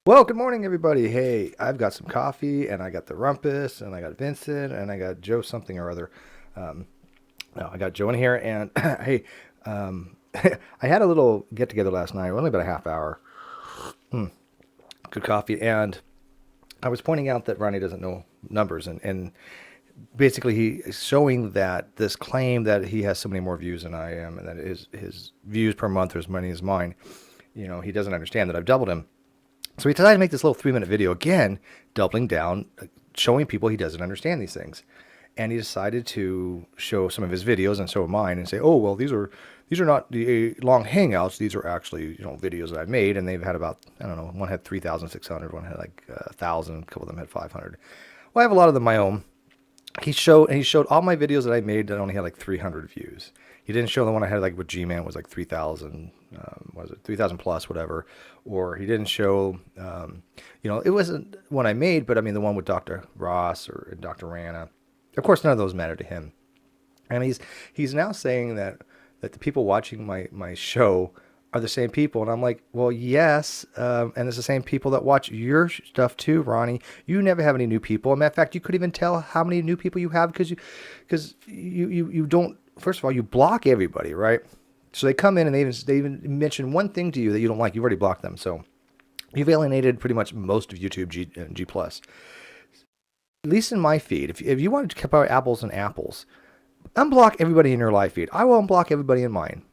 Well, good morning, everybody. Hey, I've got some coffee, and I got the rumpus, and I got Vincent, and I got Joe something or other. Um, no, I got Joe in here, and hey, I had a little get together last night, only about a half hour. Good coffee, and I was pointing out that Ronnie doesn't know numbers, and basically he is showing that this claim that he has so many more views than I am, and that his views per month are as many as mine. He doesn't understand that I've doubled him. So he decided to make this little 3-minute video again, doubling down, showing people he doesn't understand these things. And he decided to show some of his videos and show mine and say, "Oh, well, these are not the long hangouts. These are actually videos that I've made, and they've had about, I don't know, one had 3,600, one had like 1,000, a couple of them had 500. Well, I have a lot of them my own. He showed all my videos that I made that only had like 300 views. He didn't show the one I had like with G-Man was like 3,000, was it 3,000 plus, whatever. Or he didn't show, it wasn't one I made, but I mean the one with Dr. Ross or Dr. Rana. Of course, none of those matter to him. And he's now saying that the people watching my show are the same people, and I'm like, well, yes, and it's the same people that watch your stuff too, Ronnie. You never have any new people. As a matter of fact, you couldn't even tell how many new people you have because you don't. First of all, you block everybody, right? So they come in and they even mention one thing to you that you don't like. You've already blocked them, so you've alienated pretty much most of YouTube G plus. At least in my feed, if you want to compare apples and apples, unblock everybody in your live feed. I will unblock everybody in mine.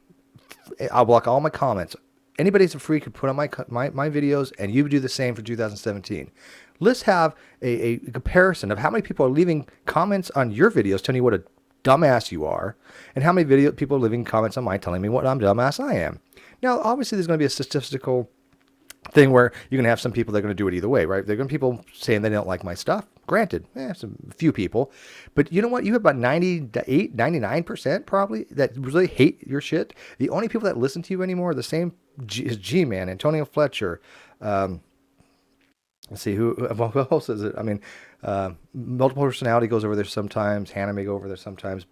I'll block all my comments. Anybody that's a freak could put on my videos, and you do the same for 2017. Let's have a comparison of how many people are leaving comments on your videos telling you what a dumbass you are, and how many people are leaving comments on mine telling me what dumbass I am. Now, obviously, there's going to be a statistical thing where you're going to have some people that are going to do it either way, right? They're going to be people saying they don't like my stuff. Granted, some few people. But you know what? You have about 98, 99% probably that really hate your shit. The only people that listen to you anymore are the same G-Man, Antonio Fletcher. Let's see, who else is it? I mean, Multiple Personality goes over there sometimes. Hannah may go over there sometimes.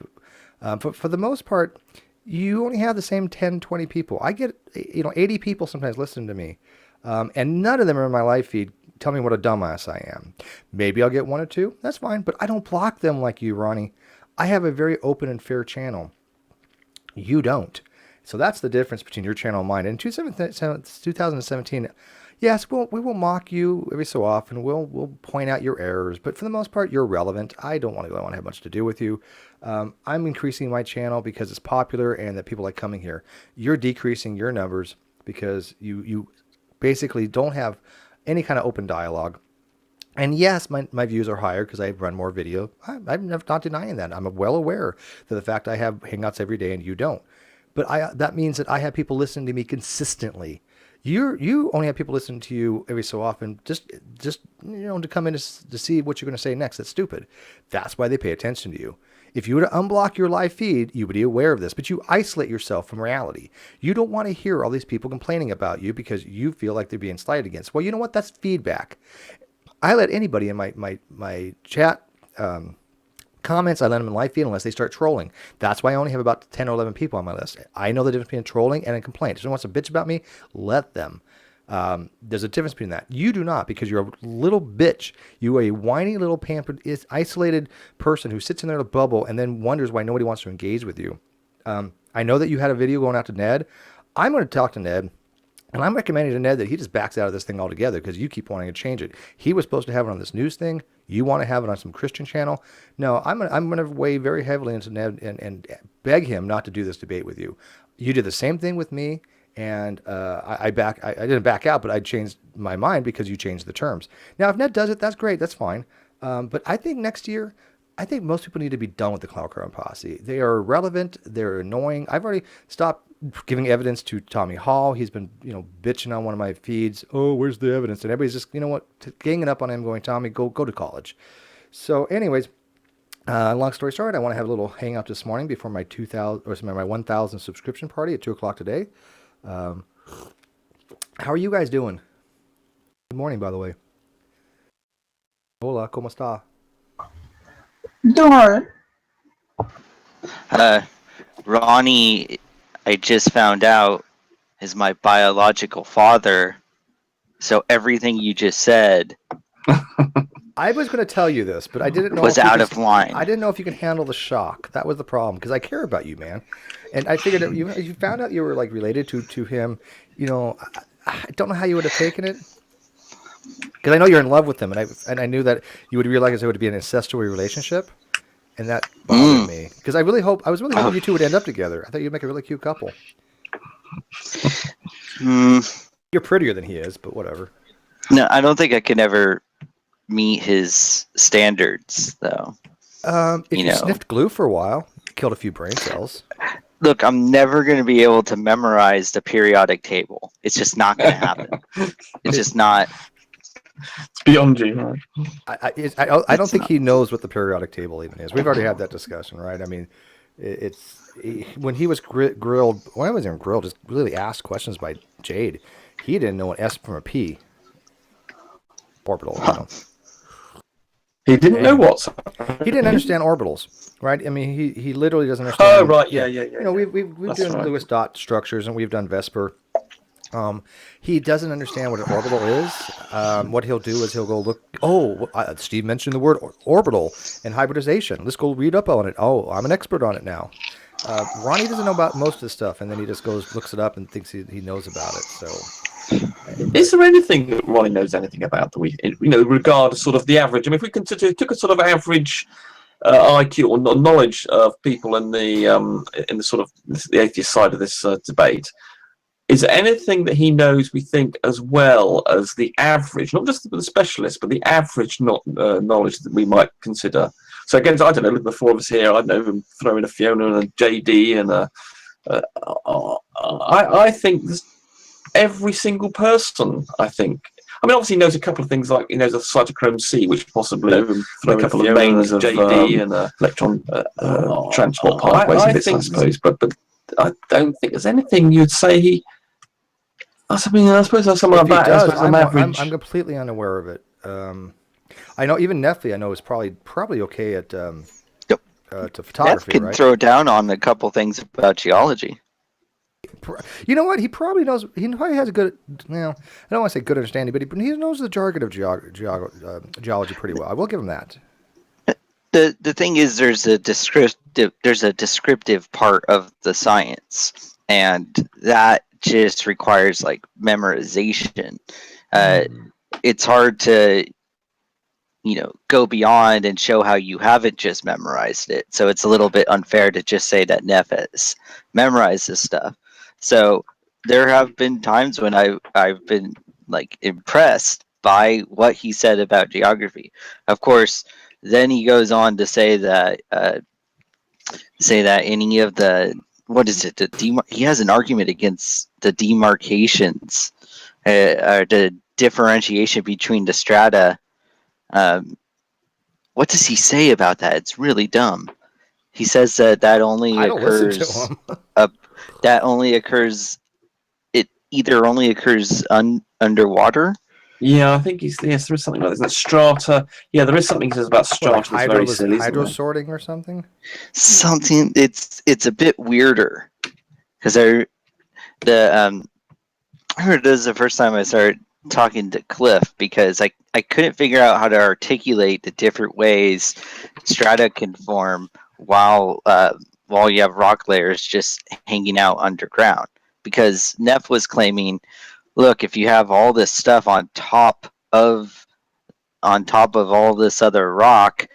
But for the most part, you only have the same 10, 20 people. I get, 80 people sometimes listen to me. And none of them are in my live feed tell me what a dumbass I am. Maybe I'll get one or two. That's fine. But I don't block them like you, Ronnie. I have a very open and fair channel. You don't. So that's the difference between your channel and mine. In 2017, yes, we will mock you every so often. We'll point out your errors. But for the most part, you're relevant. I don't want to have much to do with you. I'm increasing my channel because it's popular and that people like coming here. You're decreasing your numbers because you basically don't have any kind of open dialogue. And yes, my views are higher because I run more video. I'm not denying that. I'm well aware that the fact I have Hangouts every day and you don't. But that means that I have people listening to me consistently. You only have people listening to you every so often, just to come in to see what you're going to say next. That's stupid. That's why they pay attention to you. If you were to unblock your live feed, you would be aware of this, but you isolate yourself from reality. You don't want to hear all these people complaining about you because you feel like they're being slighted against. Well, you know what? That's feedback. I let anybody in my chat comments, I let them in live feed unless they start trolling. That's why I only have about 10 or 11 people on my list. I know the difference between trolling and a complaint. If someone wants to bitch about me, let them. There's a difference between that. You do not, because you're a little bitch. You are a whiny little pampered, isolated person who sits in their bubble and then wonders why nobody wants to engage with you. I know that you had a video going out to Ned. I'm going to talk to Ned. And I'm recommending to Ned that he just backs out of this thing altogether because you keep wanting to change it. He was supposed to have it on this news thing. You want to have it on some Christian channel. No, I'm gonna weigh very heavily into Ned and beg him not to do this debate with you. You did the same thing with me, and I didn't back out, but I changed my mind because you changed the terms. Now, if Ned does it, that's great. That's fine. But I think next year, I think most people need to be done with the Cloud Crown Posse. They are irrelevant. They're annoying. I've already stopped giving evidence to Tommy Hall. He's been, bitching on one of my feeds. Oh, where's the evidence? And everybody's just, ganging up on him going, Tommy, go to college. So anyways, long story short, I want to have a little hangout this morning before my 1,000 subscription party at 2:00 today. How are you guys doing? Good morning, by the way. Hola, ¿cómo está? Doing Ronnie, I just found out, is my biological father. So everything you just said I was going to tell you this, but I didn't know was if you out could. of line. I didn't know if you could handle the shock. That was the problem because I care about you, man. And I figured that you found out you were like related to him. I don't know how you would have taken it because I know you're in love with him, and I knew that you would realize it would be an incestuary relationship, and that bothered Mm. me because I was really hoping Oh. you two would end up together. I thought you'd make a really cute couple. Mm. You're prettier than he is, but whatever. No, I don't think I could ever meet his standards, though. If You you know, sniffed glue for a while, killed a few brain cells. look, I'm never going to be able to memorize the periodic table. It's just not going to happen. It's It, just not. It's beyond you, right? I don't It's think not. he knows what the periodic table even is. We've already had that discussion, right? I mean, when he was grilled, when I was even grilled, just really asked questions by Jade. He didn't know an S from a P orbital, He didn't know And what. he didn't understand orbitals, right? I mean, he literally doesn't Oh, understand. right, yeah. We've That's done right. Lewis dot structures and we've done Vesper. He doesn't understand what an orbital is. What he'll do is he'll go look. Oh, Steve mentioned the word orbital and hybridization. Let's go read up on it. Oh, I'm an expert on it now. Ronnie doesn't know about most of this stuff, and then he just goes looks it up and thinks he knows about it. So, Is there anything that Ronnie knows anything about that we, regard sort of the average? I mean, if we took a sort of average IQ or knowledge of people in the sort of the atheist side of this debate, is there anything that he knows we think as well as the average, not just the specialist, but the average knowledge that we might consider? So again, I don't know, look, the four of us here, I know him, throw in a Fiona and a JD and I think there's every single person, I think. I mean, obviously, he knows a couple of things, like he knows a cytochrome C, which possibly throw a couple of mains of JD and electron transport pathways and bits, I suppose. But I don't think there's anything you'd say he. I suppose there's someone if like he that. does, I'm average. I'm completely unaware of it. I know even Neffy, I know is probably okay at Yep. to Neff photography, can right? throw down on a couple things about geology. You know what? He probably knows. He probably has a good. I don't want to say good understanding, but he knows the jargon of geology pretty well. I will give him that. The thing is, there's a descriptive part of the science, and that just requires like memorization. It's hard to go beyond and show how you haven't just memorized it. So it's a little bit unfair to just say that Neff has memorized this stuff. So there have been times when I've been like impressed by what he said about geography. Of course, then he goes on to say that any of the what is it? He has an argument against the demarcations or the differentiation between the strata. What does he say about that? It's really dumb. He says that only I don't listen to occurs him. that only occurs it either only occurs underwater. Yeah, I think yes, there is something like this. That strata. Yeah, there is something he says about What, like strata that's very silly, isn't hydro there? sorting or something? Something it's a bit weirder because I heard this the first time I started talking to Cliff because I couldn't figure out how to articulate the different ways strata can form while you have rock layers just hanging out underground. Because Neff was claiming, look, if you have all this stuff on top of all this other rock,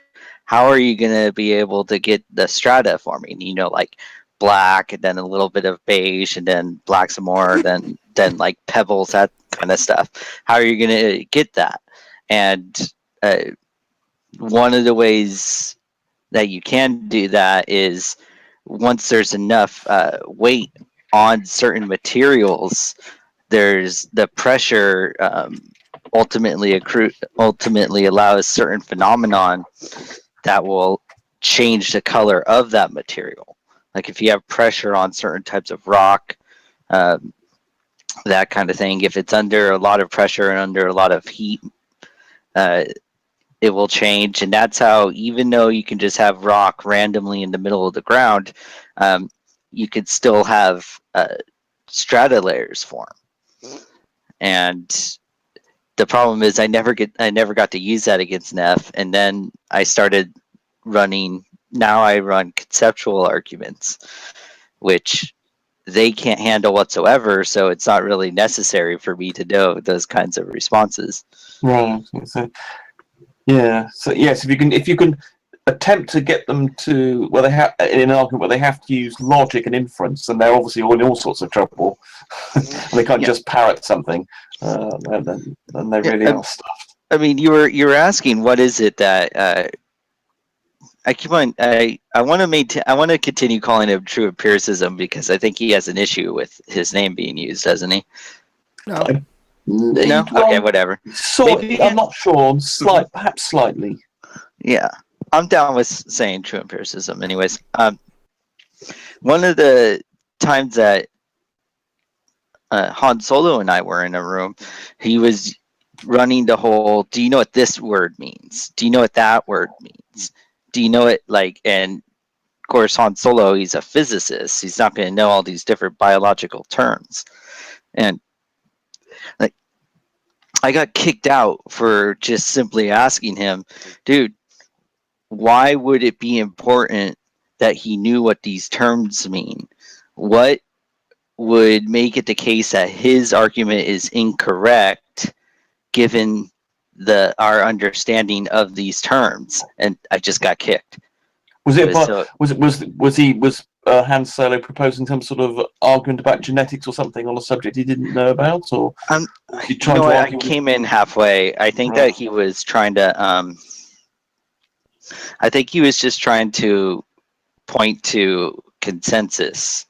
how are you going to be able to get the strata forming? Like black and then a little bit of beige and then black some more, then like pebbles, that kind of stuff. How are you going to get that? And one of the ways that you can do that is once there's enough weight on certain materials, there's the pressure ultimately allows certain phenomenon that will change the color of that material. Like if you have pressure on certain types of rock, um, that kind of thing, if it's under a lot of pressure and under a lot of heat, uh, it will change. And that's how, even though you can just have rock randomly in the middle of the ground, you could still have strata layers form. And the problem is I never got to use that against Neff, and then I started running. Now I run conceptual arguments, which they can't handle whatsoever. So it's not really necessary for me to know those kinds of responses. Right. So yeah. So yes, if you can attempt to get them to they have in an argument where they have to use logic and inference, and they're obviously all in all sorts of trouble, and they can't Yeah. just parrot something. Then they Yeah, really are stuffed. I mean, you were asking what is it that I keep on I want to I want to continue calling him True Empiricism because I think he has an issue with his name being used, doesn't he? No. No? Okay, whatever. Sort. Maybe. I'm not sure. Perhaps slightly. Yeah, I'm down with saying True Empiricism. Anyways, one of the times that Han Solo and I were in a room, he was running the whole, do you know what this word means? Do you know what that word means? Do you know it, like, and of course Han Solo, he's a physicist. He's not going to know all these different biological terms. And like, I got kicked out for just simply asking him, dude, why would it be important that he knew what these terms mean? What would make it the case that his argument is incorrect given our understanding of these terms? And I just got kicked. Was Han Solo proposing some sort of argument about genetics or something on a subject he didn't know about, or I came in halfway. I think that he was trying to. I think he was just trying to point to consensus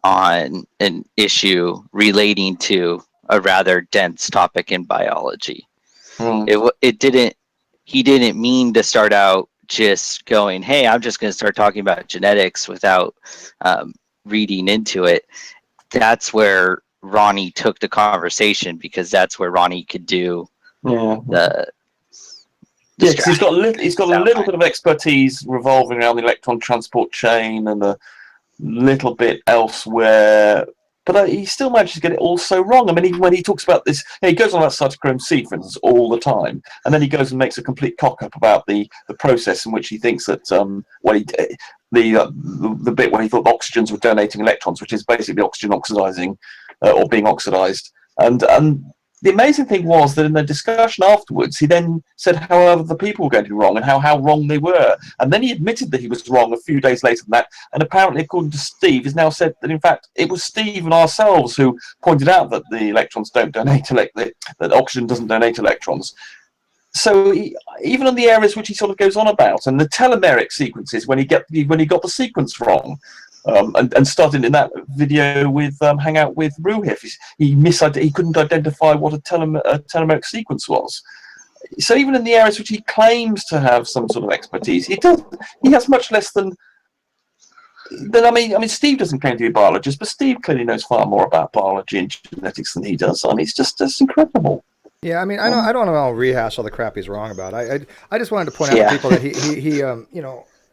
on an issue relating to a rather dense topic in biology. It didn't. He didn't mean to start out just going, "Hey, I'm just going to start talking about genetics" without reading into it. That's where Ronnie took the conversation because that's where Ronnie could do the he's got a little bit of expertise revolving around the electron transport chain and a little bit elsewhere, but he still manages to get it all so wrong. I mean, even when he talks about this, he goes on about cytochrome C, for instance, all the time, and then he goes and makes a complete cock up about the process in which he thinks that the bit where he thought the oxygens were donating electrons, which is basically oxygen oxidizing or being oxidized, and the amazing thing was that in the discussion afterwards, he then said how other people were going to be wrong and how wrong they were. And then he admitted that he was wrong a few days later than that. And apparently, according to Steve, he's now said that, in fact, it was Steve and ourselves who pointed out that the electrons don't donate, that oxygen doesn't donate electrons. So even on the areas which he sort of goes on about, and the telomeric sequences, when he got the sequence wrong, and starting in that video with Hangout with Ruhif, he couldn't identify what a telomeric sequence was. So even in the areas which he claims to have some sort of expertise, he has much less than. I mean, Steve doesn't claim to be a biologist, but Steve clearly knows far more about biology and genetics than he does. I mean, it's just incredible. Yeah, I mean, I don't know. I'll rehash all the crap he's wrong about. I just wanted to point out to people that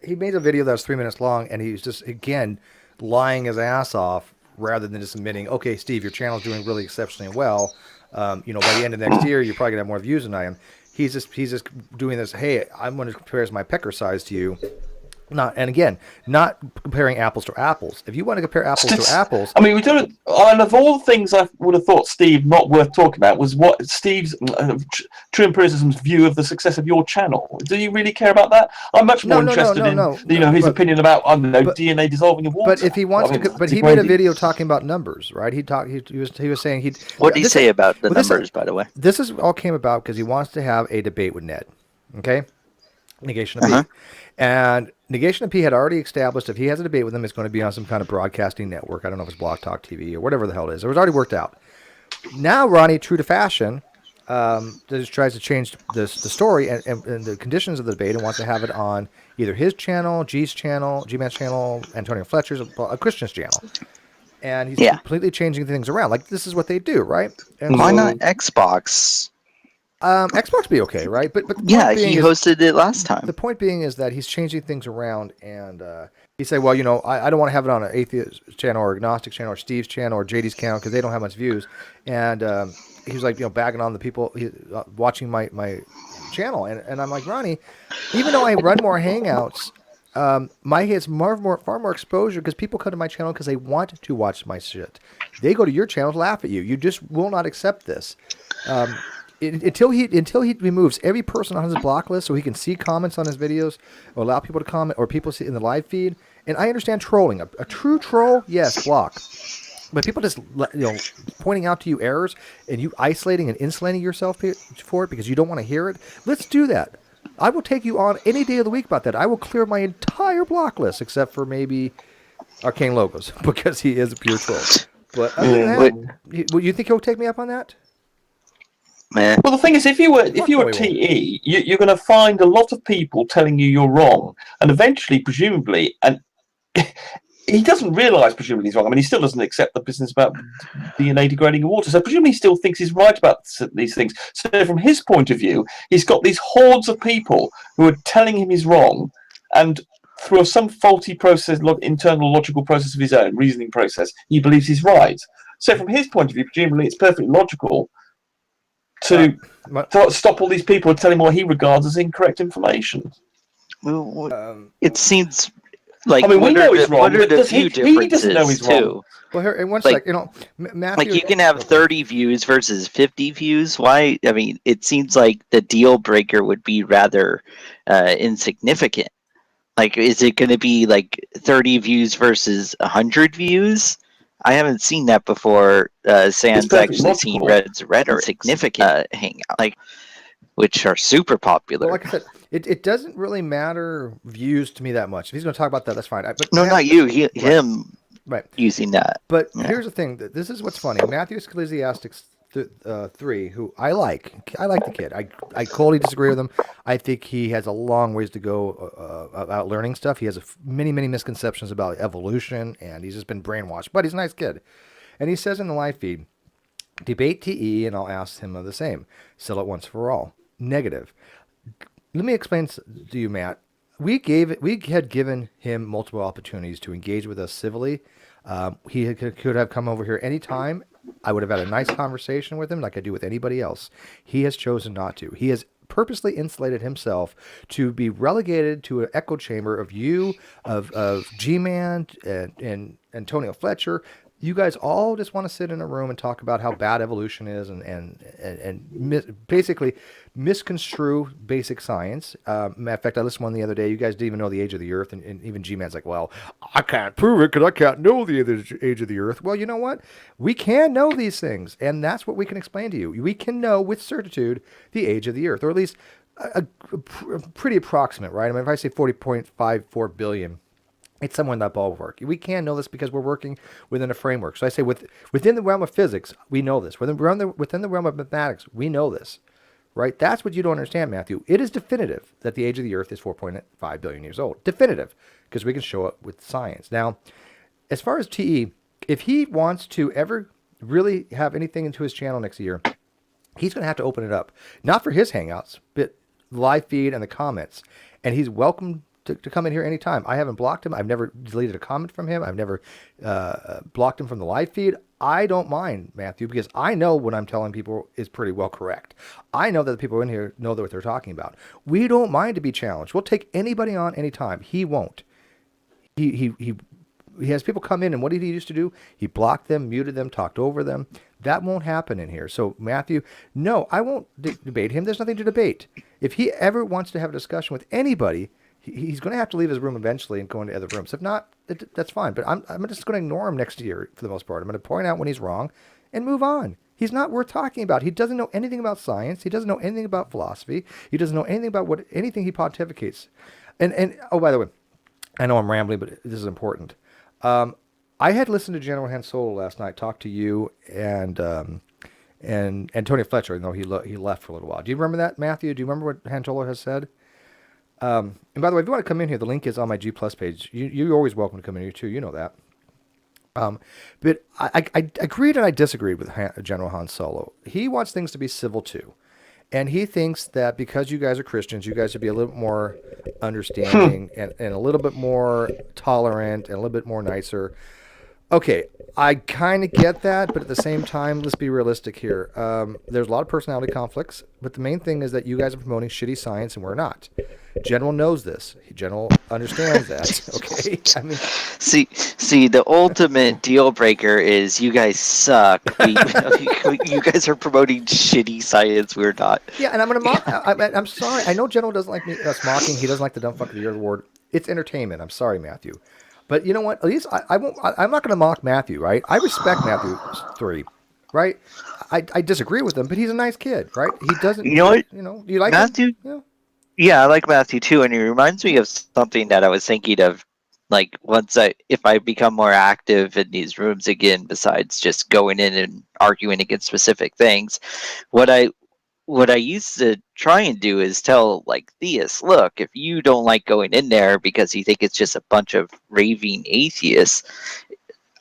he made a video that was 3 minutes long, and he was just, again, lying his ass off rather than just admitting, okay, Steve, your channel's doing really exceptionally well. By the end of next year, you're probably going to have more views than I am. He's just doing this, hey, I'm going to compare my pecker size to you. Not comparing apples to apples. If you want to compare apples to apples, I mean, we don't. And of all the things I would have thought Steve not worth talking about was what Steve's True Empiricism's view of the success of your channel. Do you really care about that? I'm much more interested in his opinion about DNA dissolving in water. But if he wants he made a video talking about numbers, right? He was saying What did he say about the numbers? By the way, this all came about because he wants to have a debate with Ned. Okay. Negation of P. And Negation of P had already established if he has a debate with him, it's going to be on some kind of broadcasting network. I don't know if it's Blog Talk TV or whatever the hell it is. It was already worked out. Now Ronnie, true to fashion, just tries to change the story and the conditions of the debate and wants to have it on either his channel, G's channel, G-Man's channel, Antonio Fletcher's, a Christian's channel. And he's completely changing things around. Like, this is what they do, right? And why not Xbox? Xbox be okay, right? But yeah, he hosted it last time. The point being is that he's changing things around, and he said, well, I don't want to have it on an atheist channel or agnostic channel or Steve's channel or JD's channel because they don't have much views. And he was like, bagging on the people watching my channel, and I'm like, Ronnie, even though I run more hangouts, my gets far more exposure because people come to my channel because they want to watch my shit. They go to your channel to laugh at you. You just will not accept this. Until he removes every person on his block list so he can see comments on his videos or allow people to comment or people see in the live feed. And I understand trolling. A true troll, yes, block. But people just pointing out to you errors and you isolating and insulating yourself for it because you don't want to hear it. Let's do that. I will take you on any day of the week about that. I will clear my entire block list except for maybe Arcane Logos because he is a pure troll. But other than that, you think he'll take me up on that? Man. Well, the thing is, if you were TE, you're going to find a lot of people telling you you're wrong, and eventually, presumably, and he doesn't realise presumably he's wrong. I mean, he still doesn't accept the business about DNA degrading water, so presumably he still thinks he's right about these things. So from his point of view, he's got these hordes of people who are telling him he's wrong, and through some faulty process, internal logical process of his own, reasoning process, he believes he's right. So from his point of view, presumably it's perfectly logical to stop all these people and tell him what he regards as incorrect information. It seems like we know he's wrong, what are the few he doesn't know differences he's wrong. too? Well, here, in one sec, Matthew... Like you can have 30 views versus 50 views. Why? I mean, it seems like the deal breaker would be rather insignificant. Like, is it going to be like 30 views versus 100 views? I haven't seen that before. Sans actually seen Red's rhetoric, significant hangout, like, which are super popular. Well, like I said, it doesn't really matter views to me that much. If he's going to talk about that, that's fine. Not you. Him. Right. Using that. But here's the thing. This is what's funny. Matthew Ecclesiastics 3, who I like. I like the kid. I totally disagree with him. I think he has a long ways to go about learning stuff. He has many misconceptions about evolution, and he's just been brainwashed. But he's a nice kid. And he says in the live feed, debate TE, and I'll ask him of the same. Sell it once for all. Negative. Let me explain to you, Matt. We had given him multiple opportunities to engage with us civilly. He could have come over here anytime. I would have had a nice conversation with him like I do with anybody else. He has chosen not to. He has purposely insulated himself to be relegated to an echo chamber of you, of G-Man and Antonio Fletcher. You guys all just want to sit in a room and talk about how bad evolution is and basically misconstrue basic science. Matter of fact, I listened to one the other day. You guys didn't even know the age of the Earth, and even G-Man's like, well, I can't prove it because I can't know the age of the Earth. Well, you know what? We can know these things, and that's what we can explain to you. We can know with certitude the age of the Earth, or at least a pretty approximate, right? I mean, if I say 40.54 billion, it's somewhere in that ballpark. We can know this because we're working within a framework. So I say within the realm of physics, we know this. Within the realm of mathematics, we know this, right? That's what you don't understand, Matthew. It is definitive that the age of the Earth is 4.5 billion years old. Definitive, because we can show it with science. Now, as far as TE, if he wants to ever really have anything into his channel next year, he's going to have to open it up. Not for his Hangouts, but the live feed and the comments. And he's welcome to come in here anytime. I haven't blocked him. I've never deleted a comment from him. I've never blocked him from the live feed. I don't mind, Matthew, because I know what I'm telling people is pretty well correct. I know that the people in here know what they're talking about. We don't mind to be challenged. We'll take anybody on anytime. He won't. He has people come in, and what did he used to do? He blocked them, muted them, talked over them. That won't happen in here. So, Matthew, no, I won't debate him. There's nothing to debate. If he ever wants to have a discussion with anybody, he's going to have to leave his room eventually and go into other rooms. If not, that's fine. But I'm just going to ignore him next year for the most part. I'm going to point out when he's wrong and move on. He's not worth talking about. He doesn't know anything about science. He doesn't know anything about philosophy. He doesn't know anything about anything he pontificates. And oh, by the way, I know I'm rambling, but this is important. I had listened to General Han Solo last night talk to you and Tony Fletcher, though he left for a little while. Do you remember that, Matthew? Do you remember what Han Solo has said? And by the way, if you want to come in here, the link is on my G Plus page. You're always welcome to come in here too. You know that. But I agreed and I disagreed with General Han Solo. He wants things to be civil too. And he thinks that because you guys are Christians, you guys should be a little bit more understanding and a little bit more tolerant and a little bit more nicer. Okay, I kind of get that, but at the same time, let's be realistic here. There's a lot of personality conflicts, but the main thing is that you guys are promoting shitty science and we're not. General knows this. General understands that. Okay, I mean, See, the ultimate deal breaker is you guys suck. You guys are promoting shitty science. We're not. yeah, and I'm gonna mock. I'm sorry. I know General doesn't like me us mocking. He doesn't like the dumb fuck of the year award. It's entertainment. I'm sorry, Matthew. But you know what? At least I won't. I'm not gonna mock Matthew, right? I respect Matthew 3, right? I disagree with him, but he's a nice kid, right? He doesn't. You know what, You know, do you like him? Matthew? Yeah. Yeah, I like Matthew too, and he reminds me of something that I was thinking of. Like if I become more active in these rooms again, besides just going in and arguing against specific things, what I what I used to try and do is tell like theists, look, if you don't like going in there because you think it's just a bunch of raving atheists,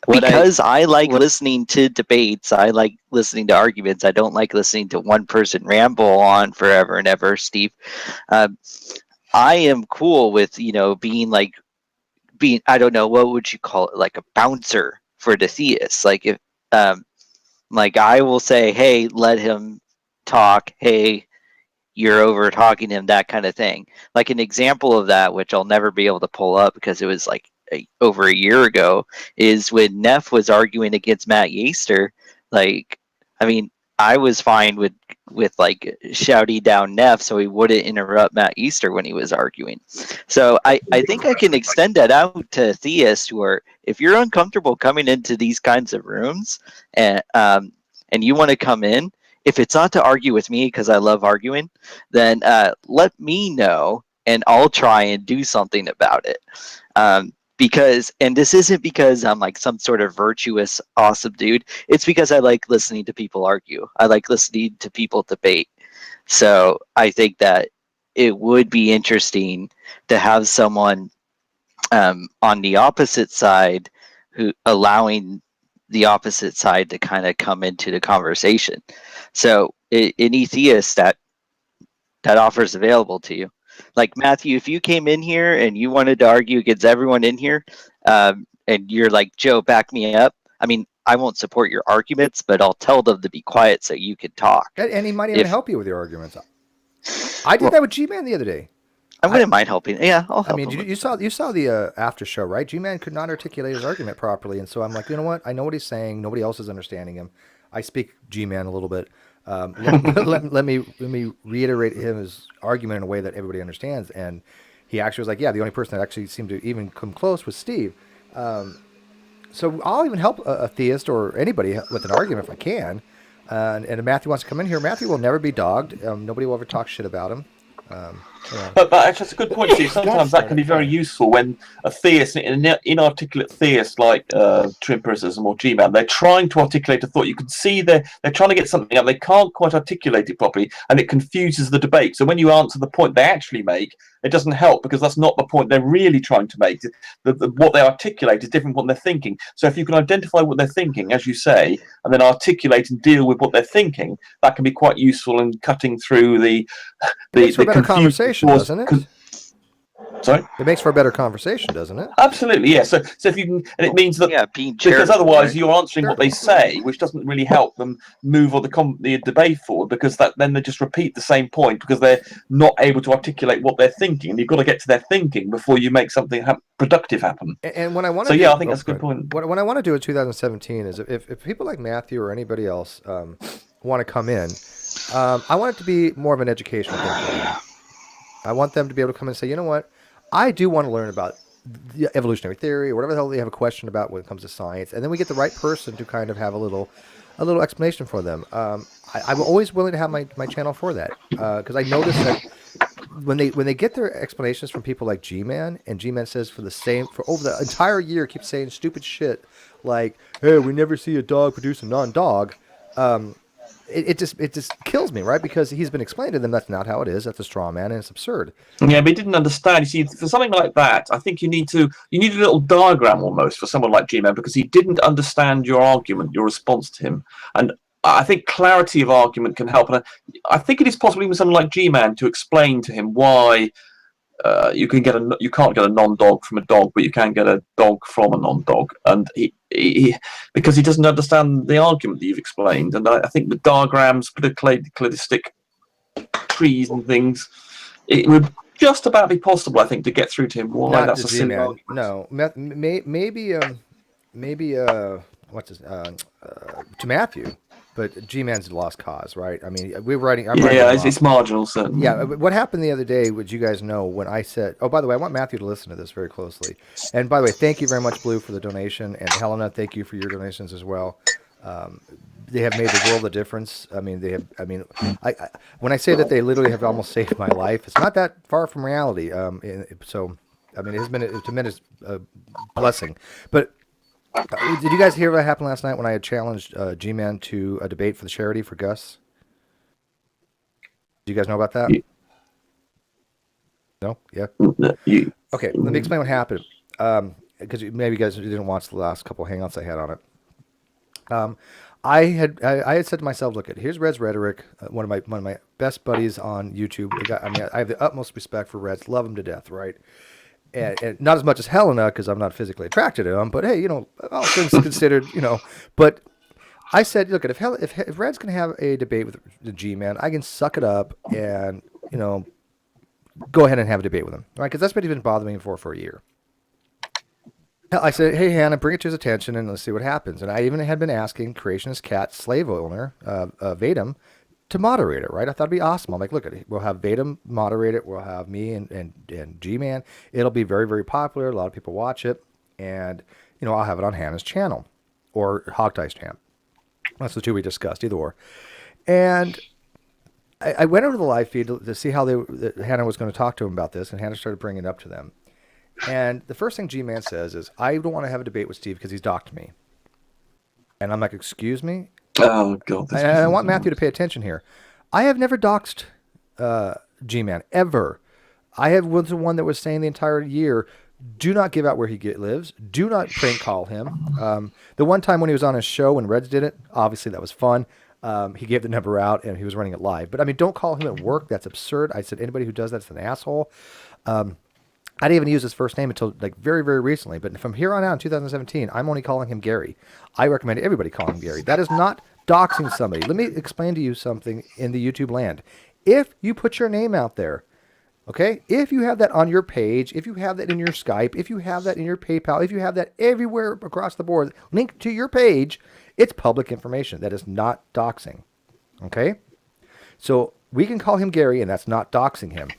because I like listening to debates, I like listening to arguments. I don't like listening to one person ramble on forever and ever, Steve. Um, I am cool with being I don't know, what would you call it, like a bouncer for the theists. Like if like I will say, hey, let him talk. Hey, you're over talking him, that kind of thing. Like an example of that, which I'll never be able to pull up because it was like over a year ago, is when Neff was arguing against Matt Yaster. Like, I mean, I was fine with like shouting down Neff so he wouldn't interrupt Matt Easter when he was arguing. So I think I can extend that out to theists who are, if you're uncomfortable coming into these kinds of rooms and you want to come in, if it's not to argue with me because I love arguing, then let me know and I'll try and do something about it. And this isn't because I'm like some sort of virtuous, awesome dude. It's because I like listening to people argue. I like listening to people debate. So I think that it would be interesting to have someone on the opposite side who allowing the opposite side to kind of come into the conversation. So any theist that offers available to you, like Matthew, if you came in here and you wanted to argue against everyone in here, and you're like, Joe, back me up. I mean, I won't support your arguments, but I'll tell them to be quiet so you can talk. And he might even help you with your arguments. I did Well, that with G-Man the other day. I wouldn't mind helping. Yeah, I'll help I mean, him. you saw the after show, right? G-Man could not articulate his argument properly, and so I'm like, you know what? I know what he's saying. Nobody else is understanding him. I speak G-Man a little bit. Let me reiterate his argument in a way that everybody understands. And he actually was like, yeah, the only person that actually seemed to even come close was Steve. So I'll even help a theist or anybody with an argument if I can. And if Matthew wants to come in here, Matthew will never be dogged. Nobody will ever talk shit about him. But actually, that's a good point, Steve. Sometimes that can be very useful when a theist, an inarticulate theist like TrueEmpiricism or G-Man, they're trying to articulate a thought. You can see they're trying to get something up. They can't quite articulate it properly, and it confuses the debate. So when you answer the point they actually make, it doesn't help because that's not the point they're really trying to make. What they articulate is different from what they're thinking. So if you can identify what they're thinking, as you say, and then articulate and deal with what they're thinking, that can be quite useful in cutting through the makes for a better conversation, doesn't it? Sorry? It makes for a better conversation, doesn't it? Absolutely, yeah. So if you can, and it means that because otherwise right? you're answering what they say, which doesn't really help them move the debate forward, because then they just repeat the same point because they're not able to articulate what they're thinking, and you've got to get to their thinking before you make something productive happen. And when I want to, I think that's a good point. What I want to do in 2017 is if people like Matthew or anybody else want to come in, I want it to be more of an educational thing for them. I want them to be able to come and say, you know what, I do want to learn about the evolutionary theory or whatever the hell they have a question about when it comes to science, and then we get the right person to kind of have a little explanation for them. I'm always willing to have my channel for that because I notice that when they get their explanations from people like G-Man, and G-Man says for over the entire year keeps saying stupid shit like, hey, we never see a dog produce a non-dog. It just kills me, right? Because he's been explained to them that's not how it is. That's a straw man, and it's absurd. Yeah, but he didn't understand. You see, for something like that, I think you need a little diagram almost for someone like G-Man, because he didn't understand your argument, your response to him, and I think clarity of argument can help. And I think it is possible even someone like G-Man to explain to him why you can't get a non-dog from a dog, but you can get a dog from a non-dog, and he because he doesn't understand the argument that you've explained, and I think with diagrams, cladistic trees and things, it would just about be possible, I think, to get through to him why Not that's to a silly G-Man. argument. No, maybe what's his to Matthew, but G-Man's a lost cause, right? I mean, we're writing. I'm writing Yeah, him off. it's marginal, certainly. Yeah, what happened the other day, would you guys know, when I said, oh, by the way, I want Matthew to listen to this very closely. And by the way, thank you very much, Blue, for the donation. And Helena, thank you for your donations as well. They have made the world a difference. I mean, I when I say that they literally have almost saved my life, it's not that far from reality. So, I mean, it has been a tremendous blessing. But did you guys hear what happened last night when I had challenged G-Man to a debate for the charity for Gus? Do you guys know about that? No? Yeah? Okay, let me explain what happened. Because maybe you guys didn't watch the last couple hangouts I had on it. I had said to myself, look, here's Red's Rhetoric, one of my best buddies on YouTube. The guy, I mean, I have the utmost respect for Reds, love him to death, right? And not as much as Helena, because I'm not physically attracted to him, but hey, all things considered, But I said, look, if Red's gonna have a debate with the G-Man, I can suck it up and go ahead and have a debate with him, right? Because that's what he's been bothering me for a year. I said, hey, Hannah, bring it to his attention and let's see what happens. And I even had been asking Creationist Cat slave owner, Vadim, to moderate it, right? I thought it'd be awesome. I'm like, look, we'll have Vadim moderate it. We'll have me and G-Man. It'll be very, very popular. A lot of people watch it. And, I'll have it on Hannah's channel or Hogtie's channel. That's the two we discussed, either or. And I went over the live feed to see how Hannah was going to talk to him about this. And Hannah started bringing it up to them. And the first thing G-Man says is, I don't want to have a debate with Steve because he's docked me. And I'm like, excuse me? Oh, God. And I want Matthew to pay attention here. I have never doxed G-Man, ever. Was the one that was saying the entire year, do not give out where he lives. Do not prank call him. The one time when he was on his show when Reds did it, obviously that was fun. He gave the number out and he was running it live. But I mean, don't call him at work. That's absurd. I said, anybody who does that's an asshole. I didn't even use his first name until like very, very recently. But from here on out in 2017, I'm only calling him Gary. I recommend everybody call him Gary. That is not doxing somebody. Let me explain to you something in the YouTube land. If you put your name out there, okay, if you have that on your page, if you have that in your Skype, if you have that in your PayPal, if you have that everywhere across the board, linked to your page, it's public information. That is not doxing. Okay? So we can call him Gary, and that's not doxing him.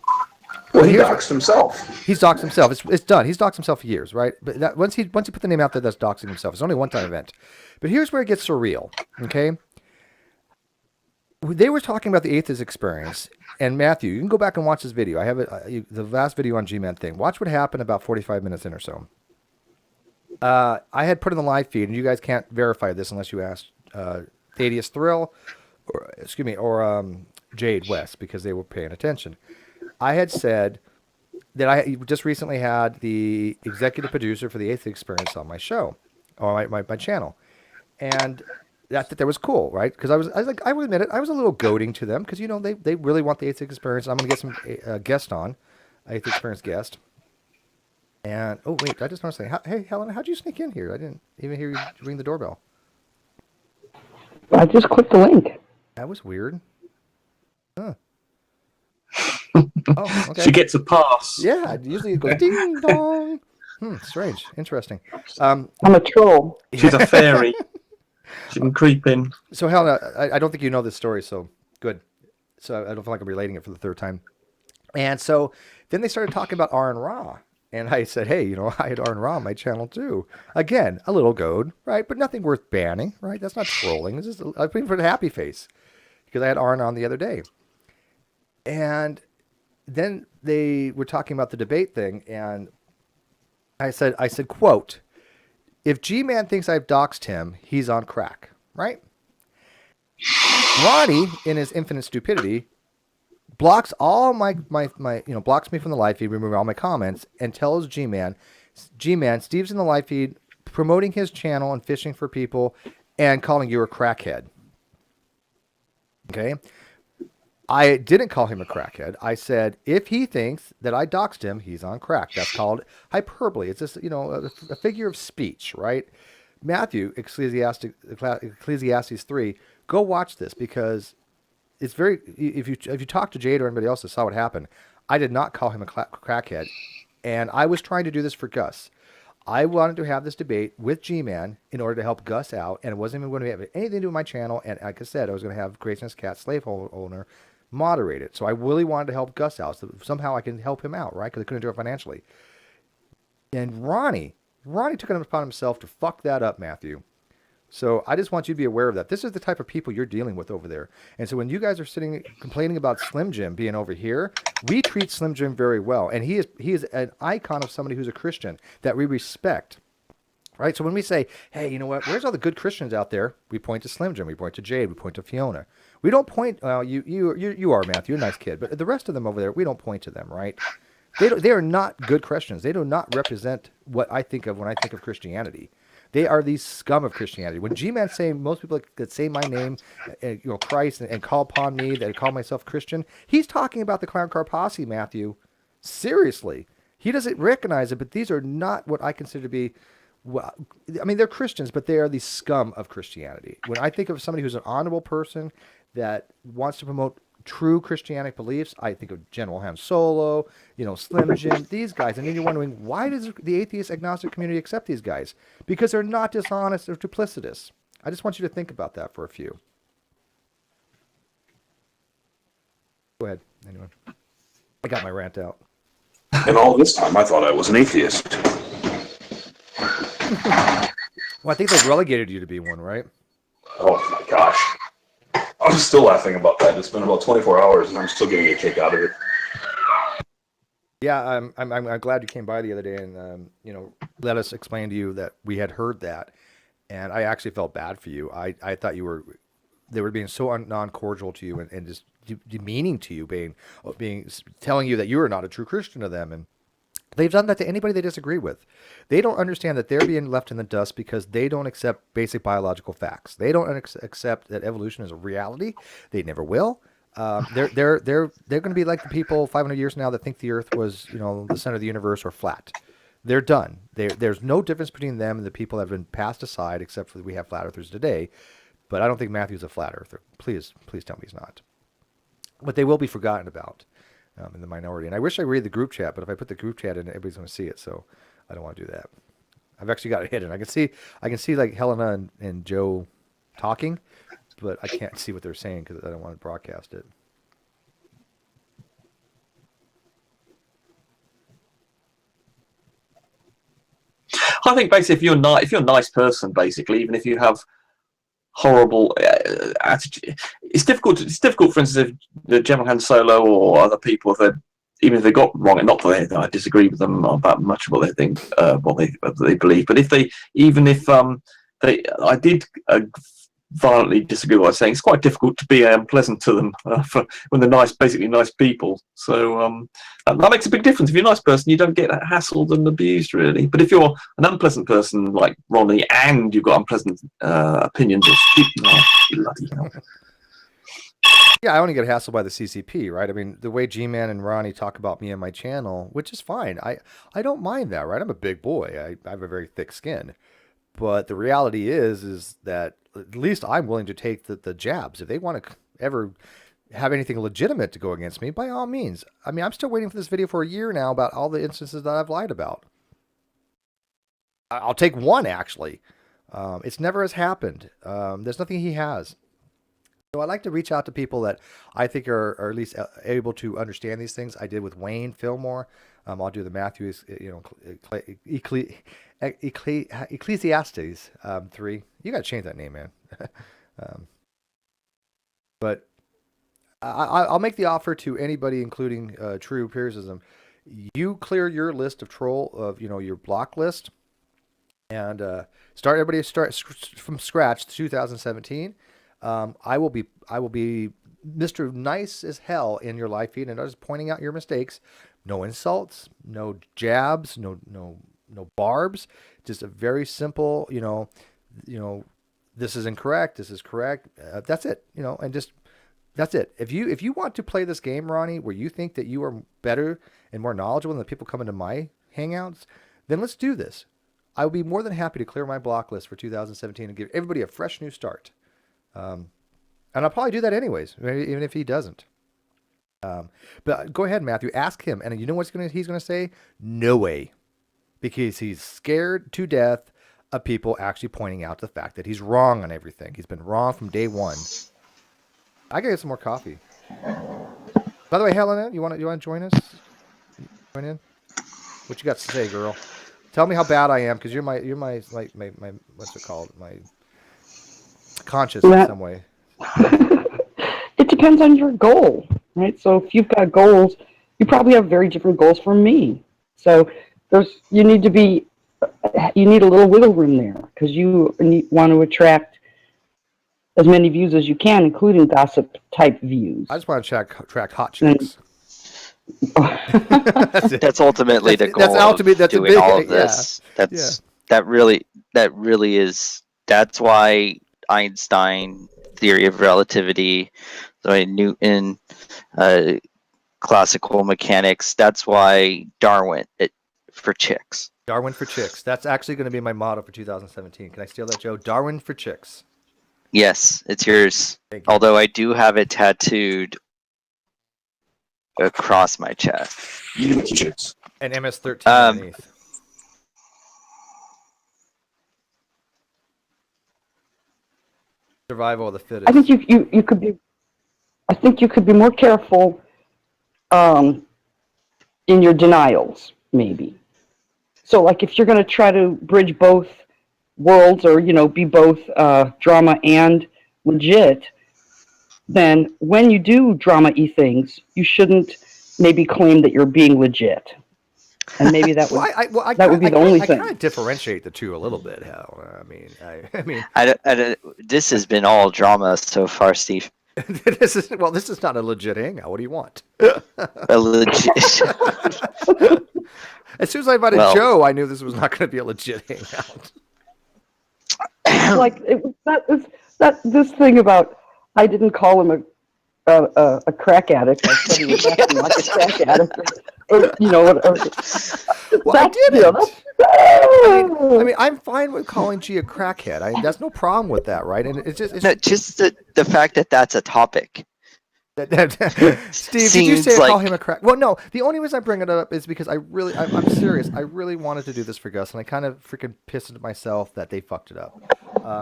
Well, he doxed himself. He's doxed himself. It's done. He's doxed himself for years, right? But once he put the name out there, that's doxing himself. It's only a one-time event. But here's where it gets surreal, okay? They were talking about the atheist experience, and Matthew, you can go back and watch this video. I have the last video on G-Man thing. Watch what happened about 45 minutes in or so. I had put in the live feed, and you guys can't verify this unless you ask Thaddeus Thrill, or Jade West, because they were paying attention. I had said that I just recently had the executive producer for the Atheist Experience on my show, or my channel, and that was cool, right? Because I was like, I will admit it, I was a little goading to them because they really want the Atheist Experience. I'm gonna get some guest on, Atheist Experience guest. And oh wait, I just want to say, hey Helen, how'd you sneak in here? I didn't even hear you ring the doorbell. I just clicked the link. That was weird. Huh. Oh, okay. She gets a pass. Yeah, usually it goes ding dong. Strange, interesting. I'm a troll. She's a fairy. She can creep in. So Helen, I don't think you know this story, so good. So I don't feel like I'm relating it for the third time. And so then they started talking about R and Ra. And I said, hey, I had R and Ra on my channel too. Again, a little goad, right? But nothing worth banning, right? That's not trolling. It's just I put for the happy face because I had R on the other day. And then they were talking about the debate thing, and I said, quote, if G-Man thinks I've doxed him, he's on crack, right? Ronnie, in his infinite stupidity, blocks all my blocks me from the live feed, removing all my comments, and tells G-Man, Steve's in the live feed promoting his channel and fishing for people and calling you a crackhead. Okay? I didn't call him a crackhead. I said if he thinks that I doxed him, he's on crack. That's called hyperbole. It's just a figure of speech, right? Matthew, Ecclesiastes 3. Go watch this because it's very. If you talk to Jade or anybody else that saw what happened, I did not call him a crackhead, and I was trying to do this for Gus. I wanted to have this debate with G-Man in order to help Gus out, and it wasn't even going to have anything to do with my channel. And like I said, I was going to have Grayson's Cat Slave Owner moderate it. So I really wanted to help Gus out. So somehow I can help him out, right? Because I couldn't do it financially. And Ronnie took it upon himself to fuck that up, Matthew. So I just want you to be aware of that. This is the type of people you're dealing with over there. And so when you guys are sitting complaining about Slim Jim being over here, we treat Slim Jim very well. And he is an icon of somebody who's a Christian that we respect. Right? So when we say, hey, you know what? Where's all the good Christians out there? We point to Slim Jim. We point to Jade. We point to Fiona. We don't point, well, you are, Matthew, you're a nice kid. But the rest of them over there, we don't point to them, right? They are not good Christians. They do not represent what I think of when I think of Christianity. They are the scum of Christianity. When G-Man say most people that say my name, Christ, and call upon me, that call myself Christian, he's talking about the Clown Car Posse, Matthew. Seriously. He doesn't recognize it, but these are not what I consider to be, well, I mean, they're Christians, but they are the scum of Christianity. When I think of somebody who's an honorable person that wants to promote true Christianic beliefs, I think of General Han Solo, Slim Jim, these guys. And then you're wondering, why does the atheist agnostic community accept these guys? Because they're not dishonest or duplicitous. I just want you to think about that for a few. Go ahead, anyone. I got my rant out. And all this time, I thought I was an atheist. Well, I think they've relegated you to be one, right? Oh my gosh. I'm still laughing about that. It's been about 24 hours and I'm still getting a kick out of it. Yeah, I'm glad you came by the other day and let us explain to you that we had heard that, and I actually felt bad for you. I thought they were being so non-cordial to you and just demeaning to you, being telling you that you are not a true Christian to them, and they've done that to anybody they disagree with. They don't understand that they're being left in the dust because they don't accept basic biological facts. They don't accept that evolution is a reality. They never will. They're going to be like the people 500 years from now that think the Earth was, the center of the universe or flat. They're done. There's no difference between them and the people that have been passed aside, except for we have flat earthers today. But I don't think Matthew's a flat earther. Please tell me he's not. But they will be forgotten about in the minority. And I wish I read the group chat, but if I put the group chat in, everybody's going to see it. So I don't want to do that. I've actually got it hidden. I can see like Helena and Joe talking, but I can't see what they're saying because I don't want to broadcast it. I think basically if you're a nice person, basically, even if you have horrible attitude, it's difficult. It's difficult, for instance, if the General Han Solo or other people, even if they got wrong, and not that I disagree with them about much of what they think, what they believe, but I did violently disagree with what I'm saying. It's quite difficult to be unpleasant to them when they're basically nice people. So that makes a big difference. If you're a nice person, you don't get hassled and abused, really. But if you're an unpleasant person like Ronnie and you've got unpleasant opinions, bloody hell. Yeah, I only get hassled by the CCP, right? I mean, the way G-Man and Ronnie talk about me and my channel, which is fine. I don't mind that, right? I'm a big boy. I have a very thick skin. But the reality is that at least I'm willing to take the jabs. If they want to ever have anything legitimate to go against me, by all means. I mean, I'm still waiting for this video for a year now about all the instances that I've lied about. I'll take one, actually. It's never has happened. There's nothing he has. So I like to reach out to people that I think are at least able to understand these things. I did with Wayne Fillmore. I'll do the Matthews, Ecclesiastes 3. You got to change that name, man. But I'll make the offer to anybody, including TrueEmpiricism. You clear your list of your block list, and everybody start from scratch. 2017. I will be Mr. Nice as hell in your live feed, and I was pointing out your mistakes. No insults, no jabs, no barbs. Just a very simple, this is incorrect. This is correct. That's it. And just That's it. If you want to play this game, Ronnie, where you think that you are better and more knowledgeable than the people coming to my hangouts, then let's do this. I will be more than happy to clear my block list for 2017 and give everybody a fresh new start. And I'll probably do that anyways, even if he doesn't. But go ahead, Matthew. Ask him, and you know what he's gonna say? No way, because he's scared to death of people actually pointing out the fact that he's wrong on everything. He's been wrong from day one. I gotta get some more coffee. By the way, Helena, you want to join us? Join in. What you got to say, girl? Tell me how bad I am, because you're my what's it called? My conscience in some way. It depends on your goal, right? So if you've got goals, you probably have very different goals from me. So you need a little wiggle room there, because you want to attract as many views as you can, including gossip type views. I just want to track hot chicks. That's ultimately the goal of doing all of this. That really is. That's why Einstein theory of relativity, Newton, classical mechanics. That's why Darwin for chicks. Darwin for chicks. That's actually going to be my motto for 2017. Can I steal that, Joe? Darwin for chicks. Yes, it's yours. Although I do have it tattooed across my chest. Chicks. And MS-13 underneath. Survival of the fittest. I think you could be. I think you could be more careful in your denials, maybe. So, like, if you're going to try to bridge both worlds, or be both drama and legit, then when you do drama-y things, you shouldn't maybe claim that you're being legit. And maybe that would that would be the only thing. I kind of differentiate the two a little bit. Hell, I mean, this has been all drama so far, Steve. This is not a legit hangout. What do you want? A legit. As soon as I invited Joe, I knew this was not going to be a legit hangout. Like this thing about I didn't call him a crack addict. I said he was acting like a crack addict. Well, I didn't. I mean, I'm fine with calling G a crackhead. That's no problem with that, right? And it's just the fact that that's a topic. Steve, did you say call him a crack? Well, no. The only reason I bring it up is because I'm serious. I really wanted to do this for Gus, and I kind of freaking pissed myself that they fucked it up.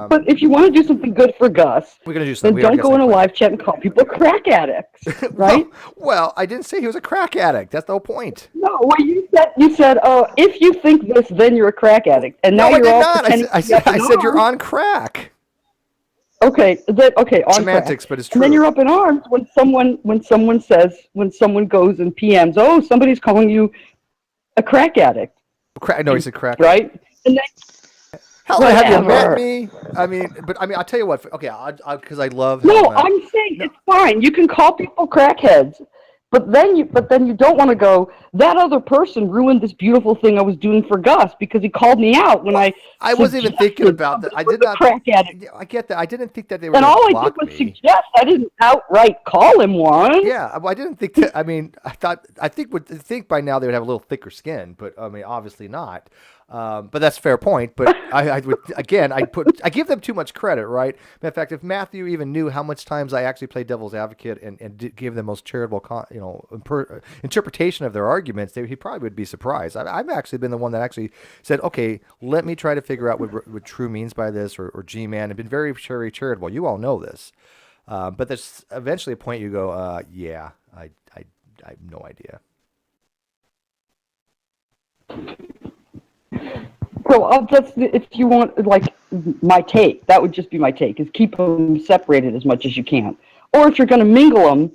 But if you want to do something good for Gus, we're gonna do something. Then don't go in a live chat and call people crack addicts, right? Well, I didn't say he was a crack addict. That's the whole point. No, well, you said, if you think this, then you're a crack addict, and now you're all pretending. I said you're on crack. Okay, on semantics, crack. But it's true. And then you're up in arms when someone goes and PMs, oh, somebody's calling you a crack addict. No, he's a crack right? addict. And then have you met me? I mean, I'll tell you what. Okay, because I love. No, I'm saying it's fine. You can call people crackheads, but then you don't want to go. That other person ruined this beautiful thing I was doing for Gus because he called me out when I wasn't even thinking about that. I did not. Crack addict. I get that. I didn't think that they were. And all I did was suggest. I didn't outright call him one. Yeah, I didn't think that. I mean, I think by now they would have a little thicker skin, but I mean, obviously not. But that's a fair point. But I would again, I give them too much credit, right? Matter of fact, if Matthew even knew how much times I actually played devil's advocate and gave them most charitable, interpretation of their arguments, he probably would be surprised. I've actually been the one that actually said, okay, let me try to figure out what true means by this, or G-man, and been very, very charitable. You all know this. But there's eventually a point you go, yeah, I have no idea. So I'll just, if you want, like, my take, that would just be my take, is keep them separated as much as you can. Or if you're going to mingle them,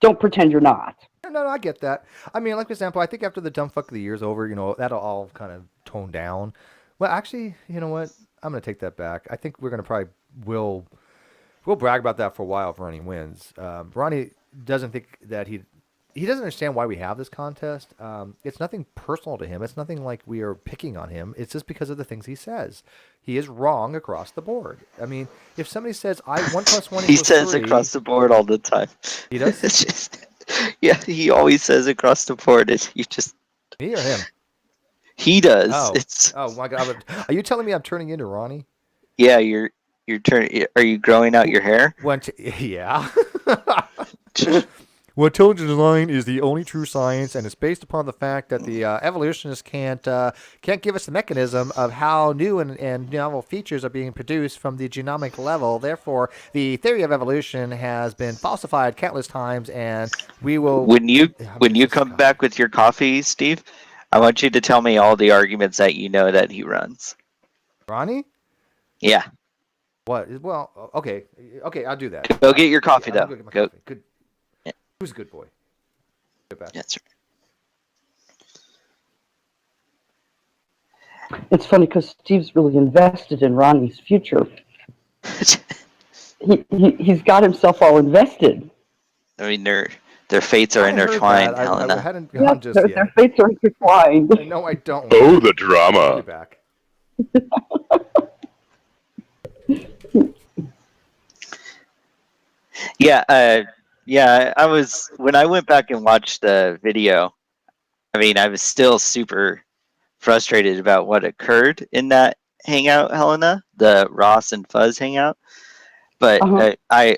don't pretend you're not. No, I get that. I mean, like, for example, I think after the dumb fuck of the year's over, that'll all kind of tone down. Well, actually, you know what? I'm going to take that back. I think we're going to we'll brag about that for a while if Ronnie wins. Ronnie doesn't think that he doesn't understand why we have this contest. It's nothing personal to him. It's nothing like we are picking on him. It's just because of the things he says. He is wrong across the board. I mean, if somebody says I 1 + 1 He equals says 3, across the board all the time. he does. It's just, yeah, he always says across the board. Me or him? He does. Oh, oh my God! Are you telling me I'm turning into Ronnie? Yeah, you're turning. Are you growing out your hair? Yeah. Well, intelligent design is the only true science, and it's based upon the fact that the evolutionists can't give us the mechanism of how new and novel features are being produced from the genomic level. Therefore, the theory of evolution has been falsified countless times, and we will. When you I mean, when it's you just come back with your coffee, Steve, I want you to tell me all the arguments that you know that he runs. Ronnie. Yeah, What? Well, okay, okay, I'll do that. go get your coffee I'm gonna though. go get my Go. coffee. Good. Yeah, Who's a good boy? Get back. that's It's funny because Steve's really invested in Ronnie's future. right. He's got himself all invested. I mean, their fates are I heard that. intertwined, I Helena. hadn't Yes, gone just their yet. fates are intertwined. No, I don't. Oh, the I'll be drama. back. Yeah, yeah. I was when I went back and watched the video. I mean, I was still super frustrated about what occurred in that hangout, Helena, the Ross and Fuzz hangout. But Uh-huh. I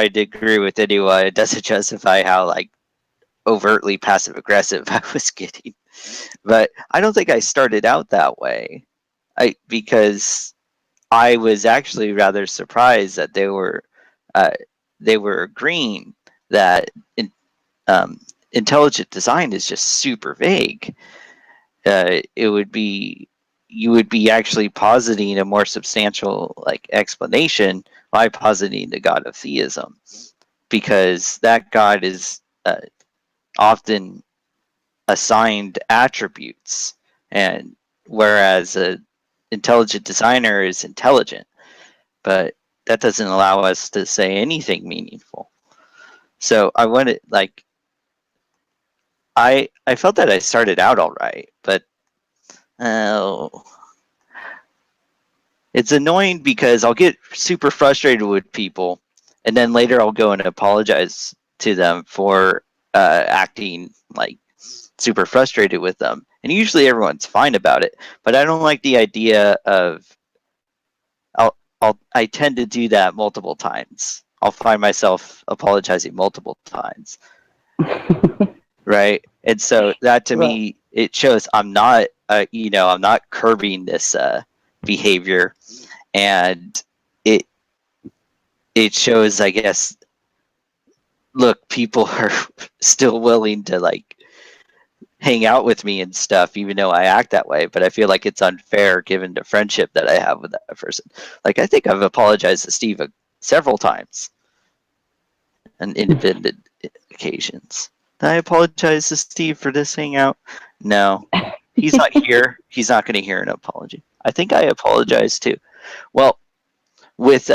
did agree with anyone. It doesn't justify how like overtly passive aggressive I was getting. But I don't think I started out that way. Because I was actually rather surprised that uh, they were agreeing that um, intelligent design is just super vague. It would be You would be actually positing a more substantial like explanation by positing the god of theism, because that god is often assigned attributes, and whereas a intelligent designer is intelligent, but that doesn't allow us to say anything meaningful. So I wanted like I felt that I started out all right, but oh, it's annoying because I'll get super frustrated with people, and then later I'll go and apologize to them for acting like super frustrated with them. And usually everyone's fine about it, but I don't like the idea of I tend to do that multiple times. I'll find myself apologizing multiple times, right? And so that to Right. me it shows I'm not I'm not curbing this behavior, and it it shows, I guess, look, people are still willing to like hang out with me and stuff, even though I act that way. But I feel like it's unfair given the friendship that I have with that person. Like, I think I've apologized to Steve several times on independent occasions. Did I apologize to Steve for this hangout? No. He's not here. He's not going to hear an apology. I think I apologized too. Well, with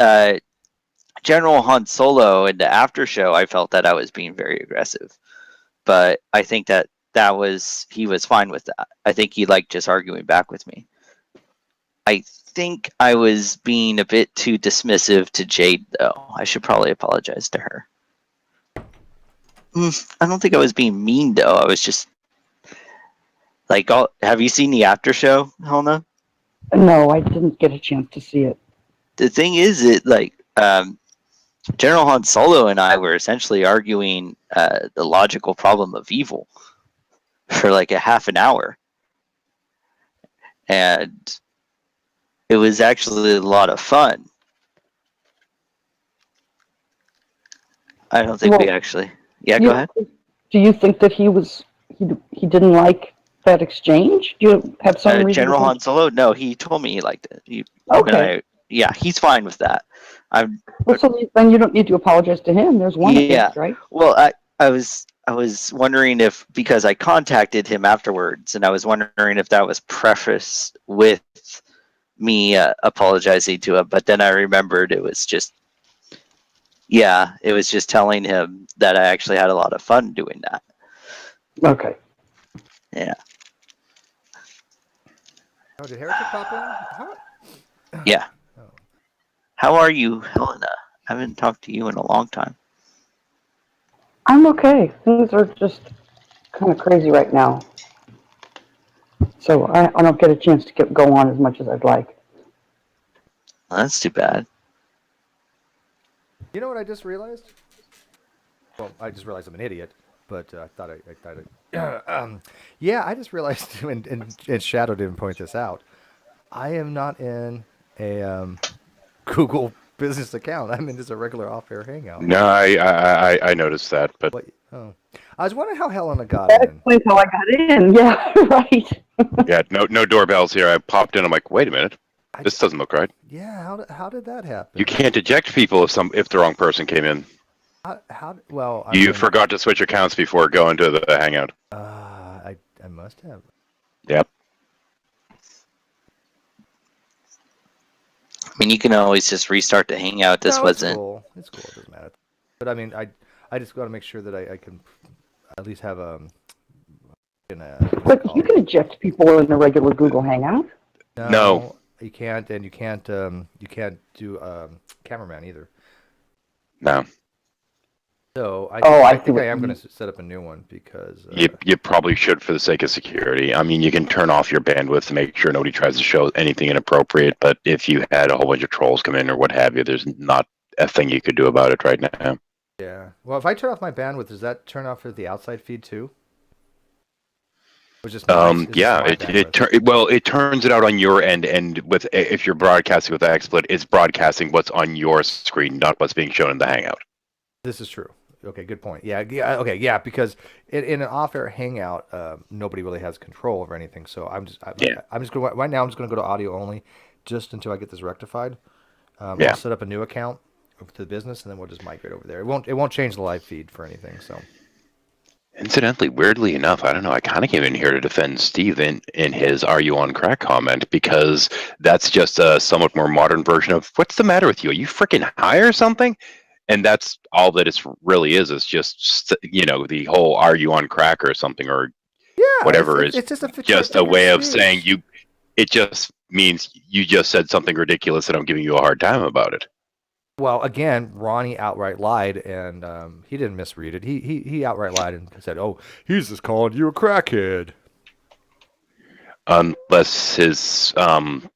General Han Solo in the after show, I felt that I was being very aggressive, but I think that he was fine with that. I think he liked just arguing back with me. I think I was being a bit too dismissive to Jade, though. I should probably apologize to her. I don't think I was being mean, though. I was just like, have you seen the after show, Helena? No, I didn't get a chance to see it. The thing is, General Han Solo and I were essentially arguing the logical problem of evil for like a half an hour, and it was actually a lot of fun. I don't think we Well, actually. Yeah, go ahead. do you think that he didn't like that exchange? Do you have some reason to General Han think? Solo? No, he told me he liked it. Him and Okay. I, yeah, he's fine with that. I'm, Well, so then you don't need to apologize to him. There's one at yeah. least, right? Well, I was wondering if, because I contacted him afterwards, and I was wondering if that was prefaced with me apologizing to him, but then I remembered it was just Yeah, it was just telling him that I actually had a lot of fun doing that. Okay. Yeah. Oh, did Heretic pop in? How? Yeah. Oh. How are you, Helena? I haven't talked to you in a long time. I'm okay. Things are just kind of crazy right now. So I don't get a chance to go on as much as I'd like. Well, that's too bad. You know what I just realized? Well, I just realized I'm an idiot, but I thought yeah, I just realized, and Shadow didn't point this out. I am not in a Google business account. I'm in just a regular off-air hangout. No, I noticed that, but What? Oh, I was wondering how Helena got That in. explains how I got in. Yeah, right. yeah, no doorbells here. I popped in. I'm like, wait a minute, I, this doesn't look right. yeah, how did that happen? You can't eject people if the wrong person came in. Well, I You mean, forgot to switch accounts before going to the hangout. I must have. Yep. I mean, you can always just restart the hangout. This No, it's wasn't. cool. It's cool. It doesn't matter. But I mean, I just got to make sure that I can at least have what's it But you called? can eject people in a regular Google Hangout. No. No, you can't, and you can't do cameraman either. No. So Oh, I I see think I what am you going mean. to set up a new one because You probably should for the sake of security. I mean, you can turn off your bandwidth to make sure nobody tries to show anything inappropriate. But if you had a whole bunch of trolls come in or what have you, there's not a thing you could do about it right now. yeah. Well, if I turn off my bandwidth, does that turn off the outside feed too? Or is just Yeah, my bandwidth? it turns it out on your end, and with if you're broadcasting with XSplit, it's broadcasting what's on your screen, not what's being shown in the Hangout. This is true. Okay, good point. Yeah, okay, yeah, because in an off-air hangout, nobody really has control over anything. So Yeah, I'm just going right now. I'm just going to go to audio only, just until I get this rectified. I'll yeah. set up a new account to the business, and then we'll just migrate over there. It won't change the live feed for anything. So Incidentally, weirdly enough, I don't know. I kind of came in here to defend Steve in his "Are you on crack?" comment because that's just a somewhat more modern version of "What's the matter with you? Are you freaking high or something?" And that's all that it really is. It's just the whole "Are you on crack?" or something or yeah, whatever is it's just a just a figure of way of saying speech. It just means you just said something ridiculous, and I'm giving you a hard time about it. Well, again, Ronnie outright lied, and he didn't misread it. He outright lied and said, "Oh, he's just calling you a crackhead." Unless his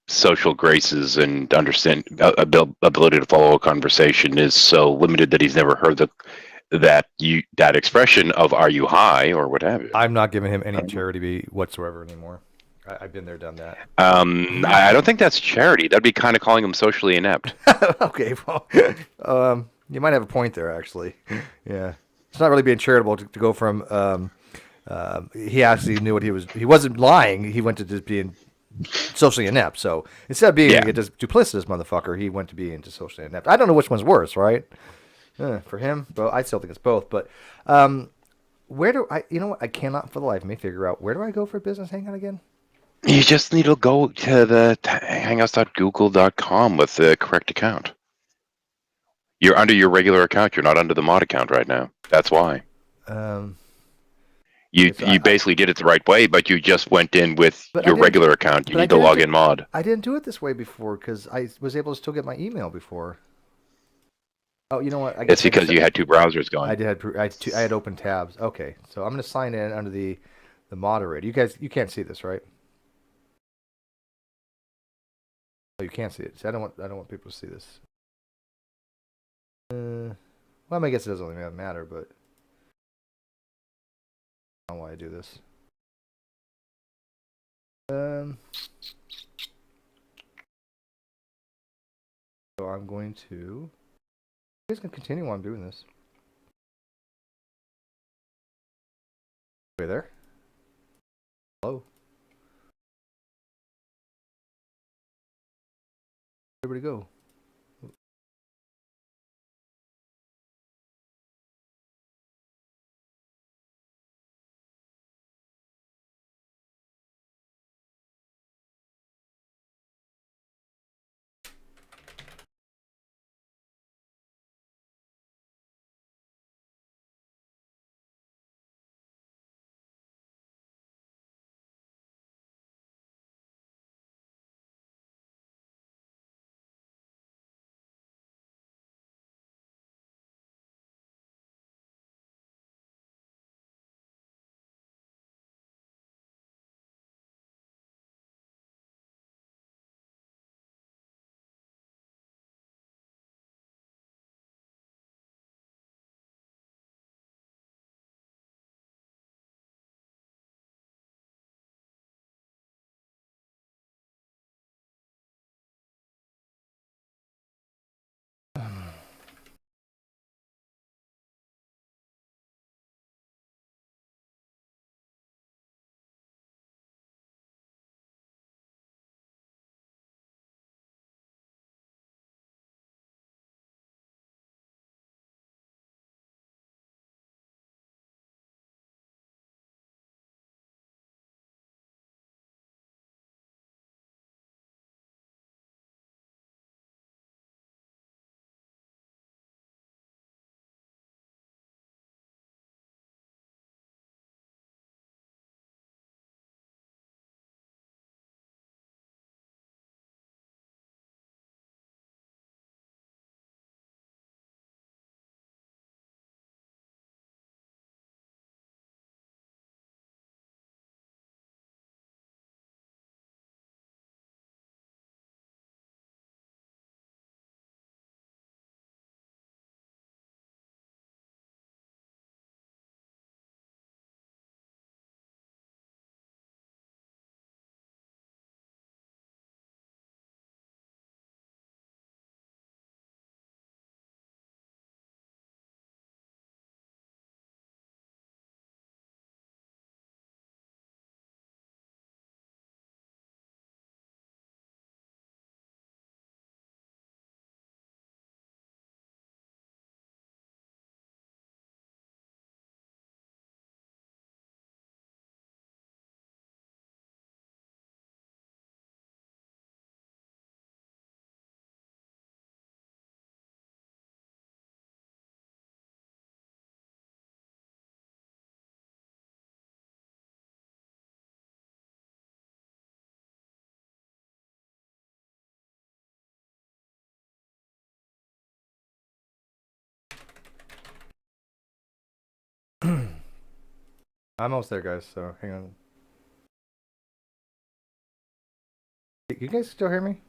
social graces and ability to follow a conversation is so limited that he's never heard that expression of "Are you high?" or what have you. I'm not giving him any charity whatsoever anymore. I've been there, done that. I don't think that's charity. That'd be kind of calling him socially inept. Okay, well, you might have a point there, actually. Yeah, it's not really being charitable to go from. He actually knew what he was. He wasn't lying. He went to just being socially inept. So instead of being Yeah. a just duplicitous motherfucker, he went to being just socially inept. I don't know which one's worse, right? For him, but I still think it's both. But where do I? You know what? I cannot for the life of me figure out where do I go for business hangout again? You just need to go to the hangouts.google.com with the correct account. You're under your regular account. You're not under the mod account right now. That's why. Um, You okay, so you basically did it the right way, but you just went in with but I your didn't. regular account. You But I need to didn't. log in mod. I didn't do it this way before because I was able to still get my email before. Oh, you know what? I It's guess I because just you had two browsers I going. did I had open tabs. Okay, so I'm gonna sign in under the moderator. You guys, you can't see this, right? Oh, you can't see it. See, I don't want people to see this. Well, I guess it doesn't really matter, but I don't know why I do this. So I'm going to. You guys can continue while I'm doing this. Are you there? Hello. Where'd everybody go? I'm almost there, guys, so hang on. You guys still hear me?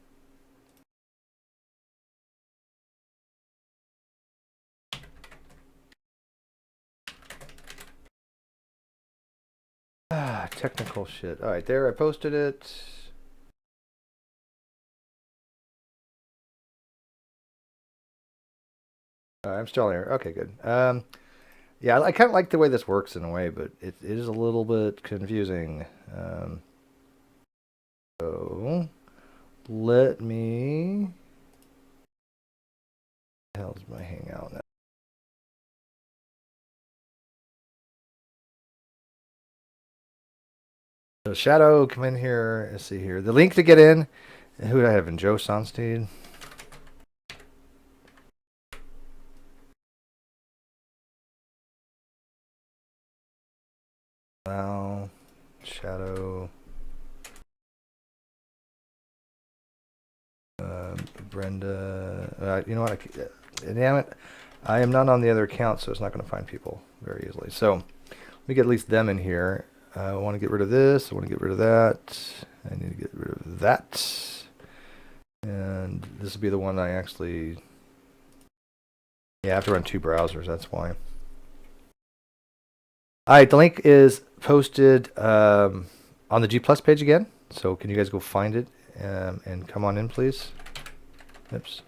Ah, technical shit. All right, there, I posted it. I'm still here. Okay, good. Yeah, I kind of like the way this works in a way, but it is a little bit confusing. So let me. What the hell's my hangout now? So Shadow, come in here. Let's see here. The link to get in. Who do I have in? Joe Sonstein. Wow. Shadow. Brenda. You know what? Damn it. I am not on the other account, so it's not going to find people very easily. So let me get at least them in here. I want to get rid of this. I want to get rid of that. I need to get rid of that. And this will be the one I actually... Yeah, I have to run 2 browsers. That's why. All right, the link is posted on the G Plus page again. So can you guys go find it and come on in, please? Oops.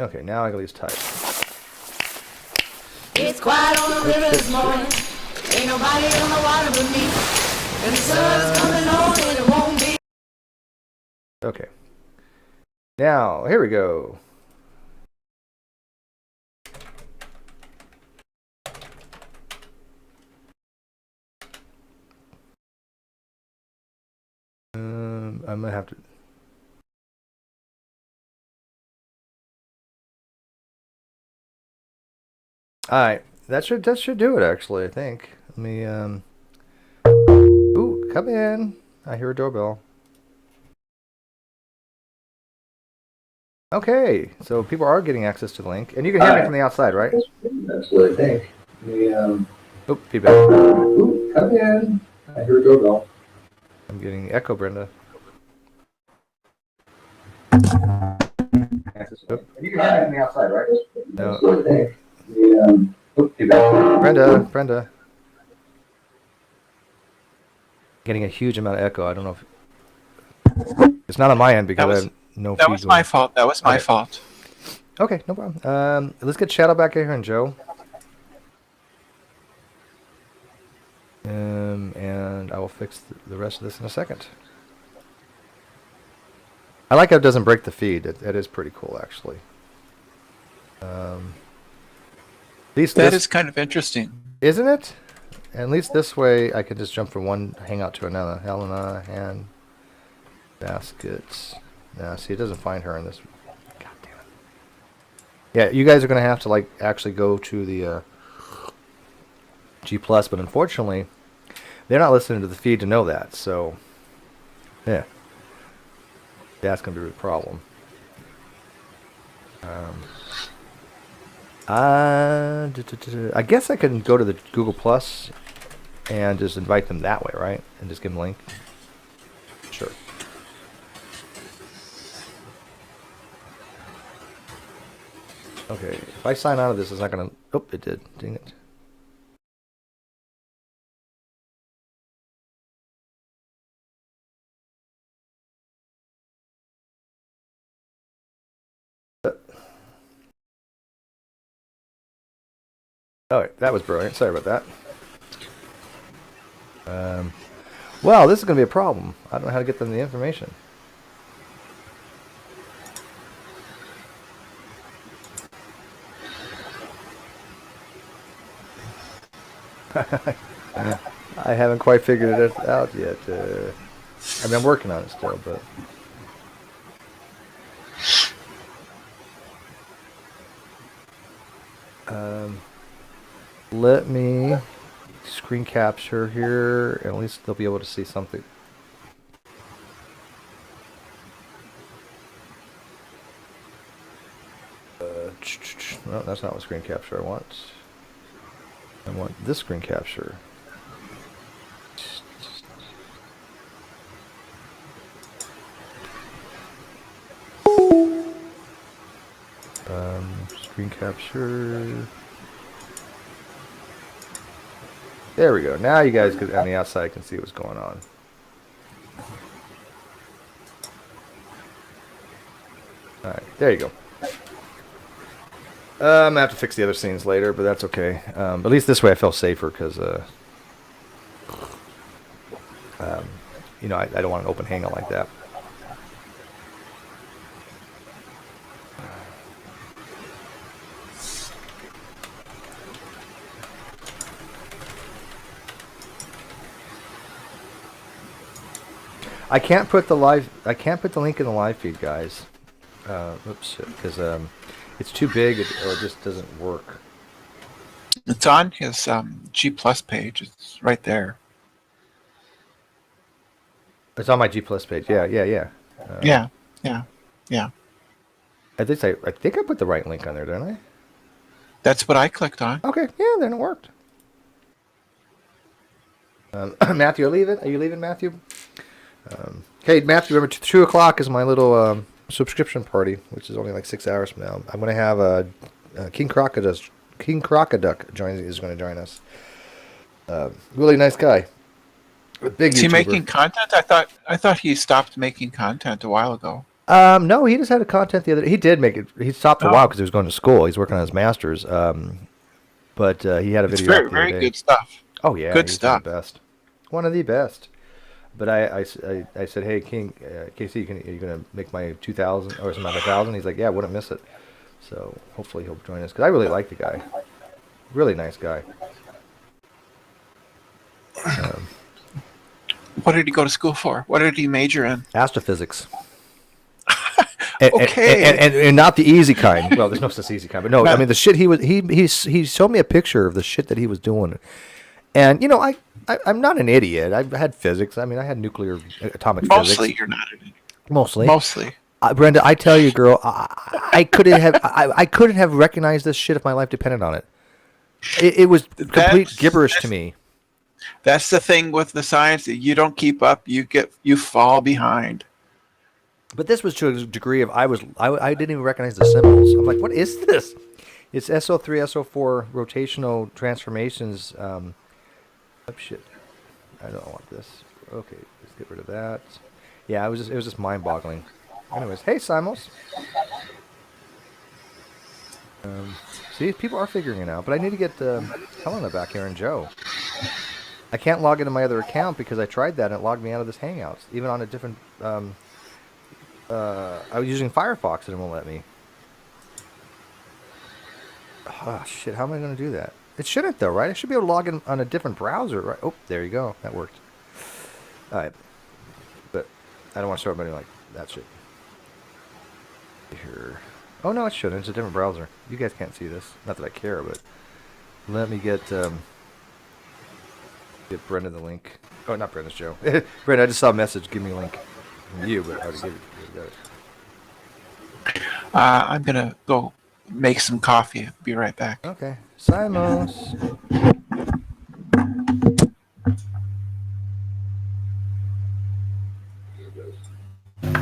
Okay, now I can at least type. It's quiet on the river this morning. Ain't nobody on the water but me. And the sun's coming on and it won't be. Okay. Now, here we go. I'm gonna have to. All right, that should do it actually. I think. Let me. Ooh, come in. I hear a doorbell. Okay, so people are getting access to the link, and you can hear me from the outside, right? That's what I think. Oop, feedback. Ooh, come in. I hear a doorbell. I'm getting echo, Brenda. Oop. You can hear me from the outside, right? No. That's what I think. Oop, feedback. Brenda. Getting a huge amount of echo. I don't know if it's not on my end because I have no. That was my fault. That was my fault. Okay, no problem. Let's get Shadow back in here and Joe. And I will fix the rest of this in a second. I like how it doesn't break the feed. That is pretty cool, actually. At least That is kind of interesting. Isn't it? At least this way, I can just jump from one hangout to another. Helena, hand, baskets. No, see, it doesn't find her in this. God damn it. Yeah, you guys are going to have to, like, actually go to the G+, but unfortunately, they're not listening to the feed to know that, so, yeah. That's going to be the problem. I guess I can go to the Google Plus and just invite them that way, right? And just give them a link. Sure. Okay, if I sign out of this, it's not going to... Oh, it did. Dang it. Oh, that was brilliant. Sorry about that. Well, this is going to be a problem. I don't know how to get them the information. I haven't quite figured it out yet. I mean, I'm working on it still, but... let me screen capture here, and at least they'll be able to see something. No, that's not what screen capture I want. I want this screen capture. Screen capture. There we go. Now you guys on the outside can see what's going on. All right, there you go. I'm gonna have to fix the other scenes later, but that's okay. At least this way I feel safer because, you know, I don't want an open hangout like that. I can't put the link in the live feed, guys. Oops, because it's too big, or it just doesn't work. It's on his G Plus page. It's right there. It's on my G Plus page. Yeah. Yeah. I think I put the right link on there, didn't I? That's what I clicked on. Okay. Yeah, then it worked. Matthew, are you leaving, Matthew? Hey, Matthew, remember 2 o'clock is my little subscription party, which is only like 6 hours from now. I'm going to have King Crocoduck is going to join us. Really nice guy. Big Is he YouTuber. making content? I thought he stopped making content a while ago. No, he just had a content the other day. He did make it. He stopped for a while because he was going to school. He's working on his master's. But he had a It's video very, up the other very day. good stuff. Oh, yeah. Good he's stuff. One of the best. One of the best. But I said, hey, King, Casey, are you going to make my 2,000 or my 1,000? He's like, yeah, wouldn't miss it. So hopefully he'll join us because I really like the guy. Really nice guy. What did he go to school for? What did he major in? Astrophysics. Okay. And not the easy kind. Well, there's no such easy kind, but no. I mean, the shit he showed me a picture of the shit that he was doing, and you know, I'm not an idiot. I've had physics. I mean, I had atomic Mostly, physics. you're not an idiot. Mostly. Brenda, I tell you, girl, I couldn't have recognized this shit if my life depended on it. It was complete gibberish to me. That's the thing with the science. That you don't keep up, you fall behind. But this was to a degree of I didn't even recognize the symbols. I'm like, what is this? It's SO3, SO4 rotational transformations. Oh shit, I don't want this. Okay, let's get rid of that. Yeah, it was just mind-boggling. Anyways, hey Simos. See, people are figuring it out, but I need to get Helena back here and Joe. I can't log into my other account because I tried that and it logged me out of this Hangouts, even on a different. I was using Firefox and it won't let me. Oh, shit, how am I going to do that? It shouldn't, though, right? I should be able to log in on a different browser, right? Oh, there you go. That worked. All right. But I don't want to show everybody like that shit. Here. Oh, no, it shouldn't. It's a different browser. You guys can't see this. Not that I care, but let me get Brenda the link. Oh, not Brenda's Joe. Brenda, I just saw a message. Give me a link from you, but I already gave it. I'm gonna go make some coffee. Be right back. Okay. Simos.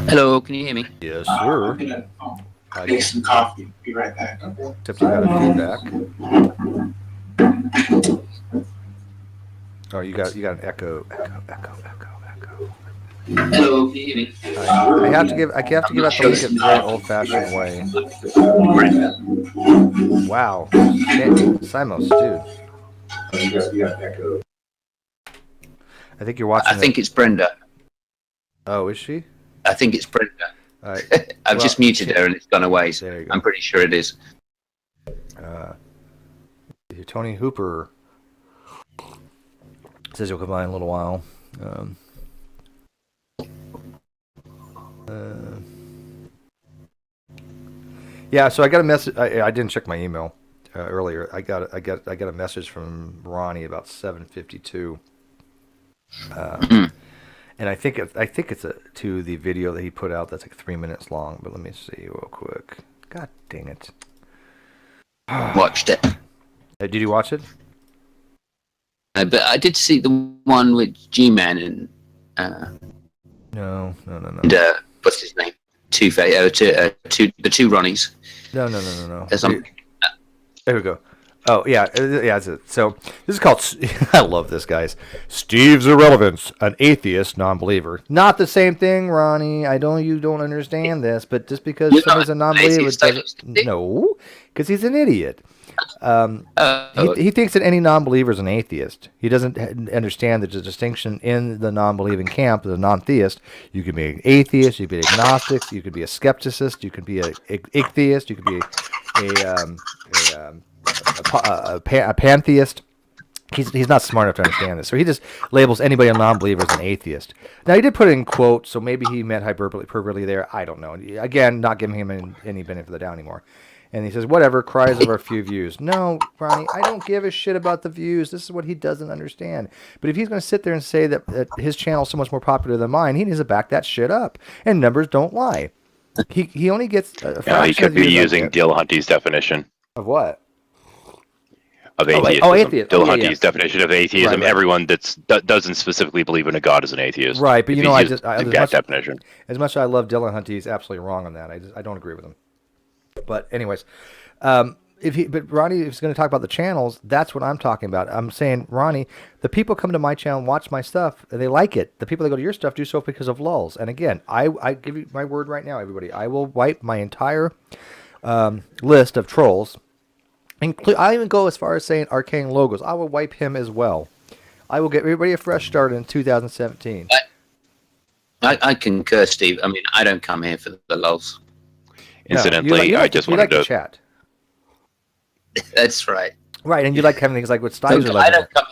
Hello, can you hear me? Yes, I'm sir. gonna make some coffee. Be right back. Except you got a feedback. Oh, you got an echo. Hello, can you hear me? I have to give out the link in a very old-fashioned way. Wow. Simos, dude. I think you're watching. I think it's Brenda. Oh, is she? I think it's Brenda. Right. I've just muted her and it's gone away. So There you go. I'm pretty sure it is. Tony Hooper says he'll come by in a little while. Yeah, so I got a message. I didn't check my email earlier. I got a message from Ronnie about 7:52, and I think it's to the video that he put out that's like 3 minutes long. But let me see real quick. God dang it! Watched it. Did you watch it? But I did see the one with G-Man and No. what's his name? The two Ronnies. No. There's some- There we go. Oh, yeah. That's it. So this is called, I love this, guys. Steve's Irrelevance, an atheist non-believer. Not the same thing, Ronnie. You don't understand this, but just because You're somebody's a not an non-believer atheist, doesn't... No, because he's an idiot. Oh, He thinks that any non-believer is an atheist. He doesn't understand there's a distinction in the non-believing camp, the non-theist. You can be an atheist, you can be agnostic, you could be a skepticist, you could be a ichtheist, you could be a pantheist. He's not smart enough to understand this, so he just labels anybody a non-believer as an atheist. Now he did put it in quotes, so maybe he meant hyperbole there. I don't know. Again, not giving him any benefit of the doubt anymore. And he says, whatever, cries over a few views. No, Ronnie, I don't give a shit about the views. This is what he doesn't understand. But if he's going to sit there and say that his channel is so much more popular than mine, he needs to back that shit up. And numbers don't lie. He only gets a fraction he could of the be views I using get. Dillahunty's definition Of what? of atheism. atheist. Dillahunty's definition of atheism. Right. Everyone doesn't specifically believe in a god is an atheist. Right, but If you know, he's using as that much, definition. as much as I love Dillahunty, he's absolutely wrong on that. I don't agree with him. But anyways, but Ronnie is going to talk about the channels. That's what I'm talking about. I'm saying, Ronnie, the people come to my channel and watch my stuff, and they like it. The people that go to your stuff do so because of lulls. And again, I give you my word right now, everybody. I will wipe my entire list of trolls. I even go as far as saying Arcane Logos. I will wipe him as well. I will get everybody a fresh start in 2017. I concur, Steve. I mean, I don't come here for the lulz. Incidentally, I just wanted to to. chat. That's right. Right, and you like having things like what So Stizer I like. don't come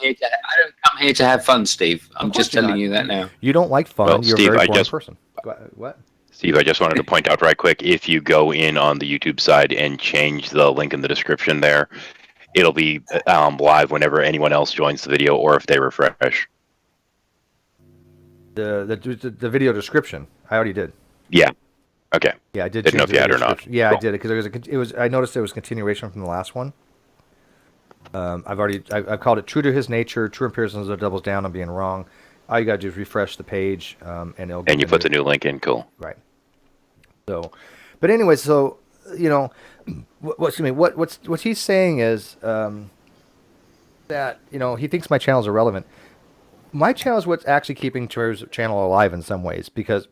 here to have fun, Steve. I'm just telling you that now. You don't like fun. Well, You're Steve, a very I boring just- person. What? Steve, I just wanted to point out right quick, if you go in on the YouTube side and change the link in the description there, it'll be live whenever anyone else joins the video or if they refresh. The video description. I already did. Yeah. Okay. Yeah, I did. Didn't know change if you the had or video not. description. Yeah, Cool. I did it because it was. I noticed there was continuation from the last one. I've called it True to His Nature. True Empiricism doubles down on being wrong. All you gotta do is refresh the page, and it'll. And you put the new link in. Cool. Right. So, but anyway, so you know, what he's saying is that he thinks my channels are relevant. My channel is what's actually keeping True's channel alive in some ways because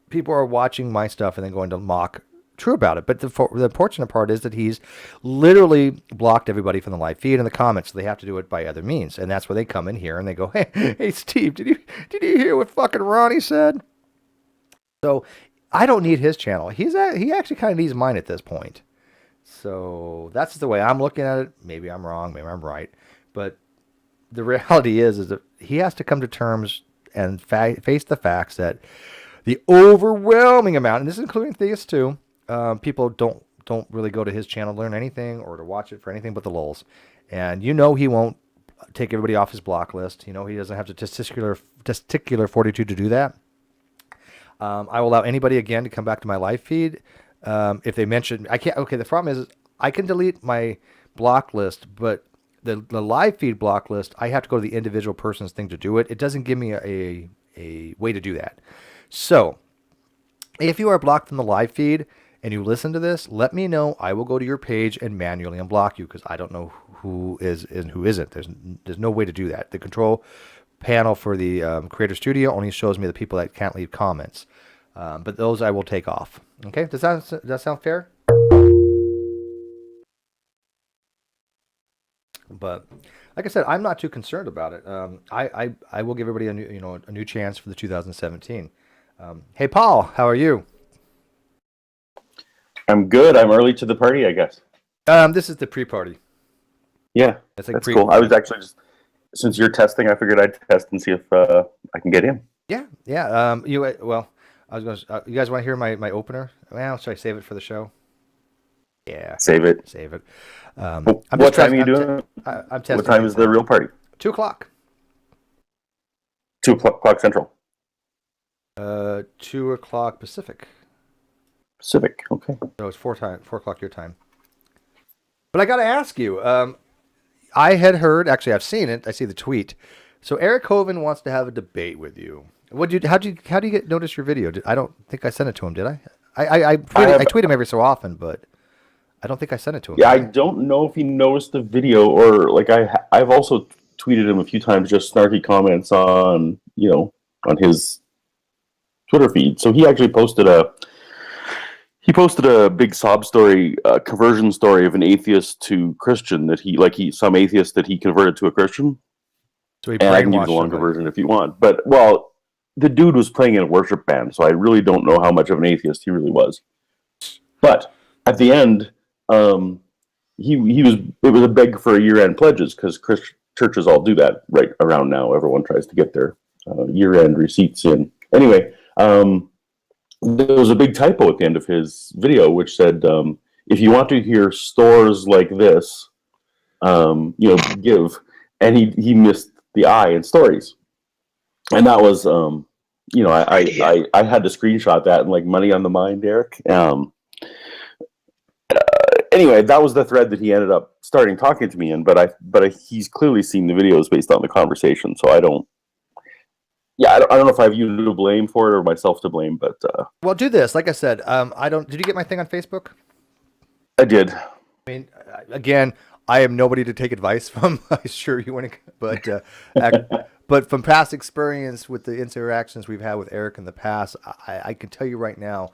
people are watching my stuff and then going to mock True about it. But the unfortunate part is that he's literally blocked everybody from the live feed and the comments. So they have to do it by other means, and that's where they come in here and they go, "Hey, Steve, did you hear what fucking Ronnie said?" So I don't need his channel. He actually kind of needs mine at this point. So that's the way I'm looking at it. Maybe I'm wrong. Maybe I'm right. But the reality is that he has to come to terms and face the facts that the overwhelming amount, and this is including theists too, people don't really go to his channel to learn anything or to watch it for anything but the lulz. And he won't take everybody off his block list. He doesn't have the testicular fortitude to do that. I will allow anybody again to come back to my live feed if they mention. I can't. Okay, the problem is I can delete my block list, but the live feed block list, I have to go to the individual person's thing to do it. It doesn't give me a way to do that. So if you are blocked from the live feed and you listen to this, let me know. I will go to your page and manually unblock you because I don't know who is and who isn't. There's no way to do that. The control panel for the Creator Studio only shows me the people that can't leave comments. But those I will take off. Okay, does that sound fair? But like I said, I'm not too concerned about it. I will give everybody a new chance for the 2017. Hey Paul, how are you? I'm good. I'm early to the party, I guess. This is the pre-party. Yeah, It's like that's cool. I was actually just, since you're testing, I figured I'd test and see if I can get in. Yeah. I was going to. You guys want to hear my opener? Well, should I save it for the show? Yeah. Save it. Save it. What time are you doing? I'm testing. What time is the real party? 2:00. 2:00 Central. 2:00 Pacific. Pacific. Okay. So it's 4 o'clock your time. But I got to ask you. I had heard. Actually, I've seen it. I see the tweet. So Eric Hovind wants to have a debate with you. How do you get notice your video? I don't think I sent it to him. Did I? I tweet him every so often, but I don't think I sent it to him. Yeah, I don't know if he noticed the video or like I've also tweeted him a few times just snarky comments on on his Twitter feed. So he actually posted a big sob story, conversion story of an atheist to Christian that some atheist that he converted to a Christian. So he and I can give you the longer version if you want. But the dude was playing in a worship band, so I really don't know how much of an atheist he really was. But at the end, it was a beg for year-end pledges because churches all do that right around now. Everyone tries to get their year-end receipts in. Anyway, there was a big typo at the end of his video which said, if you want to hear stores like this, give. And he missed the I in stories. And that was, I had to screenshot that and like money on the mind, Eric. Anyway, that was the thread that he ended up starting talking to me in. But he's clearly seen the videos based on the conversation. So I don't know if I have you to blame for it or myself to blame. But well, do this. Like I said, Did you get my thing on Facebook? I did. I mean, again, I am nobody to take advice from. I assure you, but from past experience with the interactions we've had with Eric in the past, I can tell you right now,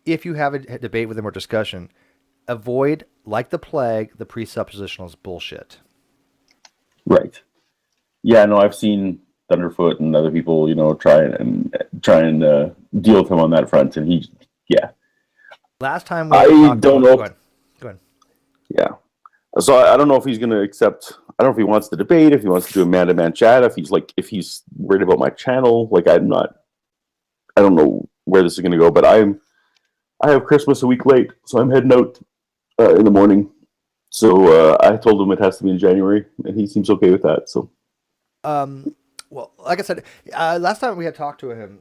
if you have a debate with him or discussion, avoid, like the plague, the presuppositional bullshit. Right. Yeah. No, I've seen Thunderfoot and other people, try and deal with him on that front, and Last time I don't know. Go ahead. Yeah. So I don't know if he's going to accept. I don't know if he wants to debate, if he wants to do a man-to-man chat, if he's worried about my channel. Like I don't know where this is going to go, but I have Christmas a week late, so I'm heading out in the morning. So I told him it has to be in January, and he seems okay with that. So, well, like I said, last time we had talked to him,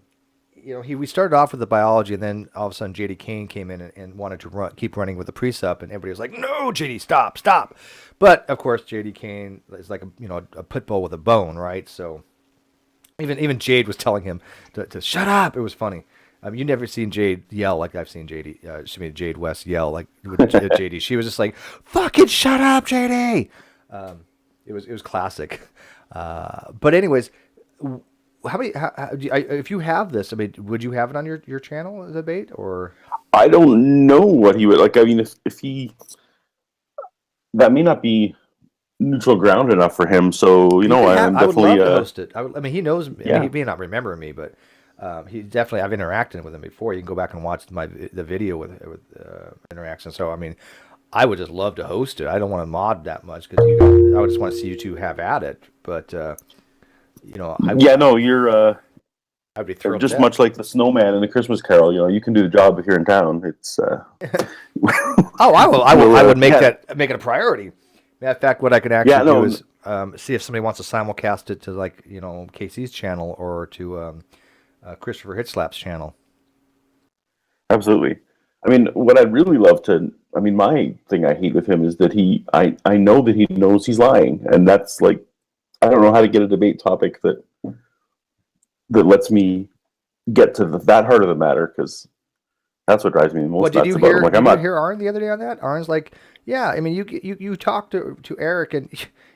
we started off with the biology, and then all of a sudden JD Kane came in and wanted to keep running with the precept, and everybody was like, "No, JD, stop!" But of course, JD Kane is like a pit bull with a bone, right? So even Jade was telling him to shut up. It was funny. You never seen Jade yell like I've seen Jade West yell like with JD. She was just like, "Fucking shut up, JD." It was classic. But anyways. If you have this, I mean, would you have it on your channel as a debate, or? I don't know what he would like. I mean, if he, that may not be neutral ground enough for him. So I'm definitely. I would love to host it. I mean, he knows. Yeah. I mean, he may not remember me, but he definitely. I've interacted with him before. You can go back and watch the video with interaction. So I mean, I would just love to host it. I don't want to mod that much because I would just want to see you two have at it, but. You're I'd be thrilled. Just much like the snowman in the Christmas Carol. You can do the job if you're in town. It's. I would make it a priority. In fact, what I could actually do is see if somebody wants to simulcast it to Casey's channel or to Christopher Hitslap's channel. Absolutely. I mean, what I'd really love to. I mean, my thing I hate with him is that I know that he knows he's lying, and that's like. I don't know how to get a debate topic that lets me get to that heart of the matter, because that's what drives me the most. Well, did you hear Arn the other day on that? Arn's like, yeah, I mean, you talked to Eric, and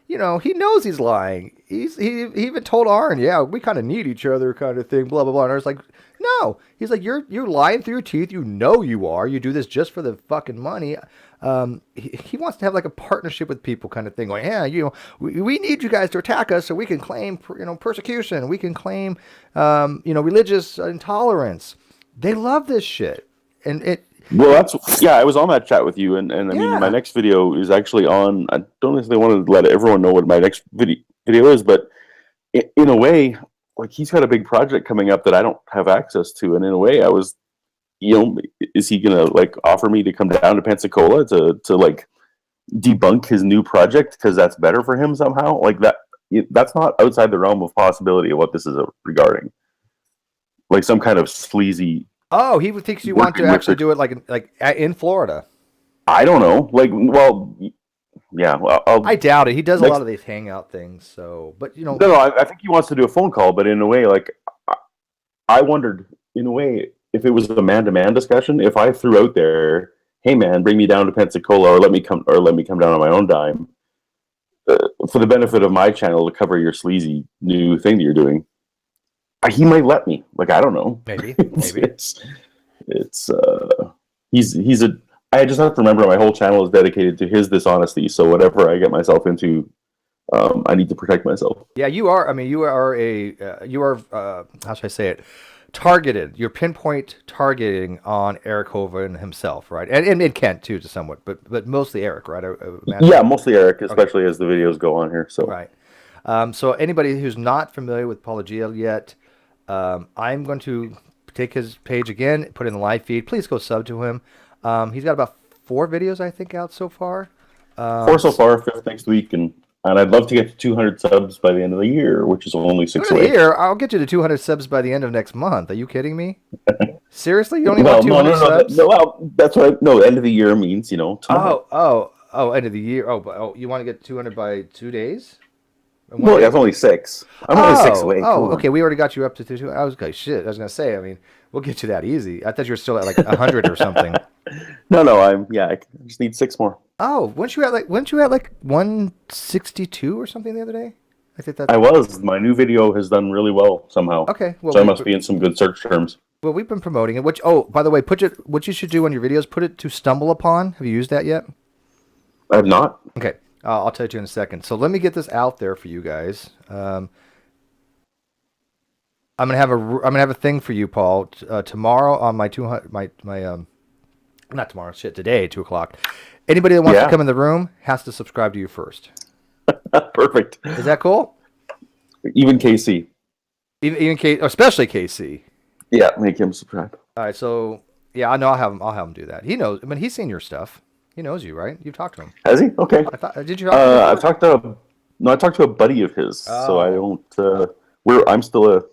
he knows he's lying. He even told Arn, yeah, we kind of need each other, kind of thing, blah blah blah. And Arn's like, no, he's like, you're lying through your teeth. You know you are. You do this just for the fucking money. He wants to have like a partnership with people, kind of thing. Going, yeah, we need you guys to attack us so we can claim, persecution. We can claim, religious intolerance. They love this shit, and it. Well, I was on that chat with you, and I mean, my next video is actually on. I don't necessarily want to let everyone know what my next video is, but in a way, like he's got a big project coming up that I don't have access to, and in a way, I was. Is he gonna like offer me to come down to Pensacola to like debunk his new project because that's better for him somehow? Like that's not outside the realm of possibility of what this is regarding. Like some kind of sleazy. Oh, he thinks you want to actually do it like in Florida. I don't know. Like, well, yeah. Well, I doubt it. He does a next- lot of these hangout things. So, but you know, No, I think he wants to do a phone call, but in a way, like I wondered, in a way, if it was a man-to-man discussion, if I threw out there, "Hey, man, bring me down to Pensacola, or let me come down on my own dime, for the benefit of my channel to cover your sleazy new thing that you're doing," he might let me. Like, I don't know. maybe. It's he's a. I just have to remember my whole channel is dedicated to his dishonesty. So whatever I get myself into, I need to protect myself. Yeah, you are. I mean, you are how should I say it? Targeted. You're pinpoint targeting on Eric Hovind himself, right? And Kent too, to somewhat, but mostly Eric, right? I imagine. Yeah, mostly Eric, especially as the videos go on here. So right. So anybody who's not familiar with Apologia yet, I'm going to take his page again, put it in the live feed. Please go sub to him. He's got about 4 videos, I think, out so far. 4 so far, 5th next week, and I'd love to get to 200 subs by the end of the year, which is only 6 away. I'll get you to 200 subs by the end of next month. Are you kidding me? Seriously? You don't even want 200 subs? Well, that's what. End of the year means tomorrow. Oh, end of the year. Oh, you want to get 200 by 2 days? Well, that's only 6. I'm only 6 away. Oh, okay. We already got you up to 2. I was like, shit. I was gonna say. I mean, we'll get you that easy. I thought you were still at like 100 or something. No. I just need 6 more. Oh, weren't you at like 162 or something the other day? I think that I was. My new video has done really well somehow. Okay. Well, so I must be in some good search terms. Well, we've been promoting it. Which, oh, by the way, what you should do on your videos, put it to stumble upon. Have you used that yet? I have not. Okay. I'll tell you in a second. So let me get this out there for you guys. I'm gonna have a thing for you, Paul, tomorrow on my 200 not tomorrow, today, 2:00. Anybody that wants to come in the room has to subscribe to you first. Perfect. Is that cool? Even KC. Even KC, especially KC. Yeah, make him subscribe. All right, so yeah, I know I'll have him do that. He knows. I mean, he's seen your stuff. He knows you, right? You've talked to him. Has he? Okay. Did you? I talked to a buddy of his. So I don't. I'm still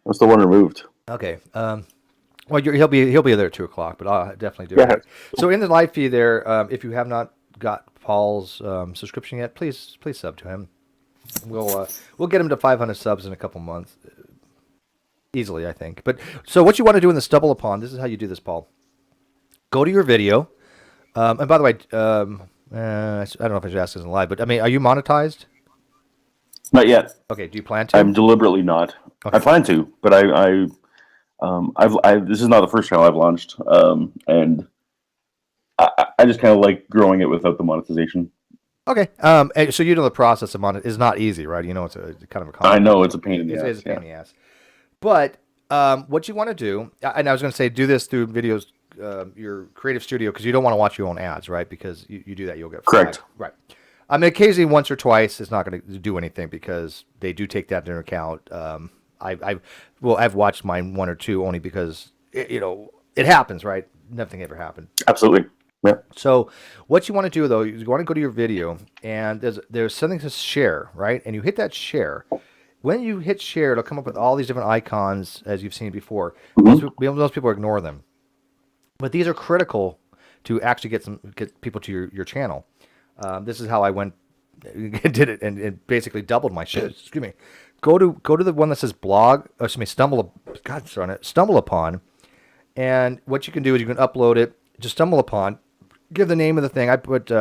one removed. Okay. Well, he'll be there at 2:00, but I'll definitely do it. So in the live feed there, if you have not got Paul's subscription yet, please sub to him. We'll get him to 500 subs in a couple months, easily, I think. But so what you want to do in the stumble upon, this is how you do this, Paul. Go to your video, and by the way, I don't know if I should ask this in live, but I mean, are you monetized? Not yet. Okay. Do you plan to? I'm deliberately not. Okay. I plan to, but this is not the first channel I've launched, and I just kind of like growing it without the monetization. Okay. So you know the process of monetization is not easy, right? You know it's a kind of a. I know it's a pain in the ass. It's a pain in the ass. But what you want to do, and I was going to say, do this through videos, your creative studio, because you don't want to watch your own ads, right? Because you do that, you'll get flagged. Correct. Right. I mean, occasionally once or twice, it's not going to do anything because they do take that into account. I've watched mine 1 or 2 only because it happens, right? Nothing ever happened. Absolutely. Yeah. So what you want to do though, is you want to go to your video and there's something to share, right? And you hit that share. When you hit share, it'll come up with all these different icons as you've seen before. Mm-hmm. Most people ignore them, but these are critical to actually get people to your channel. This is how I did it and basically doubled my shit. Excuse me. Go to the one that says stumble upon, and what you can do is you can upload it. Just stumble upon, give the name of the thing. I put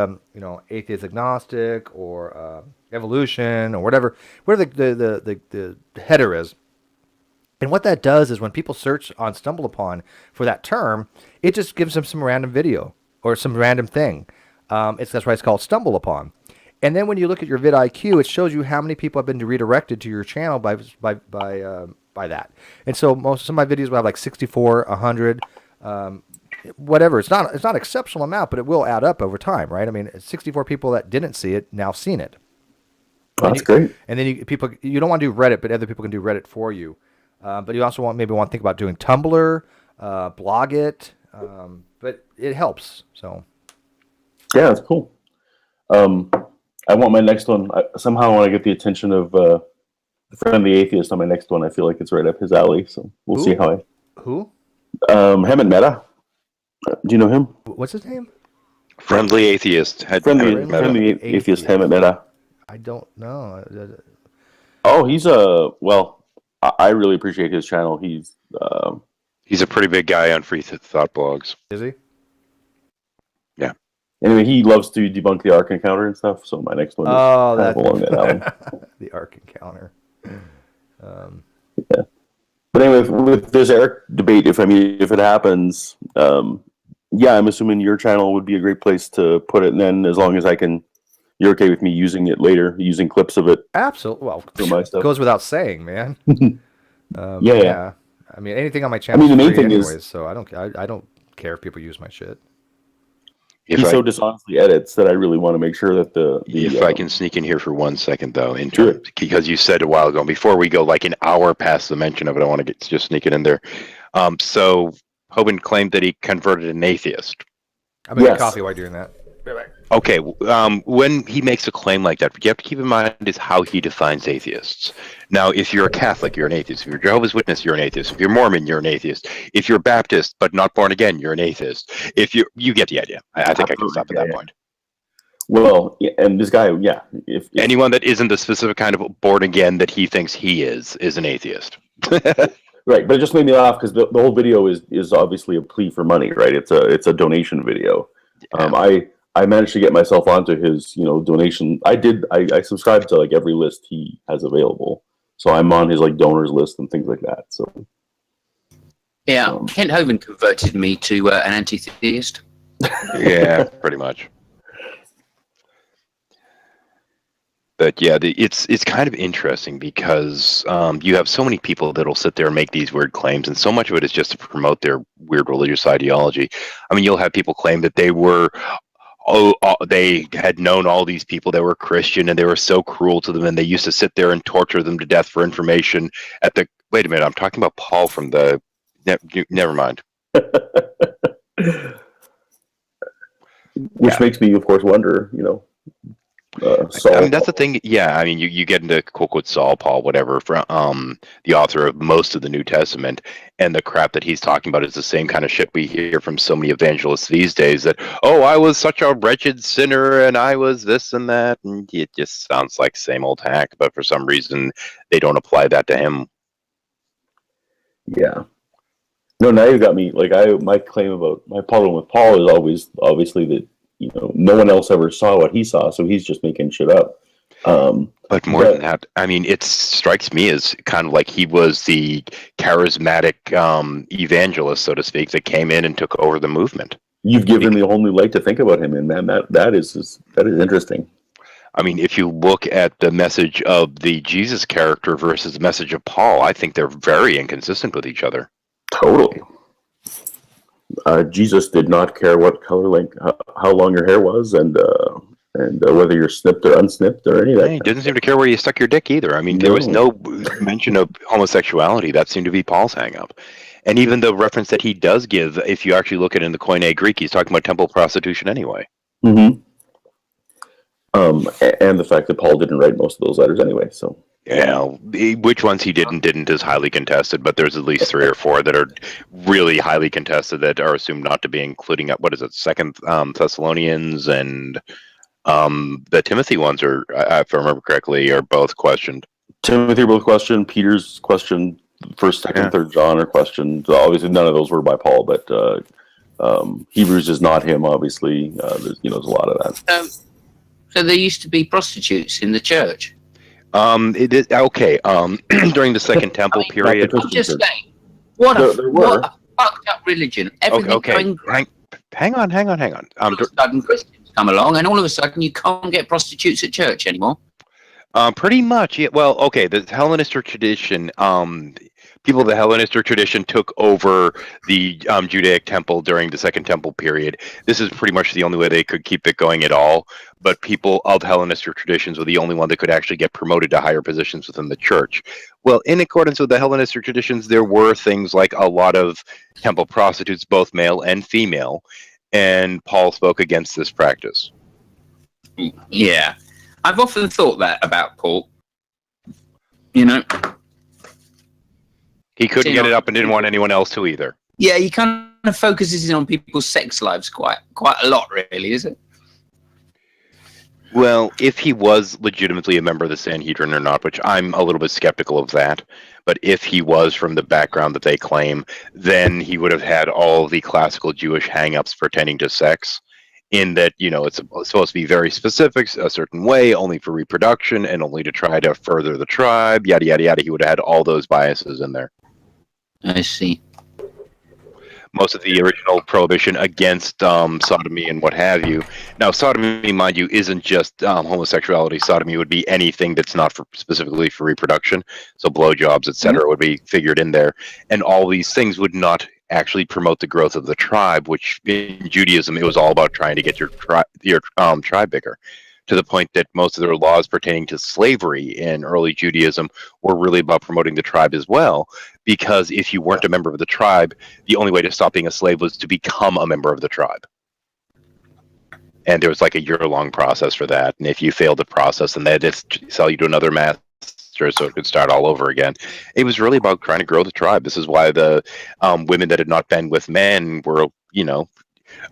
atheist agnostic or evolution or whatever the header is. And what that does is when people search on stumble upon for that term, it just gives them some random video or some random thing. That's why it's called stumble upon. And then when you look at your vidIQ, it shows you how many people have been redirected to your channel by that. And so some of my videos will have like 64, 100, whatever. It's not an exceptional amount, but it will add up over time, right? I mean, 64 people that didn't see it now seen it. That's great. And then you don't want to do Reddit, but other people can do Reddit for you. But you also want to think about doing Tumblr, blog it, but it helps. So yeah, that's cool. I want my next one. Somehow I want to get the attention of Friendly Atheist on my next one. I feel like it's right up his alley. So we'll see how Who? Hemant Mehta. Do you know him? What's his name? Friendly atheist. Friendly atheist Hammett Meta. I don't know. Oh, he's well. I really appreciate his channel. He's a pretty big guy on free thought blogs. Is he? Yeah. Anyway, he loves to debunk the Ark Encounter and stuff. So my next one is kind of along that alley. The Ark Encounter. Yeah. But anyway, with this Eric debate, if it happens, yeah, I'm assuming your channel would be a great place to put it. And then as long as you're okay with me using it later, using clips of it. Absolutely. Well, for my stuff. Goes without saying, man. Yeah. I mean, anything on my channel. the main thing anyways, is, so I don't care if people use my shit. He so dishonestly edits that I really want to make sure that if I can sneak in here for 1 second though, because you said a while ago, before we go like an hour past the mention of it, I want to just sneak it in there. So Hoban claimed that he converted an atheist. I'm making coffee while you're doing that. Okay, when he makes a claim like that, what you have to keep in mind is how he defines atheists. Now, if you're a Catholic, you're an atheist. If you're Jehovah's Witness, you're an atheist. If you're Mormon, you're an atheist. If you're Baptist but not born again, you're an atheist. If you get the idea. I think I can stop at that point. Well, and this guy, if anyone that isn't the specific kind of born again that he thinks he is an atheist. Right, but it just made me laugh because the whole video is obviously a plea for money, right? It's a donation video. Yeah. I managed to get myself onto his donation. I subscribed to like every list he has available, so I'm on his like donors list and things like that. So yeah, Kent Hovind converted me to an anti-theist. Yeah, pretty much. But yeah, it's kind of interesting because you have so many people that'll sit there and make these weird claims, and so much of it is just to promote their weird religious ideology. I mean, you'll have people claim that they had known all these people that were Christian, and they were so cruel to them, and they used to sit there and torture them to death for information. Wait a minute, I'm talking about Paul from the. Never mind. Which makes me, of course, wonder. I mean, that's the thing. Yeah, I mean, you get into quote Saul, Paul, whatever, from the author of most of the New Testament, and the crap that he's talking about is the same kind of shit we hear from so many evangelists these days. That I was such a wretched sinner, and I was this and that, and it just sounds like same old hack. But for some reason, they don't apply that to him. Yeah. No, now you got me. Like my problem with Paul is always obviously that. No one else ever saw what he saw, so he's just making shit up. But more than that, I mean, it strikes me as kind of like he was the charismatic evangelist, so to speak, that came in and took over the movement. You've given me a whole new light to think about him in, man. That is interesting. I mean, if you look at the message of the Jesus character versus the message of Paul, I think they're very inconsistent with each other. Totally. Jesus did not care what color, how long your hair was, and whether you're snipped or unsnipped or any of that. He didn't seem to care where you stuck your dick either. I mean, there was no mention of homosexuality. That seemed to be Paul's hang-up. And even the reference that he does give, if you actually look at it in the Koine Greek, he's talking about temple prostitution anyway. Mm-hmm. And the fact that Paul didn't write most of those letters anyway, so. Yeah, which ones he didn't is highly contested, but there's at least 3 or 4 that are really highly contested that are assumed not to be, including Second Thessalonians, and the Timothy ones are, if I remember correctly, are both questioned. Timothy are both questioned. Peter's questioned. 1st, 2nd, 3rd John are questioned. Obviously, none of those were by Paul, but Hebrews is not him. Obviously, there's a lot of that. So there used to be prostitutes in the church. It is okay. During the Second Temple period, I'm just saying, what a fucked up religion. Everything hang on. All of a sudden, Christians come along, and all of a sudden, you can't get prostitutes at church anymore. Pretty much. Yeah. Well, okay. The Hellenistic tradition. People of the Hellenistic tradition took over the Judaic temple during the Second Temple period. This is pretty much the only way they could keep it going at all. But people of Hellenistic traditions were the only one that could actually get promoted to higher positions within the church. Well, in accordance with the Hellenistic traditions, there were things like a lot of temple prostitutes, both male and female, and Paul spoke against this practice. Yeah. I've often thought that about Paul. He couldn't get it up and didn't want anyone else to either. Yeah, you kind of focuses in on people's sex lives quite a lot, really, is it? Well, if he was legitimately a member of the Sanhedrin or not, which I'm a little bit skeptical of that, but if he was from the background that they claim, then he would have had all the classical Jewish hang-ups pertaining to sex, in that, it's supposed to be very specific, a certain way, only for reproduction, and only to try to further the tribe, yada, yada, yada. He would have had all those biases in there. I see. Most of the original prohibition against sodomy and what have you. Now, sodomy, mind you, isn't just homosexuality. Sodomy would be anything that's not specifically for reproduction. So blowjobs, etc., would be figured in there. And all these things would not actually promote the growth of the tribe, which in Judaism, it was all about trying to get your tribe bigger. To the point that most of their laws pertaining to slavery in early Judaism were really about promoting the tribe as well, because if you weren't a member of the tribe, the only way to stop being a slave was to become a member of the tribe. And there was like a year-long process for that, and if you failed the process, then they'd just sell you to another master so it could start all over again. It was really about trying to grow the tribe. This is why the women that had not been with men were,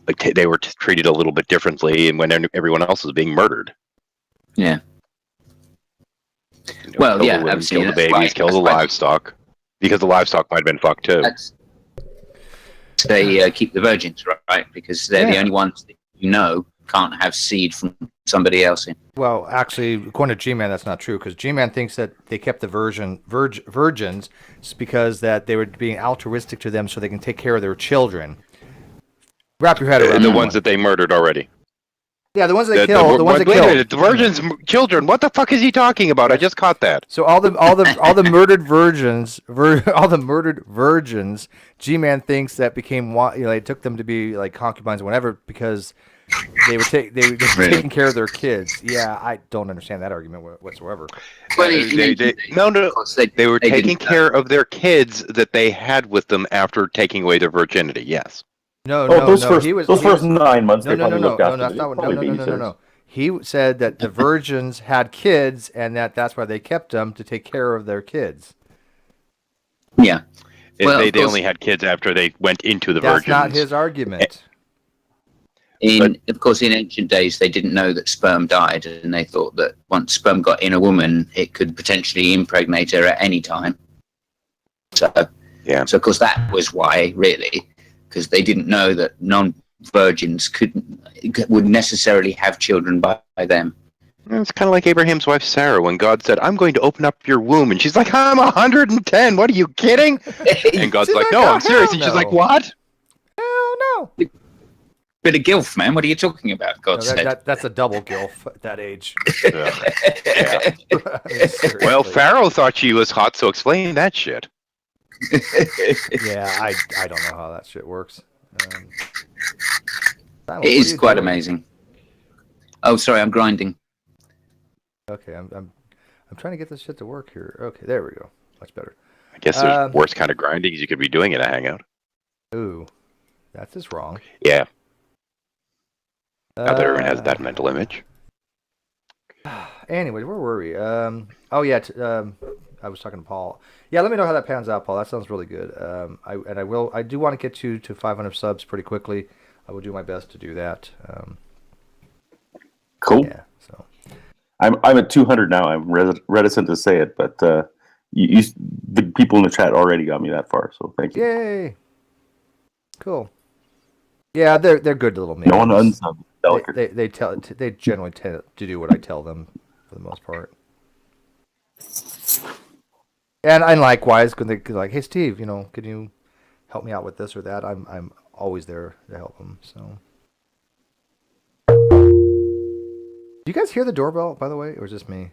like they were treated a little bit differently, and when everyone else was being murdered. Yeah. Well, kill yeah, the women, absolutely. kill the babies, kill the livestock, because the livestock might have been fucked too. They keep the virgins, right? Because they're the only ones that can't have seed from somebody else in. Well, actually, according to G-Man, that's not true, because G-Man thinks that they kept the virgins because that they were being altruistic to them so they can take care of their children. Wrap your head around the that ones one. that they murdered already. Yeah, the ones they killed. The ones they killed. The virgins, children. What the fuck is he talking about? I just caught that. So all the murdered virgins, all the murdered virgins, G-Man thinks that became they took them to be like concubines or whatever because they were taking care of their kids. Yeah, I don't understand that argument whatsoever. They were taking care of their kids that they had with them after taking away their virginity. Yes. No. Those He first 9 months, they No. probably looked after That's them. not Probably babysitters. no. He said that the virgins had kids, and that's why they kept them to take care of their kids. Yeah. They only had kids after they went into the virgins. That's not his argument. Of course, in ancient days, they didn't know that sperm died, and they thought that once sperm got in a woman, it could potentially impregnate her at any time. So, of course, that was why, really, because they didn't know that non-virgins would necessarily have children by them. It's kind of like Abraham's wife Sarah when God said, "I'm going to open up your womb," and she's like, "I'm 110. What are you kidding?" And God's like, "No, I'm serious." And she's like, "What?" Hell no. Bit of gilf, man. What are you talking about? God said. That's a double gilf at that age. Well, Pharaoh thought she was hot, so explain that shit. Yeah, I don't know how that shit works. It is quite amazing. Oh, sorry, I'm grinding. Okay, I'm trying to get this shit to work here. Okay, there we go. Much better. I guess there's worse kind of grindings you could be doing in a Hangout. Ooh, that's just wrong. Yeah. Not that everyone has that mental image. Anyway, where were we? I was talking to Paul. Yeah, let me know how that pans out, Paul. That sounds really good. I do want to get you to 500 subs pretty quickly. I will do my best to do that. Cool. Yeah. So I'm at 200 now. I'm reticent to say it, but the people in the chat already got me that far. So thank you. Yay! Cool. Yeah, they're good little minions. No one unsub. They generally tend to do what I tell them for the most part. And likewise, when they're like, "Hey, Steve, can you help me out with this or that?" I'm always there to help them. So, do you guys hear the doorbell, by the way, or is this me?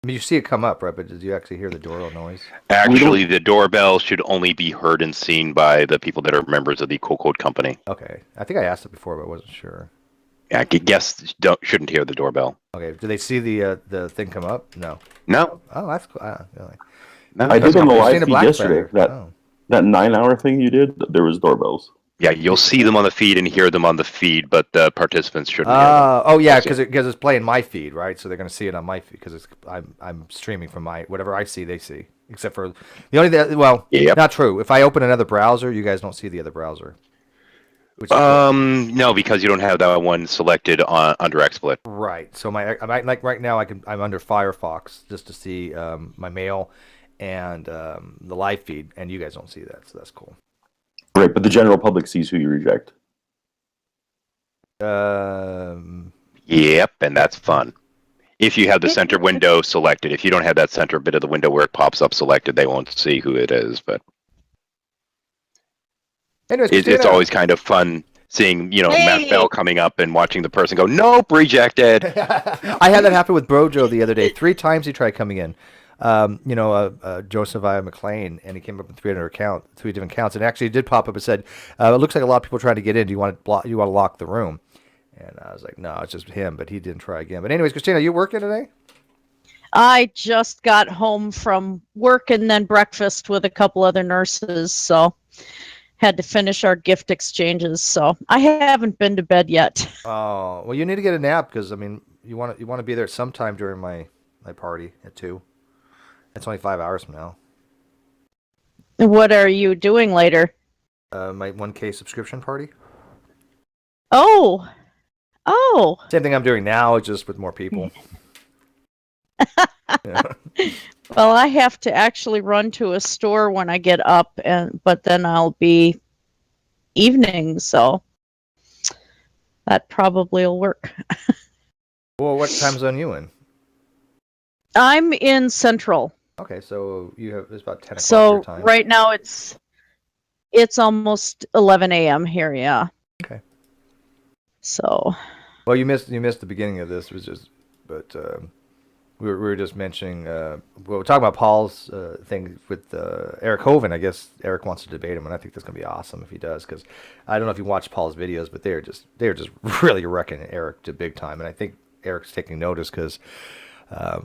I mean, you see it come up, right? But did you actually hear the doorbell noise? Actually, the doorbell should only be heard and seen by the people that are members of the Code Company. Okay, I think I asked it before, but I wasn't sure. Yeah, guests shouldn't hear the doorbell. Okay, do they see the thing come up? No. No. Oh, that's cool. No, I did on the live feed yesterday. That 9-hour thing you did, there was doorbells. Yeah, you'll see them on the feed and hear them on the feed, but the participants shouldn't hear them. Oh yeah, because it's playing my feed, right? So they're going to see it on my feed because I'm streaming from my whatever I see, they see. Except for the only well, Yep. not true. If I open another browser, you guys don't see the other browser. Which is cool. No, because you don't have that one selected under XSplit. Right. So like right now, I'm under Firefox just to see my mail and the live feed, and you guys don't see that, so that's cool. Right, but the general public sees who you reject. Yep, and that's fun. If you have the center window selected, if you don't have that center bit of the window where it pops up selected, they won't see who it is. But anyways, it's always kind of fun seeing, Matt Bell coming up and watching the person go, nope, rejected. I had that happen with Brojo the other day. 3 times he tried coming in. Joseph I. McLean, and he came up with 3 different counts, and actually it did pop up and said, "It looks like a lot of people trying to get in. Do you want to lock the room?" And I was like, "No, it's just him." But he didn't try again. But anyways, Christina, you working today? I just got home from work and then breakfast with a couple other nurses, so had to finish our gift exchanges. So I haven't been to bed yet. Oh, well, you need to get a nap because you want to be there sometime during my party at 2. It's only 5 hours from now. What are you doing later? My 1K subscription party. Oh. Same thing I'm doing now, just with more people. Yeah. Well, I have to actually run to a store when I get up, but then I'll be evening, so that probably will work. Well, what time zone are you in? I'm in Central. Okay, so it's about 10 o'clock So your time. right now it's almost 11 a.m. here, yeah. Okay. So. Well, you missed the beginning of this, but we were just mentioning. We're talking about Paul's thing with Eric Hovind. I guess Eric wants to debate him, and I think that's going to be awesome if he does. Because I don't know if you watch Paul's videos, but they're just really wrecking Eric to big time, and I think Eric's taking notice because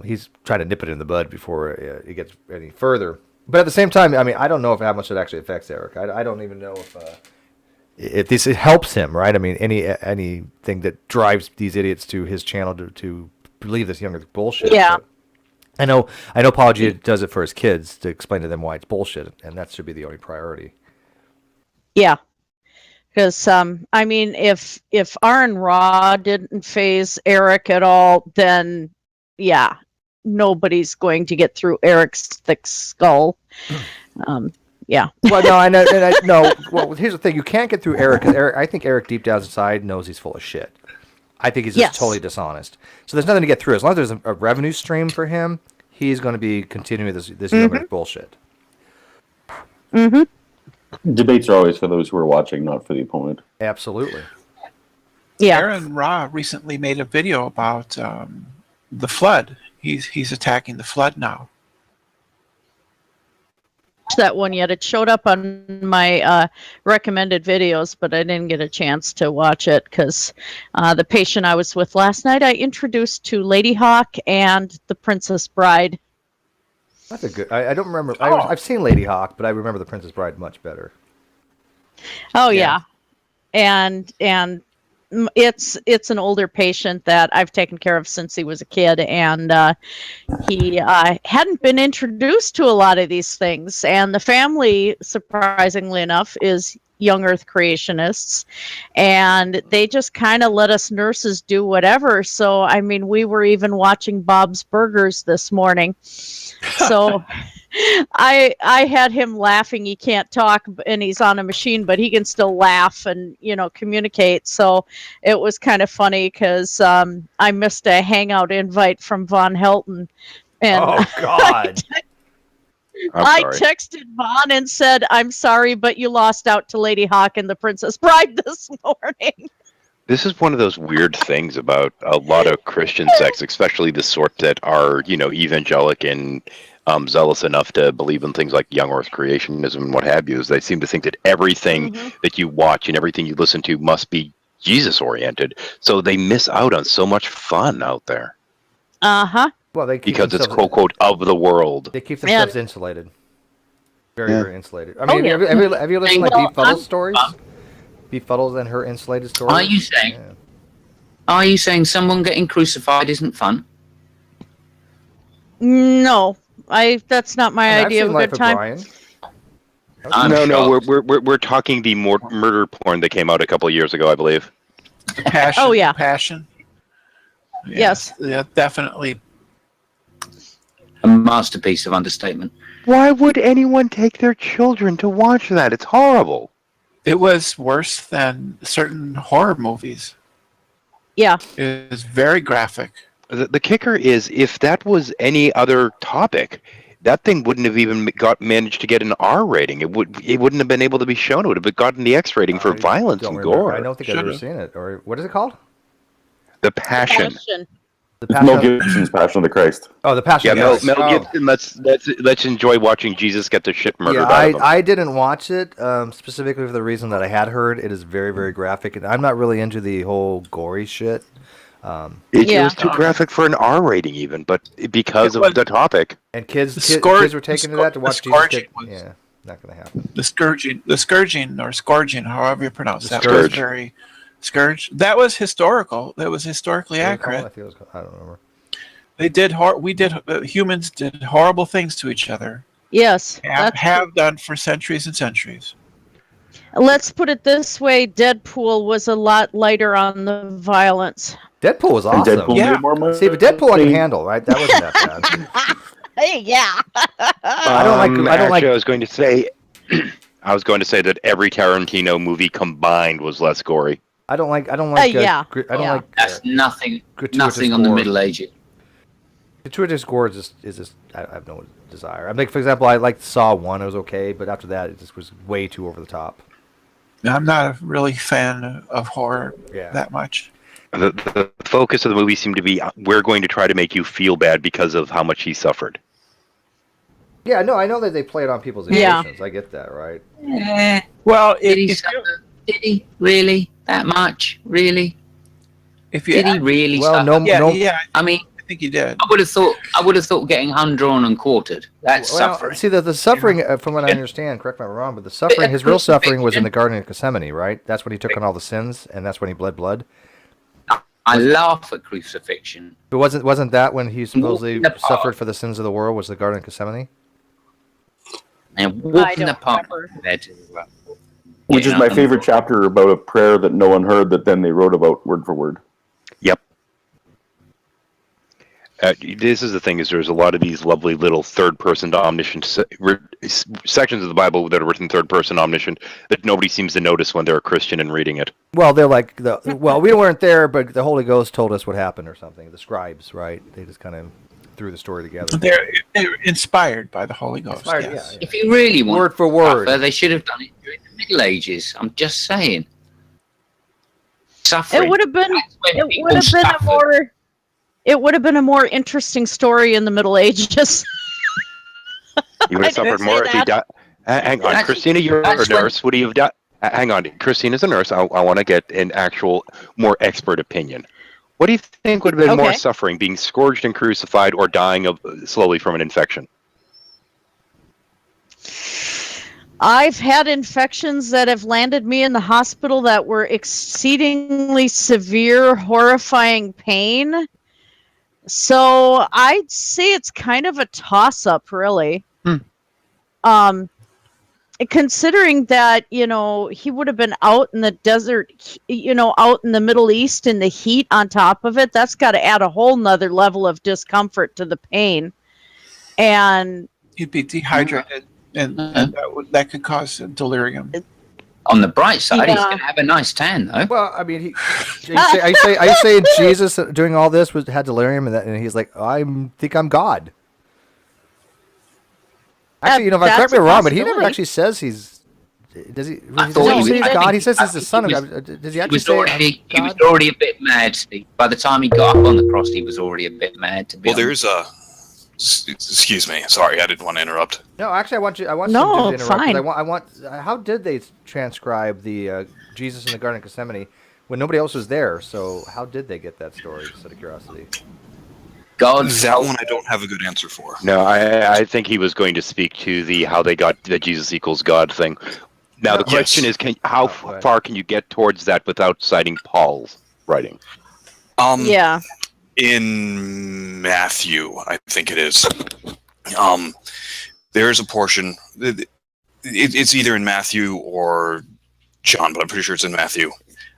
he's trying to nip it in the bud before it gets any further. But at the same time, I mean, I don't know how much it actually affects Eric. I don't even know if this helps him, right? I mean, anything that drives these idiots to his channel to believe this younger bullshit. Yeah. I know Apology does it for his kids to explain to them why it's bullshit, and that should be the only priority. Yeah. Because, I mean, if Aaron Raw didn't phase Eric at all, then, yeah, nobody's going to get through Eric's thick skull. Yeah. Well, no, I know. No, well, here's the thing. You can't get through Eric, because I think Eric deep down inside knows he's full of shit. I think he's just totally dishonest. So there's nothing to get through. As long as there's a revenue stream for him, he's going to be continuing this younger bullshit. Mm-hmm. Debates are always for those who are watching, not for the opponent. Absolutely. Yeah. Aaron Ra recently made a video about the flood. He's attacking the flood now. That one yet. It showed up on my recommended videos, but I didn't get a chance to watch it because the patient I was with last night I introduced to Lady Hawk and the Princess Bride. That's a good. I don't remember. I've seen Lady Hawk, but I remember the Princess Bride much better. Oh yeah. And it's an older patient that I've taken care of since he was a kid, and he hadn't been introduced to a lot of these things. And the family, surprisingly enough, is young Earth creationists, and they just kind of let us nurses do whatever. So, I mean, we were even watching Bob's Burgers this morning. So I had him laughing. He can't talk, and he's on a machine, but he can still laugh and, communicate. So it was kind of funny because I missed a hangout invite from Von Helton. And oh, God. I texted Vaughn and said, "I'm sorry, but you lost out to Lady Hawk and the Princess Bride this morning." This is one of those weird things about a lot of Christian sects, especially the sort that are, evangelic and zealous enough to believe in things like young Earth creationism and what have you. Is they seem to think that everything that you watch and everything you listen to must be Jesus-oriented. So they miss out on so much fun out there. Uh-huh. Well, because it's quote unquote of the world. They keep themselves insulated. Very, very insulated. I mean, have you listened to Beef Fuddle's stories? Beef Fuddle's and her insulated stories? Are you saying someone getting crucified isn't fun? No. That's not my I've idea seen of a Life good of time. Brian. No, we're talking the more murder porn that came out a couple of years ago, I believe. Passion. Oh, yeah. Passion. Yes. Yeah, definitely. A masterpiece of understatement. Why would anyone take their children to watch that? It's horrible. It was worse than certain horror movies. Yeah. It was very graphic. The kicker is, if that was any other topic, that thing wouldn't have even managed to get an R rating. It wouldn't have been able to be shown. It would have gotten the X rating for violence and gore. I don't think I've ever seen it. Or what is it called? The Passion. It's Mel Gibson's Passion of the Christ. Oh, the Passion. Yeah, of Mel Christ. Gibson. Let's enjoy watching Jesus get the shit murdered out of him. I didn't watch it specifically for the reason that I had heard it is very, very graphic, and I'm not really into the whole gory shit. It was too graphic for an R rating, even, but because of the topic. And kids were taken to that to watch Jesus get. Yeah, not going to happen. The scourging, or scourging, however you pronounce that. Scourge. Was very scourge. That was historical. That was historically accurate. I don't remember. They did. Humans did horrible things to each other. Yes. Have done for centuries and centuries. Let's put it this way: Deadpool was a lot lighter on the violence. Deadpool was awesome. Deadpool made more money. See, but Deadpool I can handle, right? That wasn't that bad. Hey, yeah. I don't like. I was going to say that every Tarantino movie combined was less gory. I don't like. Yeah. That's nothing gratuitous on the gore. Middle Ages. Gratuitous gore is just. I have no desire. I mean, for example, I liked Saw 1. It was okay, but after that, it just was way too over the top. I'm not a really fan of horror that much. The focus of the movie seemed to be, we're going to try to make you feel bad because of how much he suffered. Yeah, no, I know that they play it on people's emotions. I get that, right? Yeah. Well, did he really that much? Really? Did he really? Well, suffer? I mean, I think he did. I would have thought getting hung, drawn, and quartered. That's suffering. See, the suffering, from what I understand, correct me if I'm wrong, but the suffering, his real suffering was in the Garden of Gethsemane, right? That's when he took on all the sins, and that's when he bled blood. I laugh at crucifixion. But wasn't that when he supposedly suffered for the sins of the world? Was the Garden of Gethsemane? And walk in the park. Which is my favorite chapter about a prayer that no one heard that then they wrote about word for word. Yep. This is the thing: is there's a lot of these lovely little third-person omniscient sections of the Bible that are written third-person omniscient that nobody seems to notice when they're a Christian and reading it. Well, they're like we weren't there, but the Holy Ghost told us what happened or something. The scribes, right? They just kind of threw the story together. They're inspired by the Holy Ghost. Yes. Yeah. If you really want word for word, they should have done it during the Middle Ages. I'm just saying. Suffering. It would have been. It would have been a more interesting story in the Middle Ages. You would have suffered more if he died. Hang on, Christina, you're a nurse. Would he have died? Hang on, Christina's a nurse. I want to get an actual, more expert opinion. What do you think would have been more suffering, being scourged and crucified, or dying slowly from an infection? I've had infections that have landed me in the hospital that were exceedingly severe, horrifying pain. So I'd say it's kind of a toss-up, really. Considering that, he would have been out in the desert, out in the Middle East in the heat on top of it, that's got to add a whole nother level of discomfort to the pain. And he'd be dehydrated, and that could cause delirium. On the bright side, he's going to have a nice tan, though. Well, I mean, are you saying Jesus doing all this had delirium, and he's like, I think I'm God? Actually, if I correct me wrong, but he never actually says he's. Does he? Does he say he's God? He says he's the son of God. Does he actually say? He was already a bit mad. Steve. By the time he got up on the cross, he was already a bit mad. To be honest. Excuse me. Sorry, I didn't want to interrupt. No, actually, I want you to interrupt. Fine. I want. How did they transcribe the Jesus in the Garden of Gethsemane when nobody else was there? So how did they get that story? Just out of curiosity. That one I don't have a good answer for. No, I think he was going to speak to how they got the Jesus equals God thing. Now the question is, how far can you get towards that without citing Paul's writing? Yeah. In Matthew, I think it is. There is a portion. It's either in Matthew or John, but I'm pretty sure it's in Matthew.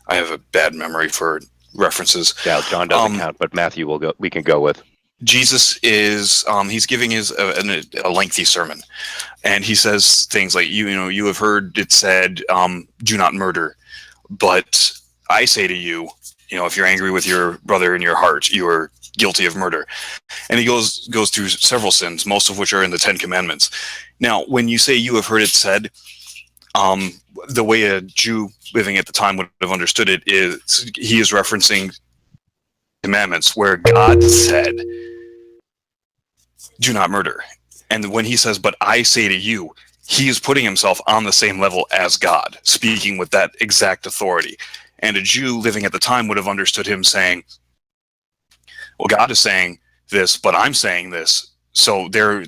I have a bad memory for references. Yeah, John doesn't count, but Matthew we can go with. Jesus is he's giving a lengthy sermon, and he says things like, you have heard it said, do not murder, but I say to you, if you're angry with your brother in your heart, you are guilty of murder. And he goes through several sins, most of which are in the 10 Commandments. Now, when you say you have heard it said, the way a Jew living at the time would have understood it is he is referencing commandments where God said, do not murder. And when he says, but I say to you, he is putting himself on the same level as God, speaking with that exact authority. And a Jew living at the time would have understood him saying, well, God is saying this, but I'm saying this. So they're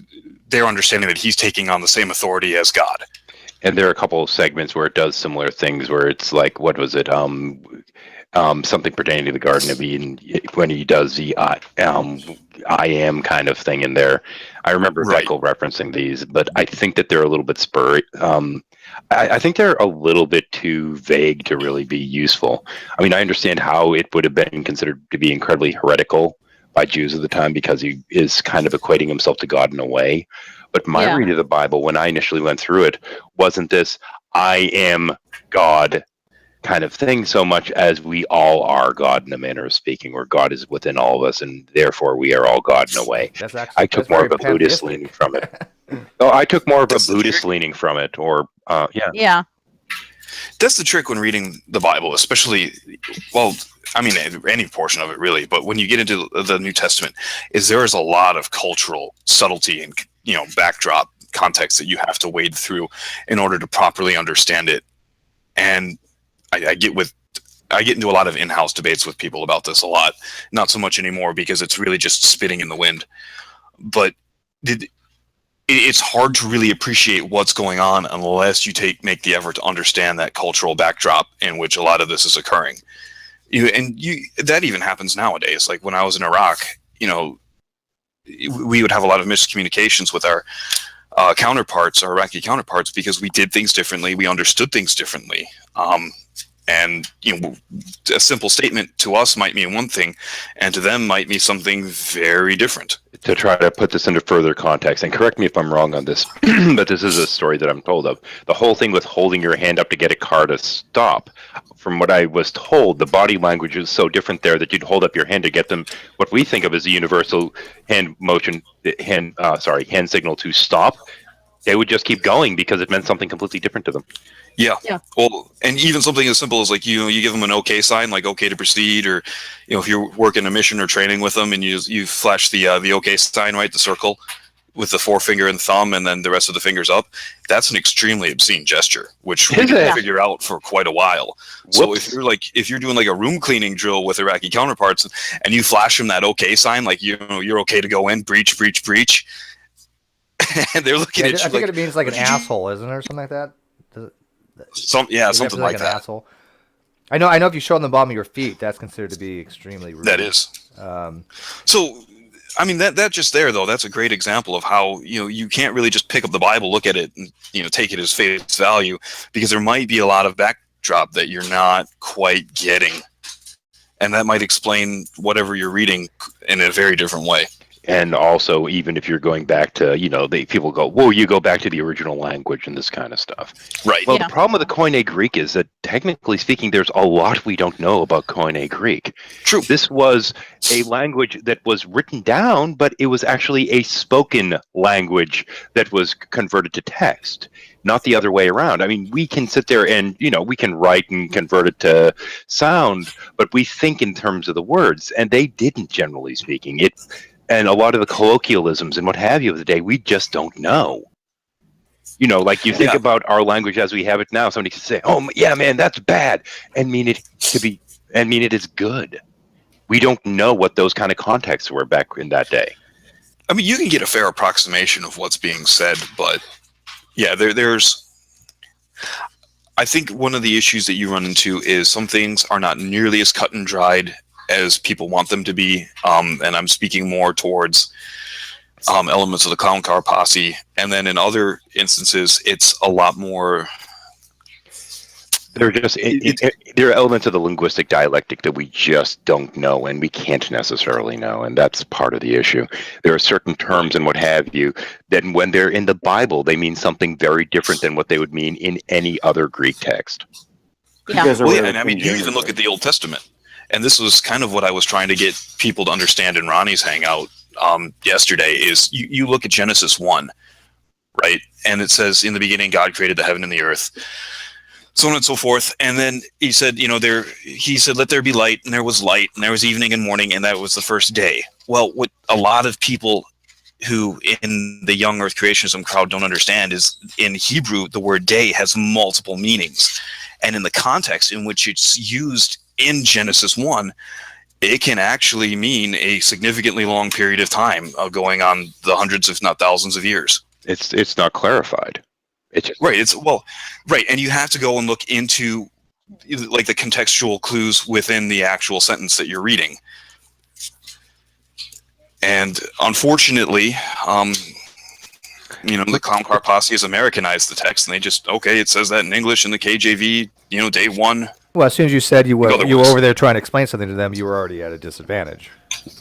understanding that he's taking on the same authority as God. And there are a couple of segments where it does similar things, where it's like, what was it? Something pertaining to the Garden of Eden, when he does the I am kind of thing in there. I remember Deckel referencing these, but I think that they're a little bit I think they're a little bit too vague to really be useful. I mean, I understand how it would have been considered to be incredibly heretical by Jews at the time, because he is kind of equating himself to God in a way. But my read of the Bible, when I initially went through it, wasn't this I am God kind of thing so much as we all are God in a manner of speaking, where God is within all of us, and therefore we are all God in a way. I took more of a Buddhist leaning from it. I took more of a Buddhist leaning from it, or Yeah. That's the trick when reading the Bible, especially, well, I mean, any portion of it really, but when you get into the New Testament, is there is a lot of cultural subtlety and, backdrop context that you have to wade through in order to properly understand it. And I get into a lot of in-house debates with people about this a lot. Not so much anymore, because it's really just spitting in the wind. But it's hard to really appreciate what's going on unless you make the effort to understand that cultural backdrop in which a lot of this is occurring. That even happens nowadays. Like when I was in Iraq, we would have a lot of miscommunications with our counterparts, our Iraqi counterparts, because we did things differently, we understood things differently. And a simple statement to us might mean one thing, and to them might mean something very different. To try to put this into further context, and correct me if I'm wrong on this, but this is a story that I'm told of. The whole thing with holding your hand up to get a car to stop, from what I was told, the body language is so different there that you'd hold up your hand to get them what we think of as a universal hand signal to stop. They would just keep going because it meant something completely different to them. Yeah. Well, and even something as simple as like, you give them an okay sign, like okay to proceed, or if you're working a mission or training with them and you flash the okay sign, right, the circle with the forefinger and thumb and then the rest of the fingers up, that's an extremely obscene gesture, which we can figure out for quite a while. So if you're doing like a room cleaning drill with Iraqi counterparts and you flash them that okay sign, like you're okay to go in, breach, and they're looking at you. I think it means like an asshole, isn't it, or something like that? Something like that. Asshole. I know. If you show on the bottom of your feet, that's considered to be extremely rude. That is. So, I mean, that just there though, that's a great example of how you can't really just pick up the Bible, look at it, and take it as face value, because there might be a lot of backdrop that you're not quite getting, and that might explain whatever you're reading in a very different way. And also, even if you're going back to, people go, whoa, you go back to the original language and this kind of stuff. Right. Well, the problem with the Koine Greek is that, technically speaking, there's a lot we don't know about Koine Greek. True. This was a language that was written down, but it was actually a spoken language that was converted to text, not the other way around. I mean, we can sit there and, we can write and convert it to sound, but we think in terms of the words, and they didn't, generally speaking. And a lot of the colloquialisms and what have you of the day, we just don't know. Like you think about our language as we have it now, somebody can say, oh, yeah, man, that's bad, and mean it is good. We don't know what those kind of contexts were back in that day. I mean, you can get a fair approximation of what's being said, but yeah, there's... I think one of the issues that you run into is some things are not nearly as cut and dried as people want them to be, and I'm speaking more towards elements of the clown car posse, and then in other instances, it's a lot more. There are just there are elements of the linguistic dialectic that we just don't know, and we can't necessarily know, and that's part of the issue. There are certain terms and what have you that, when they're in the Bible, they mean something very different than what they would mean in any other Greek text. Yeah. Well, yeah, and I mean, you even look at the Old Testament, and this was kind of what I was trying to get people to understand in Ronnie's hangout yesterday. Is you look at Genesis 1, right, and it says, "In the beginning, God created the heaven and the earth." So on and so forth, and then he said, he said, "Let there be light," and there was light, and there was evening and morning, and that was the first day. Well, what a lot of people who in the young Earth creationism crowd don't understand is, in Hebrew, the word day has multiple meanings, and in the context in which it's used in Genesis 1, it can actually mean a significantly long period of time, going on the hundreds, if not thousands, of years. It's not clarified. It's just, right, and you have to go and look into like the contextual clues within the actual sentence that you're reading. And unfortunately, the clown car posse has Americanized the text, and they just, it says that in English in the KJV, day one. Well, as soon as you said you were over there trying to explain something to them, you were already at a disadvantage.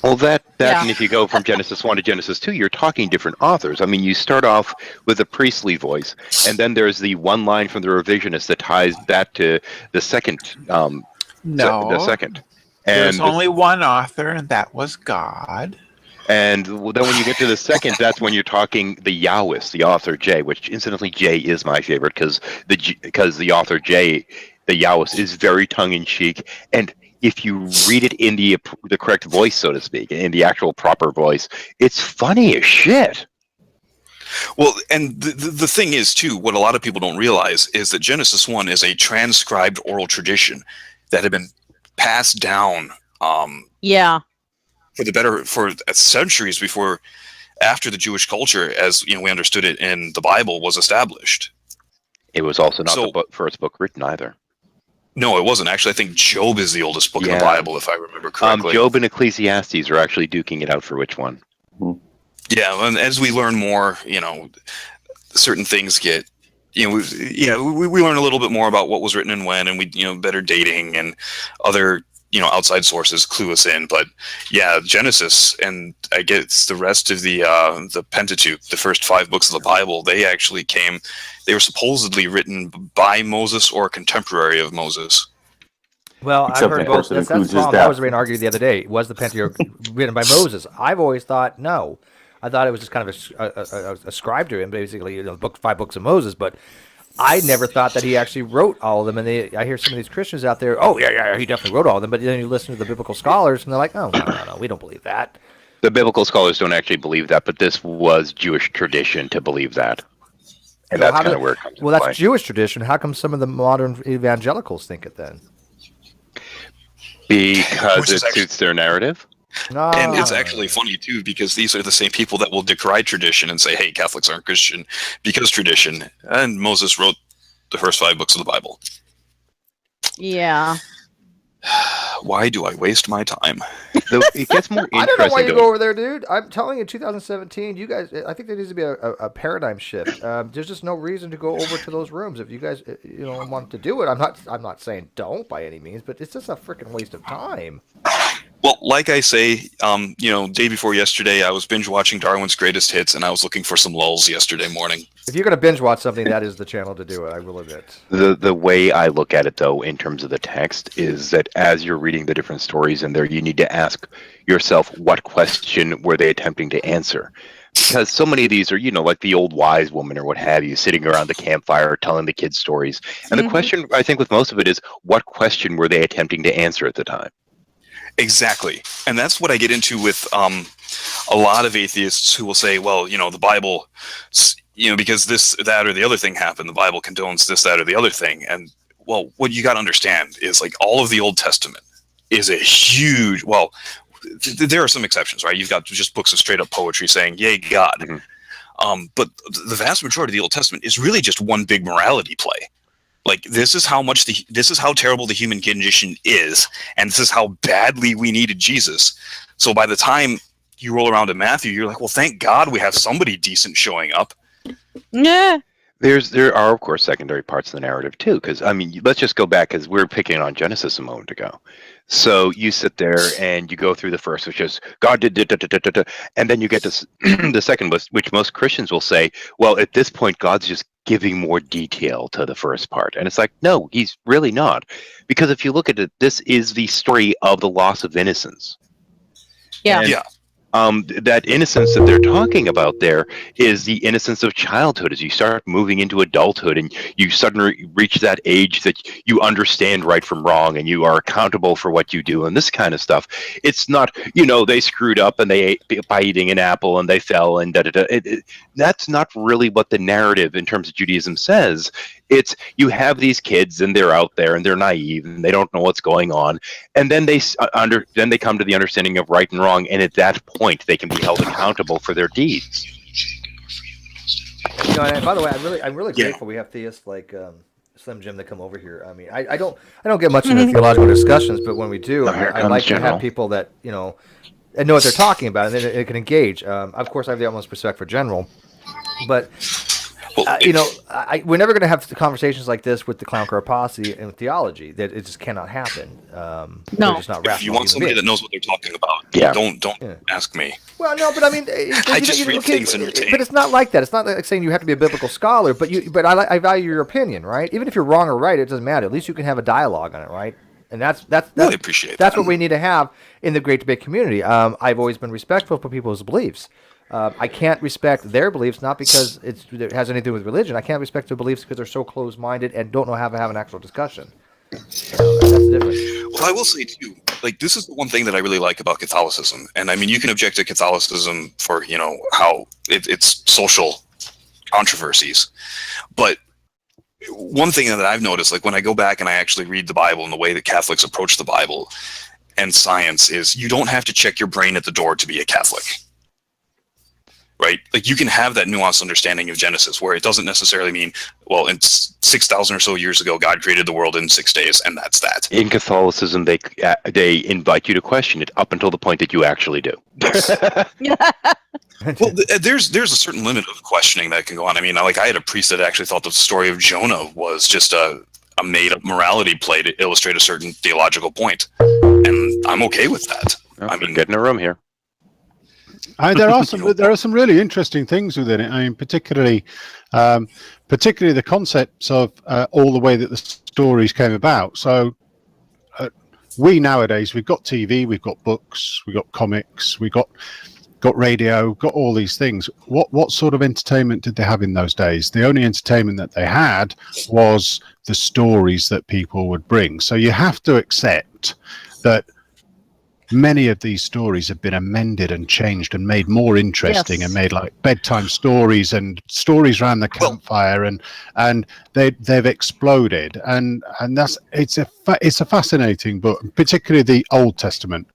Well, and if you go from Genesis 1 to Genesis 2, you're talking different authors. I mean, you start off with a priestly voice, and then there's the one line from the revisionist that ties that to the second. The second. And there's only one author, and that was God. And then when you get to the second, that's when you're talking the Yahwist, the author J, which incidentally J is my favorite because the author J, the Yahwist, is very tongue-in-cheek, and if you read it in the correct voice, so to speak, in the actual proper voice, it's funny as shit. Well, and the thing is, too, what a lot of people don't realize is that Genesis 1 is a transcribed oral tradition that had been passed down for centuries after the Jewish culture, as we understood it in the Bible, was established. It was also not the first book written either. No, it wasn't. Actually, I think Job is the oldest book in the Bible, if I remember correctly. Job and Ecclesiastes are actually duking it out for which one. Yeah, and as we learn more, certain things get, we learn a little bit more about what was written and when, and we, better dating and other, outside sources clue us in. But yeah, Genesis, and I guess the rest of the Pentateuch, the first 5 books of the Bible, they were supposedly written by Moses or a contemporary of Moses. Well, I've heard both. That's the problem. That was being argued the other day. Was the Pentateuch written by Moses? I've always thought no. I thought it was just kind of ascribed to him, basically, 5 books of Moses, but I never thought that he actually wrote all of them. And I hear some of these Christians out there, he definitely wrote all of them. But then you listen to the biblical scholars, and they're like, no, we don't believe that. The biblical scholars don't actually believe that, but this was Jewish tradition to believe that. And that's kind of where it comes into play. That's Jewish tradition. How come some of the modern evangelicals think it then? Because it suits their narrative. No. And it's actually funny, too, because these are the same people that will decry tradition and say, hey, Catholics aren't Christian because tradition. And Moses wrote the first 5 books of the Bible. Yeah. Why do I waste my time? It gets more interesting. I don't know why you go over there, dude. I'm telling you, 2017, you guys, I think there needs to be a paradigm shift. There's just no reason to go over to those rooms. If you guys, want to do it, I'm not saying don't by any means, but it's just a freaking waste of time. Well, like I say, day before yesterday, I was binge watching Darwin's Greatest Hits, and I was looking for some lulls yesterday morning. If you're going to binge watch something, that is the channel to do it, I will admit. The way I look at it, though, in terms of the text, is that as you're reading the different stories in there, you need to ask yourself, what question were they attempting to answer? Because so many of these are, like the old wise woman or what have you, sitting around the campfire telling the kids stories. And the question, I think, with most of it is, what question were they attempting to answer at the time? Exactly. And that's what I get into with a lot of atheists who will say, well, the Bible, because this, that, or the other thing happened, the Bible condones this, that, or the other thing. And, well, what you got to understand is, like, all of the Old Testament is a huge, there are some exceptions, right? You've got just books of straight up poetry saying, yay, God. Mm-hmm. But the vast majority of the Old Testament is really just one big morality play. Like, this is how terrible the human condition is, and this is how badly we needed Jesus. So by the time you roll around to Matthew, you're like, well, thank God we have somebody decent showing up. Yeah. There are, of course, secondary parts of the narrative too, because I mean, let's just go back, because we were picking on Genesis a moment ago. So you sit there and you go through the first, which is God did, and then you get to the second list, which most Christians will say, well, at this point, God's just giving more detail to the first part, and it's like, no, he's really not, because if you look at it, this is the story of the loss of innocence. Yeah. And, Yeah. that innocence that they're talking about there is the innocence of childhood. As you start moving into adulthood and you suddenly reach that age that you understand right from wrong and you are accountable for what you do and this kind of stuff. It's not, they screwed up and they ate by eating an apple and they fell and that's not really what the narrative in terms of Judaism says. It's you have these kids and they're out there and they're naive and they don't know what's going on, and then they come to the understanding of right and wrong, and at that point they can be held accountable for their deeds. And by the way, I'm really grateful we have theists like Slim Jim that come over here. I mean, I don't get much into theological discussions, but when we do, I like to have people that and know what they're talking about, and they can engage. Of course, I have the utmost respect for General, but. We're never going to have conversations like this with the Clown Car Posse and with theology. That it just cannot happen. No, just not if you want somebody that knows what they're talking about, don't ask me. Well, no, but I mean, I just read things and retain. But it's not like that. It's not like saying you have to be a biblical scholar. But I value your opinion, right? Even if you're wrong or right, it doesn't matter. At least you can have a dialogue on it, right? And that's really appreciate. That's what we need to have in the Great Debate community. I've always been respectful for people's beliefs. I can't respect their beliefs, not because it has anything to do with religion. I can't respect their beliefs because they're so closed-minded and don't know how to have an actual discussion. That's the difference. Well, I will say, too, like, this is the one thing that I really like about Catholicism. And, I mean, you can object to Catholicism for, how it's social controversies. But one thing that I've noticed, like, when I go back and I actually read the Bible and the way that Catholics approach the Bible and science is you don't have to check your brain at the door to be a Catholic. Right? Like, you can have that nuanced understanding of Genesis where it doesn't necessarily mean, well, in 6,000 or so years ago, God created the world in 6 days, and that's that. In Catholicism, they invite you to question it up until the point that you actually do. Well, there's a certain limit of questioning that can go on. I mean, like, I had a priest that actually thought the story of Jonah was just a made-up morality play to illustrate a certain theological point, and I'm okay with that. I mean, get in a room here. There are some really interesting things within it. I mean, particularly the concepts of all the way that the stories came about. So we nowadays, we've got TV, we've got books, we've got comics, we've got radio, got all these things. What sort of entertainment did they have in those days? The only entertainment that they had was the stories that people would bring. So you have to accept that many of these stories have been amended and changed and made more interesting, and made like bedtime stories and stories around the campfire, and they've exploded, and it's a fascinating book, particularly the Old Testament.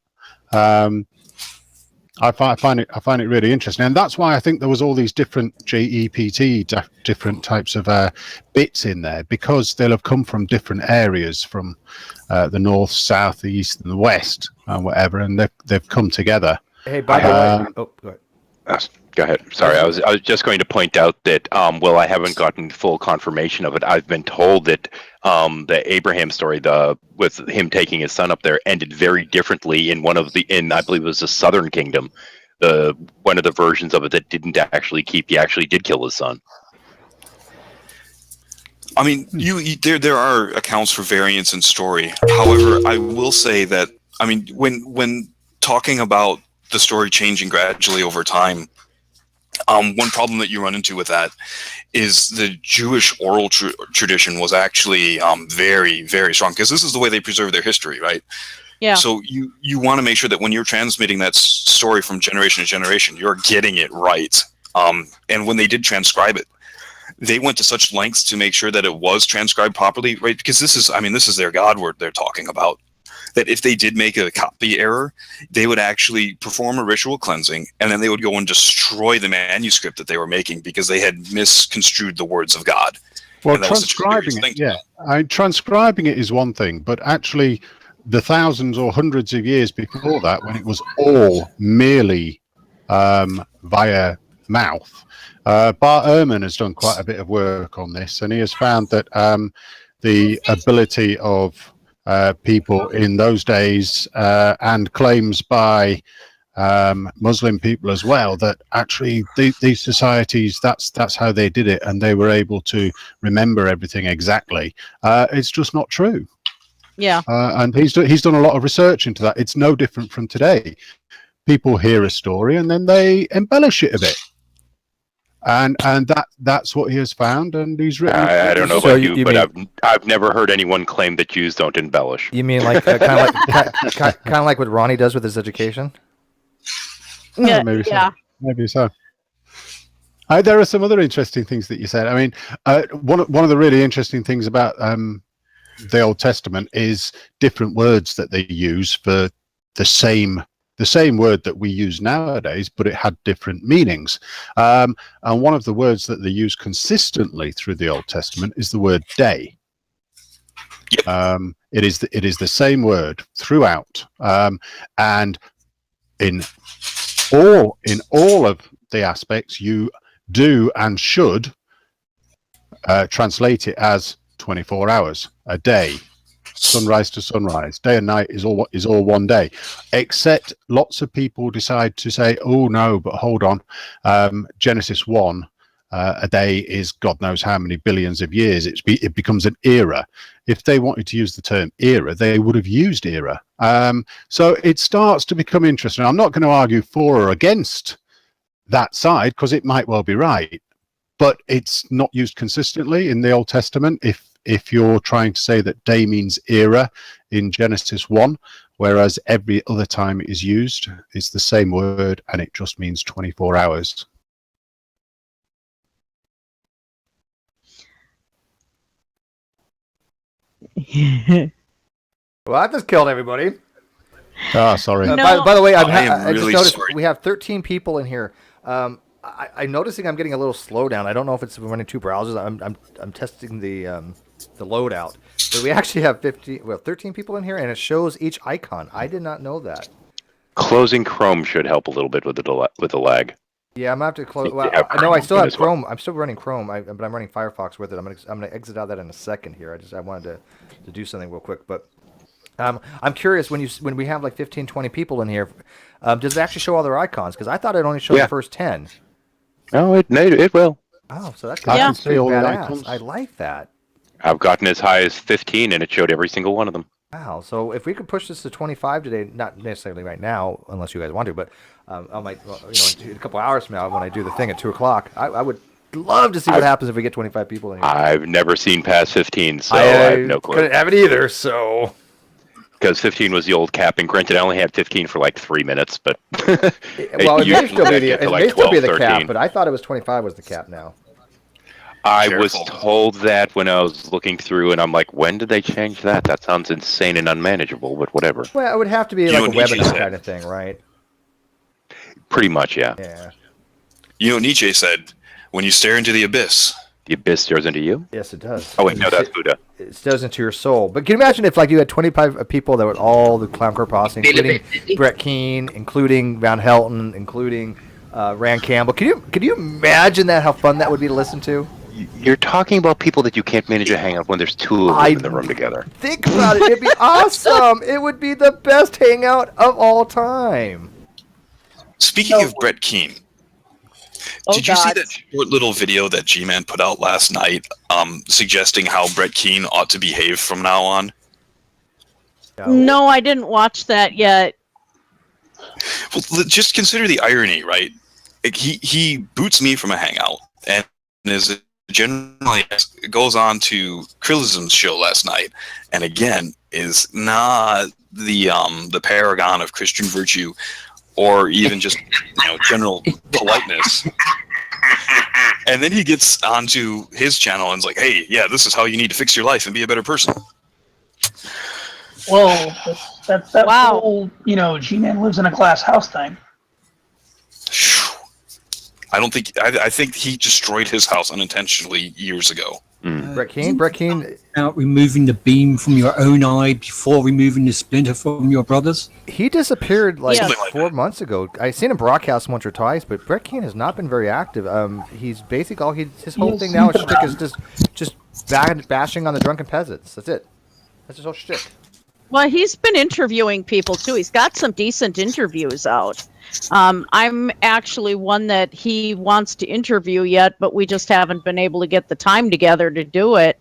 I find it really interesting, and that's why I think there was all these different different types of bits in there, because they'll have come from different areas, from the north, south, the east, and the west, and whatever, and they've come together. Hey, by the way, go ahead. Go ahead. Sorry, I was just going to point out that I haven't gotten full confirmation of it. I've been told that the Abraham story, with him taking his son up there, ended very differently in I believe it was the Southern Kingdom. One of the versions of it that didn't actually keep. He actually did kill his son. I mean, there are accounts for variance in story. However, I will say that, I mean, when talking about the story changing gradually over time, one problem that you run into with that is the Jewish oral tradition was actually very, very strong, because this is the way they preserve their history, right? Yeah. So you want to make sure that when you're transmitting that story from generation to generation, you're getting it right. And when they did transcribe it, they went to such lengths to make sure that it was transcribed properly, right? Because this is their God word they're talking about. That if they did make a copy error, they would actually perform a ritual cleansing, and then they would go and destroy the manuscript that they were making because they had misconstrued the words of God. Well, transcribing it is one thing, but actually the thousands or hundreds of years before that, when it was all merely via mouth. Bart Ehrman has done quite a bit of work on this, and he has found that the ability of people in those days and claims by Muslim people as well, that actually these societies, that's how they did it, and they were able to remember everything exactly. It's just not true. Yeah. And he's done a lot of research into that. It's no different from today. People hear a story and then they embellish it a bit. And that's what he has found, and he's written. I don't know So about you you, but mean- I've never heard anyone claim that Jews don't embellish. You mean like kind of like what Ronnie does with his education? Yeah. Maybe so. Yeah. Maybe so. There are some other interesting things that you said. I mean, one of the really interesting things about the Old Testament is different words that they use for the same word that we use nowadays, but it had different meanings. And one of the words that they use consistently through the Old Testament is the word day. It is the same word throughout, and in all of the aspects, you do and should translate it as 24 hours, a day, sunrise to sunrise, day and night is all one day. Except lots of people decide to say, oh no, but hold on, Genesis 1, a day is God knows how many billions of years. It becomes an era. If they wanted to use the term era, they would have used era. So it starts to become interesting. I'm not going to argue for or against that side, because it might well be right, but it's not used consistently in the Old Testament. If you're trying to say that day means era in Genesis 1, whereas every other time it is used, it's the same word and it just means 24 hours. Well, I just killed everybody. Ah, sorry. By the way, I I am just really noticed sorry. we have 13 people in here. I'm noticing I'm getting a little slowdown. I don't know if it's running two browsers. I'm testing the loadout. But we actually have 13 people in here, and it shows each icon. I did not know that. Closing Chrome should help a little bit with the lag. Yeah, I'm gonna have to close. You Well, have no, I Chrome still have as well. Chrome. I'm still running Chrome, but I'm running Firefox with it. I'm gonna exit out that in a second here. I wanted to do something real quick, but I'm curious when we have like 15, 20 people in here, does it actually show all their icons? Because I thought it only showed the first 10. No, it will. Oh, so that's I can pretty see all the badass. icons. I like that. I've gotten as high as 15, and it showed every single one of them. Wow. So if we could push this to 25 today, not necessarily right now, unless you guys want to, but I might, in a couple hours from now when I do the thing at 2 o'clock, I would love to see what happens if we get 25 people in here. I've never seen past 15, so I have no clue. Couldn't have it either. So. Because 15 was the old cap, and granted, I only had 15 for like 3 minutes, but Well, it may still be the 13. cap, but I thought it was 25 was the cap now. I was told that when I was looking through, and I'm like, when did they change that? That sounds insane and unmanageable, but whatever. Well, it would have to be like a webinar kind of thing, right? Pretty much, yeah. Yeah. You know what Nietzsche said? When you stare into the abyss stares into you? Yes, it does. Oh, wait, no, that's Buddha. It stares into your soul. But can you imagine if like you had 25 people that were all the Clown Core Posse, including Brett Keane, including Van Helton, including Rand Campbell. Could you imagine that? How fun that would be to listen to? You're talking about people that you can't manage a hangout when there's two of them in the room together. Think about it. It'd be awesome. It would be the best hangout of all time. Speaking of Brett Keane, did you see that short little video that G-Man put out last night suggesting how Brett Keane ought to behave from now on? No, I didn't watch that yet. Well, just consider the irony, right? Like, he boots me from a hangout and is generally goes on to Krillism's show last night, and again is not the paragon of Christian virtue or even just general politeness. And then he gets onto his channel and is like, "Hey, yeah, this is how you need to fix your life and be a better person." Well, that's that whole G-Man lives in a glass house thing. I think he destroyed his house unintentionally years ago. Brett Keane. About removing the beam from your own eye before removing the splinter from your brother's. He disappeared like Yes. 4 months ago. I seen him broadcast once or twice, but Brett Keane has not been very active. He's basically his whole thing now is shtick is just bashing on the drunken peasants. That's it. That's his whole shtick. Well, he's been interviewing people too. He's got some decent interviews out. I'm actually one that he wants to interview yet, but we just haven't been able to get the time together to do it.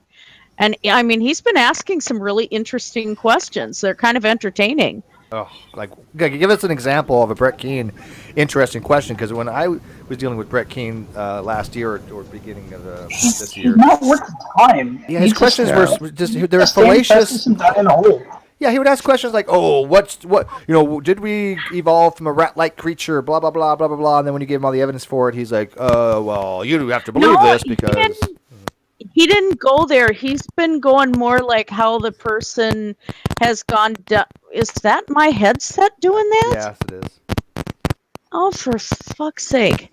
And I mean, he's been asking some really interesting questions. They're kind of entertaining. Oh, like give us an example of a Brett Keane interesting question, because when I was dealing with Brett Keane last year or beginning of this year, He's not worth the time. yeah, his questions were just they were fallacious. Yeah, he would ask questions like, "Oh, did we evolve from a rat-like creature?" Blah blah blah blah blah blah. And then when you gave him all the evidence for it, he's like, well, you have to believe this because." He didn't go there. He's been going more like how the person has gone down. Is that my headset doing that? Yes, it is. Oh, for fuck's sake.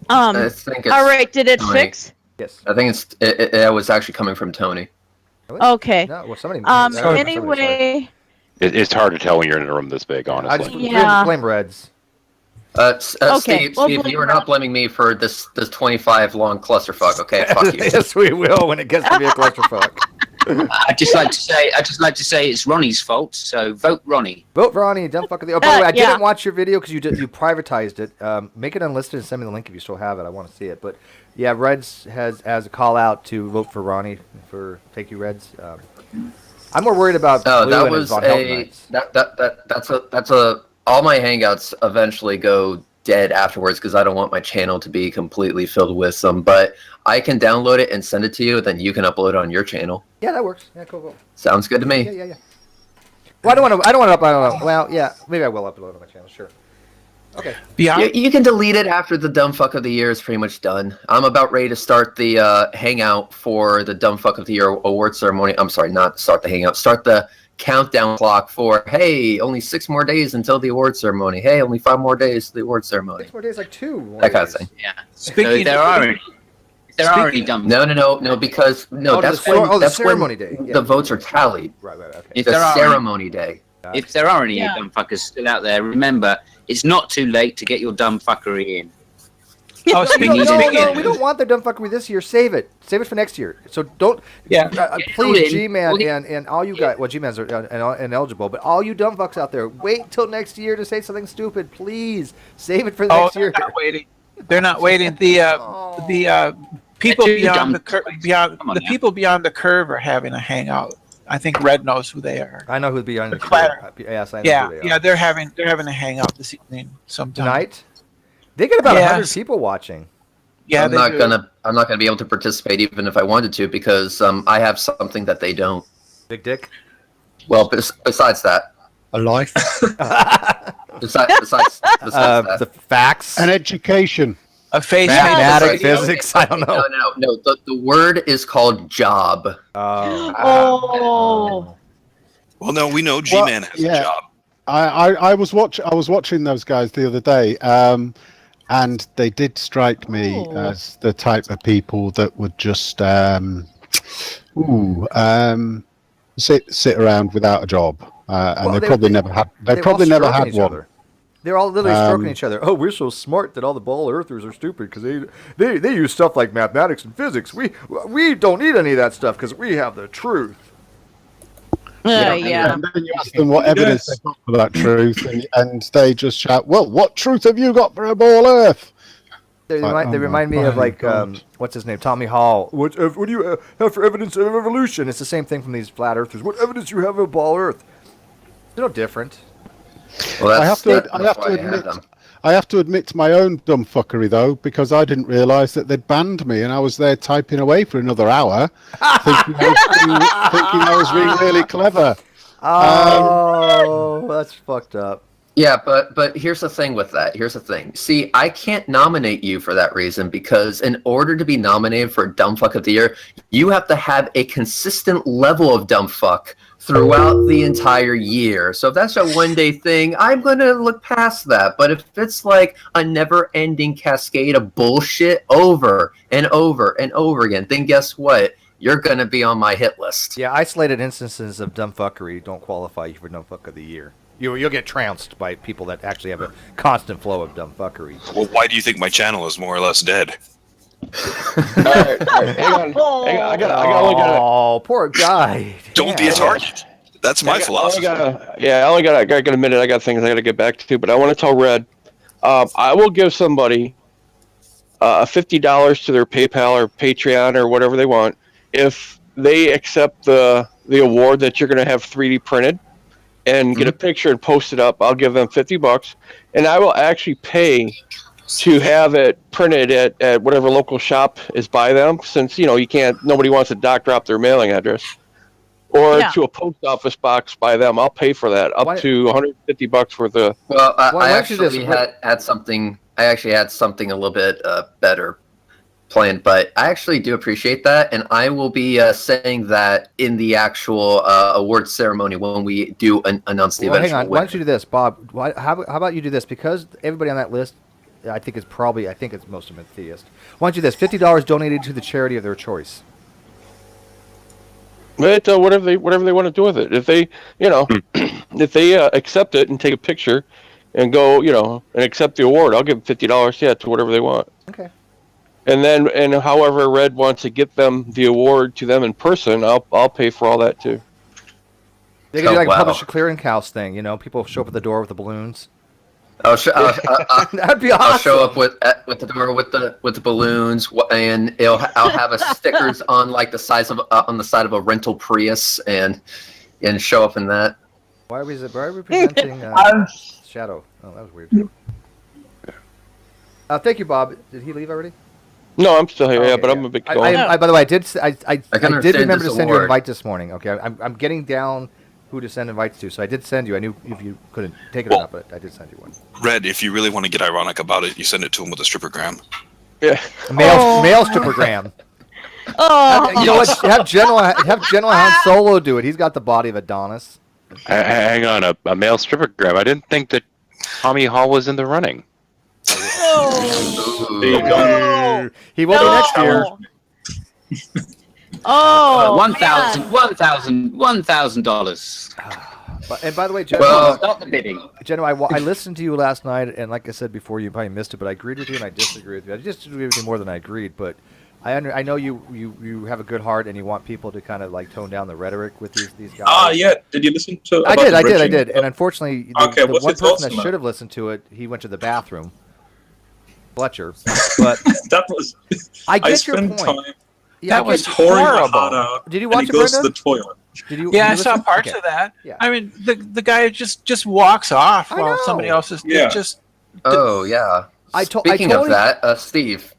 I think it's All right, did it Tony. fix? Yes. I think it was actually coming from Tony. Okay. No, well, somebody. Anyway. It's hard to tell when you're in a room this big, honestly. I just Yeah. blame Reds. Okay, Steve, you are not blaming me for this 25 long clusterfuck. Okay, fuck you. Yes, we will when it gets to be a clusterfuck. I'd just like to say it's Ronnie's fault. So vote Ronnie. Vote for Ronnie, dumb fuck. Oh, by the way, I yeah. didn't watch your video because you privatized it. Make it unlisted and send me the link if you still have it. I want to see it. But yeah, Reds has a call out to vote for Ronnie for Thank You Reds. I'm more worried about. That was that's a. All my hangouts eventually go dead afterwards because I don't want my channel to be completely filled with some. But I can download it and send it to you, then you can upload it on your channel. Yeah, that works. Yeah, cool. Sounds good to me. Yeah. Well, I don't want to upload. Well, yeah, maybe I will upload it on my channel. Sure. Okay. You can delete it after the dumb fuck of the year is pretty much done. I'm about ready to start the hangout for the dumb fuck of the year award ceremony. I'm sorry, not start the hangout. Start the countdown clock for, hey, only 6 more days until the award ceremony. Hey, only 5 more days to the award ceremony. 6 more days, like 2. That kind of thing. Yeah. Speaking They're already done. No, because that's the ceremony day. Yeah. The votes are tallied. Right. Okay. If The there are ceremony day. If there are any dumb fuckers still out there, remember it's not too late to get your dumb fuckery in. Oh, No, we don't want the dumb fuckery this year. Save it for next year. So don't. Yeah. Please, G-Man and all you guys. Well, G-Man's are ineligible, but all you dumb fucks out there, wait till next year to say something stupid. Please save it for the next year. They're not waiting. They're not waiting. The people beyond the curve, people beyond the curve are having a hangout. I think Red knows who they are. I know who's beyond the curve. Yes, I know who they are. Yeah, they're having a hangout this evening sometime. Tonight. They get about 100 people watching. Yeah, I'm not gonna be able to participate even if I wanted to because I have something that they don't. Big dick. Well, besides that, A life. besides that, the facts, An education. A face, mathematics, physics. I don't know. No. The word is called job. Oh. Well, no, we know G-Man has a job. I was watching those guys the other day, and they did strike me as the type of people that would just sit around without a job, and they probably never had. They probably never had one. They're all literally stroking each other. Oh, we're so smart that all the ball earthers are stupid because they use stuff like mathematics and physics. We don't need any of that stuff because we have the truth. Yeah. And then you ask them what evidence they've got for that truth, and they just shout, "Well, what truth have you got for a ball Earth?" They remind me of like what's his name, Tommy Hall. What do you have for evidence of evolution? It's the same thing from these flat earthers. What evidence do you have of ball Earth? They're no different. Well, I have to admit my own dumb fuckery though, because I didn't realise that they'd banned me, and I was there typing away for another hour, thinking I was being really clever. Oh, that's fucked up. Yeah, but here's the thing with that. Here's the thing. See, I can't nominate you for that reason because in order to be nominated for Dumb Fuck of the Year, you have to have a consistent level of dumb fuck throughout the entire year. So if that's a one-day thing, I'm going to look past that. But if it's like a never-ending cascade of bullshit over and over and over again, then guess what? You're going to be on my hit list. Yeah, isolated instances of dumb fuckery don't qualify you for Dumb Fuck of the Year. You'll get trounced by people that actually have a constant flow of dumb fuckery. Well, why do you think my channel is more or less dead? All right, hang on. I only got. Oh, poor guy. Don't be a target. That's my philosophy. I only got a minute. I got things I got to get back to, but I want to tell Red, I will give somebody $50 to their PayPal or Patreon or whatever they want if they accept the award that you're going to have 3D printed and get a picture and post it up. I'll give them $50, and I will actually pay to have it printed at whatever local shop is by them, since nobody wants to drop their mailing address, or to a post office box by them. I'll pay for that up to $150 worth of. Well, I actually had something. I actually had something a little bit better planned, but I actually do appreciate that, and I will be saying that in the actual award ceremony when we do announce the eventual hang on. winner. Why don't you do this, Bob? How about you do this? Because everybody on that list, I think it's most of them theist. Why don't you do this? $50 donated to the charity of their choice. But whatever they want to do with it. If they, if they accept it and take a picture, and go, and accept the award, I'll give them $50. To whatever they want. Okay. And however Red wants to get them the award to them in person, I'll pay for all that too. They could do like publish a clearinghouse thing. People show up at the door with the balloons. That'd be awesome. I'll show up with the door with the balloons, and I'll have stickers on like the size of on the side of a rental Prius, and show up in that. Why are we presenting Shadow? Oh, that was weird. Thank you, Bob. Did he leave already? No, I'm still here. But I'm a bit. By the way, I did remember to send you an invite this morning. Okay, I'm getting down who to send invites to, so I did send you. I knew if you couldn't take it or not, but I did send you one. Red, if you really want to get ironic about it, you send it to him with a strippergram. Yeah. Male strippergram. Oh. You know what? Have General Han Solo do it. He's got the body of Adonis. Hang on, a male strippergram. I didn't think that Tommy Hall was in the running. Oh. There you go. He will be next year. Oh, $1,000. And by the way, Jenna, stop the bidding. Jenna, I listened to you last night, and like I said before, you probably missed it, but I agreed with you and I disagreed with you. I disagreed with you more than I agreed, but I know you have a good heart and you want people to kind of like tone down the rhetoric with these guys. Yeah. Did you listen to? I did. And unfortunately, the one person that should have listened to it, he went to the bathroom. Fletcher, but that was. I get your point. Time. Yeah, that was horrible. Did you watch it, goes Brenda? to the toilet. I saw parts of that. Yeah. I mean, the guy just walks off while somebody else is just. Oh yeah. Speaking of that, Steve,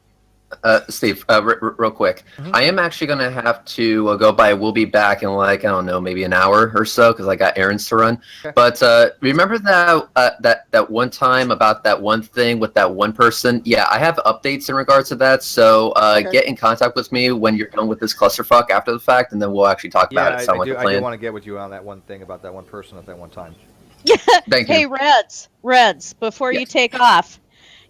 real quick, I am actually going to have to go by. We'll be back in like, I don't know, maybe an hour or so because I got errands to run. Okay. But remember that one time about that one thing with that one person? Yeah, I have updates in regards to that. So get in contact with me when you're done with this clusterfuck after the fact, and then we'll actually talk about it. I do want to get with you on that one thing about that one person at that one time. Thank you. Hey, Reds, before you take off.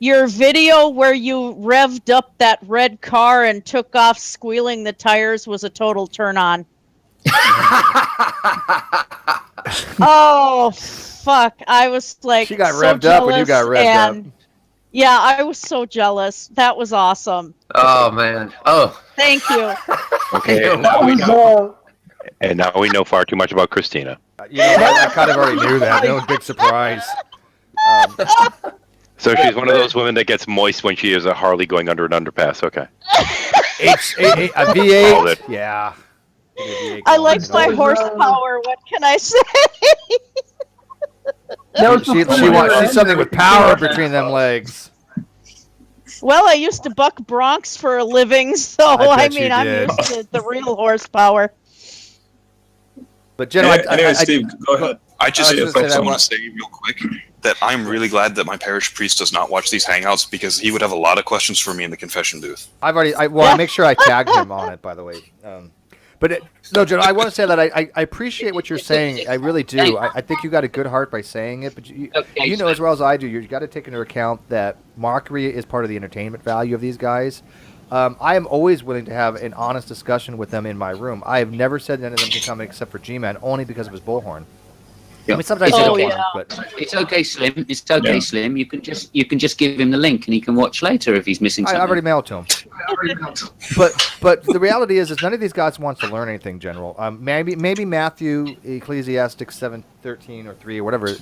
Your video where you revved up that red car and took off squealing the tires was a total turn on. Oh, fuck. I was like, she got revved up when you got revved up. Yeah, I was so jealous. That was awesome. Oh, man. Oh. Thank you. Okay, and now we know. And now we know far too much about Christina. I kind of already knew that. No big surprise. So she's one of those women that gets moist when she is a Harley going under an underpass. Okay. A V8. Yeah. I like my horsepower. What can I say? She's something with power between them legs. Well, I used to buck broncs for a living, so I'm used to the real horsepower. But Jenna, anyway, Steve, go ahead. I just was gonna say that want to say real quick that I'm really glad that my parish priest does not watch these hangouts because he would have a lot of questions for me in the confession booth. I make sure I tagged him on it, by the way. No, Joe, I want to say that I appreciate what you're saying. I really do. I think you got a good heart by saying it, but you know as well as I do, you got to take into account that mockery is part of the entertainment value of these guys. I am always willing to have an honest discussion with them in my room. I have never said none of them can come except for G-Man, only because of his bullhorn. I mean, sometimes you don't want him, but it's okay, Slim. It's okay, Slim. You can just give him the link, and he can watch later if he's missing something. I already mailed to him. But the reality is none of these guys wants to learn anything, General. Maybe Matthew, Ecclesiastic 7:13 or 3 or whatever.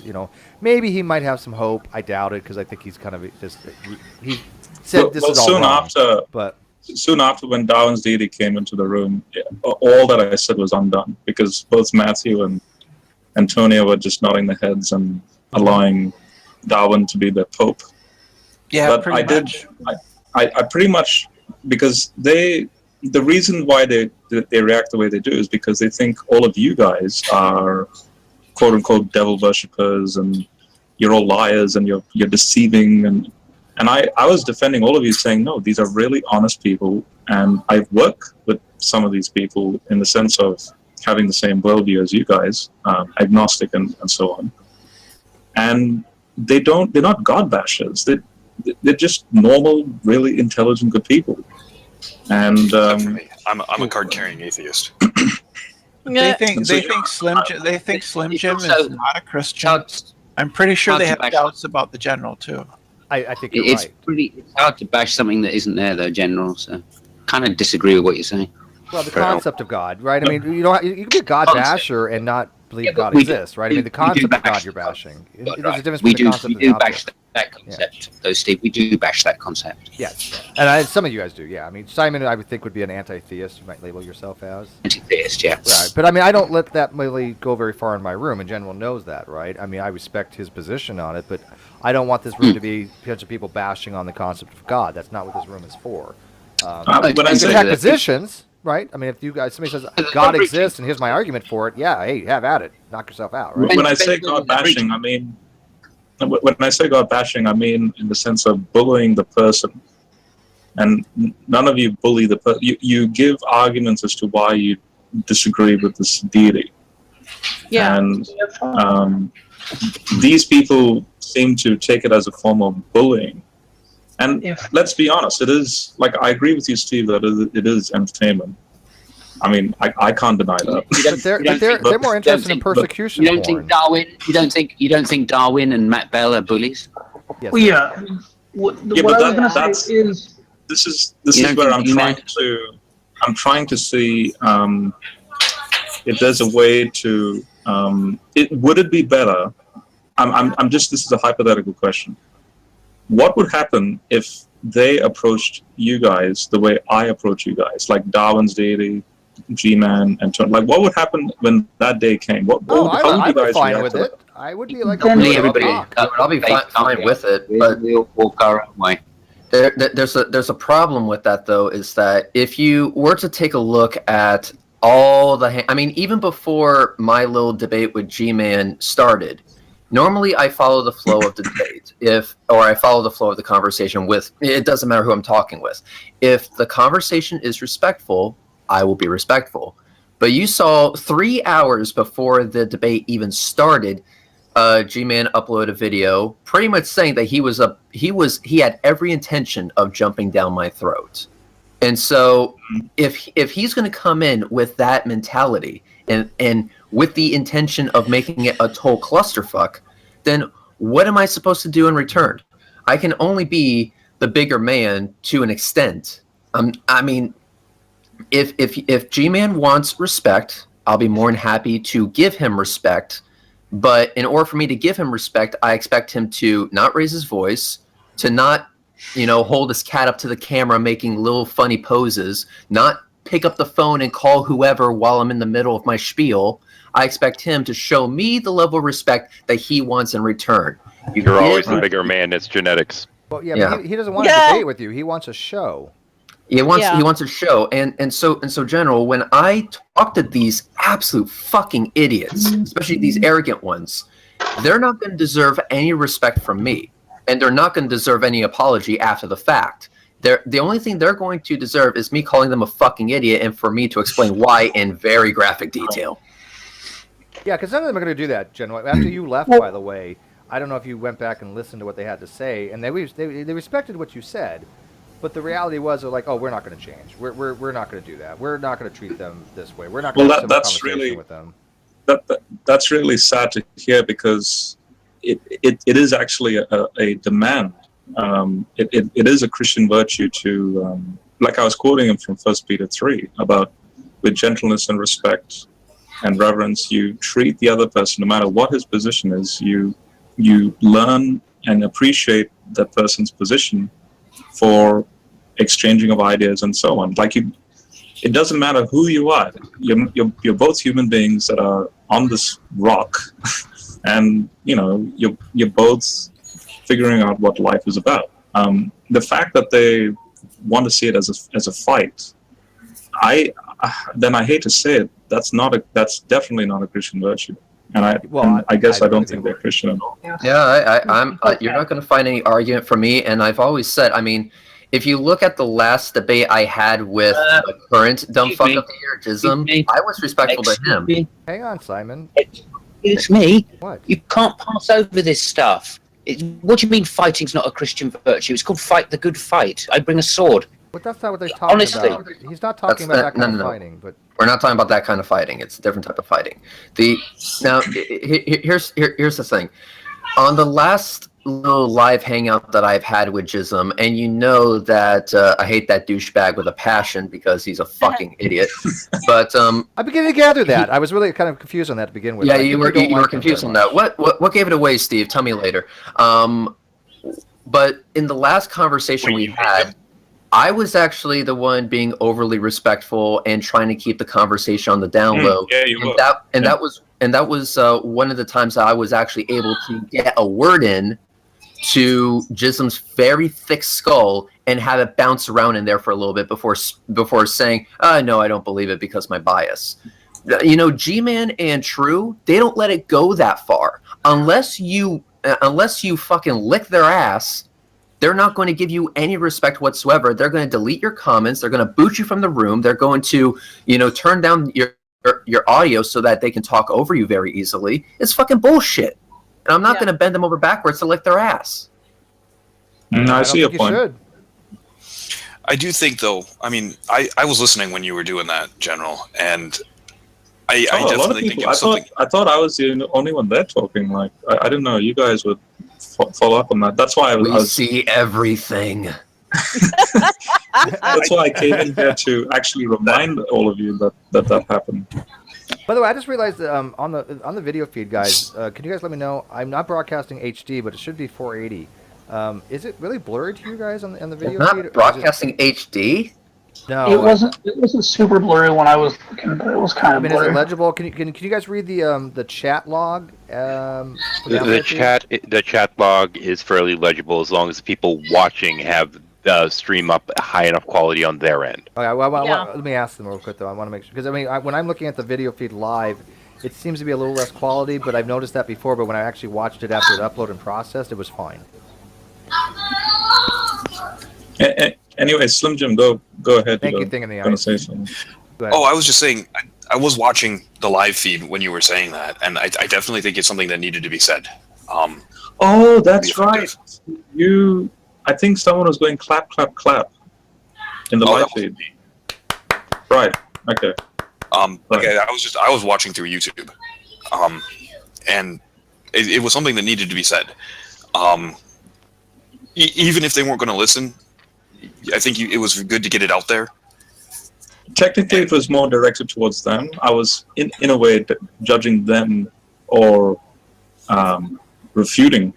Maybe he might have some hope. I doubt it because I think he's kind of just he said this is all wrong. Soon after, when Darwin's deity came into the room, all that I said was undone because both Matthew and Antonio were just nodding their heads and allowing Darwin to be their pope. Yeah, but I pretty much, because the reason why they react the way they do is because they think all of you guys are quote unquote devil worshippers and you're all liars and you're deceiving and I was defending all of you saying no, these are really honest people and I work with some of these people in the sense of having the same worldview as you guys, agnostic and so on. And they're not God bashers. They're just normal, really intelligent, good people. And I'm a card-carrying atheist. They think Slim Jim is not a Christian. I'm pretty sure they have doubts about the General too. I think you're it's right. It's hard to bash something that isn't there, though, General. So, kind of disagree with what you're saying. Well, the concept of God, right? I mean, you can be a God basher and not believe God exists, right? I mean, the concept of God you're bashing. There's a difference between the concept we do bash that concept, though, Steve. We do bash that concept. Yes, and some of you guys do, yeah. I mean, Simon, I would think would be an anti-theist. You might label yourself as anti-theist, yeah. Right, but I mean, I don't let that really go very far in my room, and General knows that, right? I mean, I respect his position on it, but I don't want this room to be a bunch of people bashing on the concept of God. That's not what this room is for. You can have positions. Right? I mean, if somebody says God exists and here's my argument for it, yeah, hey, have at it. Knock yourself out, right? When I say God bashing, I mean in the sense of bullying the person. And none of you bully the person. You give arguments as to why you disagree with this deity. Yeah. And these people seem to take it as a form of bullying. And let's be honest, it is, like, I agree with you, Steve, that it is entertainment. I mean, I can't deny that. But they're more interested in persecution. You don't think Darwin? You don't think Darwin and Matt Bell are bullies? Yes. Well, yeah. This is where I'm trying to see if there's a way to. Would it be better? This is a hypothetical question. What would happen if they approached you guys the way I approach you guys, like Darwin's deity, G-Man, and like what would happen when that day came? I'd be fine with it. I would be like, I'll be fine with it, but we'll walk our own way. There's a problem with that though, is that if you were to take a look at all even before my little debate with G-Man started. Normally, I follow the flow of the debate, I follow the flow of the conversation with. It doesn't matter who I'm talking with. If the conversation is respectful, I will be respectful. But you saw 3 hours before the debate even started, G-Man uploaded a video, pretty much saying that he had every intention of jumping down my throat. And so, if he's going to come in with that mentality and with the intention of making it a total clusterfuck, then what am I supposed to do in return? I can only be the bigger man to an extent. If G-Man wants respect, I'll be more than happy to give him respect. But in order for me to give him respect, I expect him to not raise his voice, to not, hold his cat up to the camera making little funny poses, not pick up the phone and call whoever while I'm in the middle of my spiel. I expect him to show me the level of respect that he wants in return. You're always the bigger man. It's genetics. Well, yeah. But he doesn't want to debate with you. He wants a show. He wants a show, and so General, when I talk to these absolute fucking idiots, especially these arrogant ones, they're not going to deserve any respect from me, and they're not going to deserve any apology after the fact. The only thing they're going to deserve is me calling them a fucking idiot, and for me to explain why in very graphic detail. Yeah, because none of them are going to do that, General. After you left, by the way, I don't know if you went back and listened to what they had to say, and they respected what you said. But the reality was, they're like, oh, we're not going to change. We're not going to do that. We're not going to treat them this way. We're not going to have a conversation with them. That's really sad to hear, because it is actually a demand. It is a Christian virtue to, like I was quoting him from 1 Peter 3, about with gentleness and respect and reverence, you treat the other person, no matter what his position is. You learn and appreciate that person's position for exchanging of ideas and so on. Like it doesn't matter who you are. You're both human beings that are on this rock, and you're both figuring out what life is about. The fact that they want to see it as a fight, I hate to say it, that's definitely not a Christian virtue. And I guess I don't think they're Christian at all. Yeah, I'm. You're not going to find any argument from me, and I've always said, I mean, if you look at the last debate I had with the current dumb fuck of the year, Jism, I was respectful to him. Hang on, Simon. It's me. What? You can't pass over this stuff. What do you mean fighting's not a Christian virtue? It's called fight the good fight. I bring a sword. But that's not what they're talking Honestly. about. He's not talking about that kind of fighting. But we're not talking about that kind of fighting. It's a different type of fighting. Here's the thing. On the last little live hangout that I've had with Jism, and you know that I hate that douchebag with a passion because he's a fucking idiot. But I'm beginning to gather that. I was really kind of confused on that to begin with. Yeah, you were confused on that. What gave it away, Steve? Tell me later. But in the last conversation we had, I was actually the one being overly respectful and trying to keep the conversation on the down low. Yeah, you were. That was one of the times that I was actually able to get a word in to Jism's very thick skull and have it bounce around in there for a little bit before saying, no, I don't believe it because my bias. G-Man and True, they don't let it go that far. Unless you fucking lick their ass, they're not going to give you any respect whatsoever. They're going to delete your comments. They're going to boot you from the room. They're going to, turn down your audio so that they can talk over you very easily. It's fucking bullshit. And I'm not going to bend them over backwards to lick their ass. I see your point. I do think, though, I mean, I was listening when you were doing that, General, and I definitely think it was something. I thought I was the only one there talking. Like, I didn't know you guys would follow up on that. That's why I was see everything. That's why I came in here to actually remind all of you that happened. By the way, I just realized that on the video feed, guys, can you guys let me know? I'm not broadcasting HD, but it should be 480. Is it really blurry to you guys on the video feed? Not broadcasting HD? No, it wasn't super blurry when I was looking, but it was kind of blurry. Is it legible? Can you guys read the chat log? The chat log is fairly legible as long as the people watching have the stream up high enough quality on their end. Okay, let me ask them real quick though. I want to make sure, because I mean, when I'm looking at the video feed live, it seems to be a little less quality, but I've noticed that before. But when I actually watched it after it uploaded and processed, it was fine. Anyway, Slim Jim, go ahead. Thank you. Thinking the gonna say something. Oh, I was just saying, I was watching the live feed when you were saying that, and I definitely think it's something that needed to be said. Oh, that's right. I think someone was going clap, clap, clap in the live feed. Right. Okay. Okay. I was watching through YouTube, and it was something that needed to be said. Even if they weren't going to listen, I think it was good to get it out there. Technically, it was more directed towards them. I was, in a way, judging them or refuting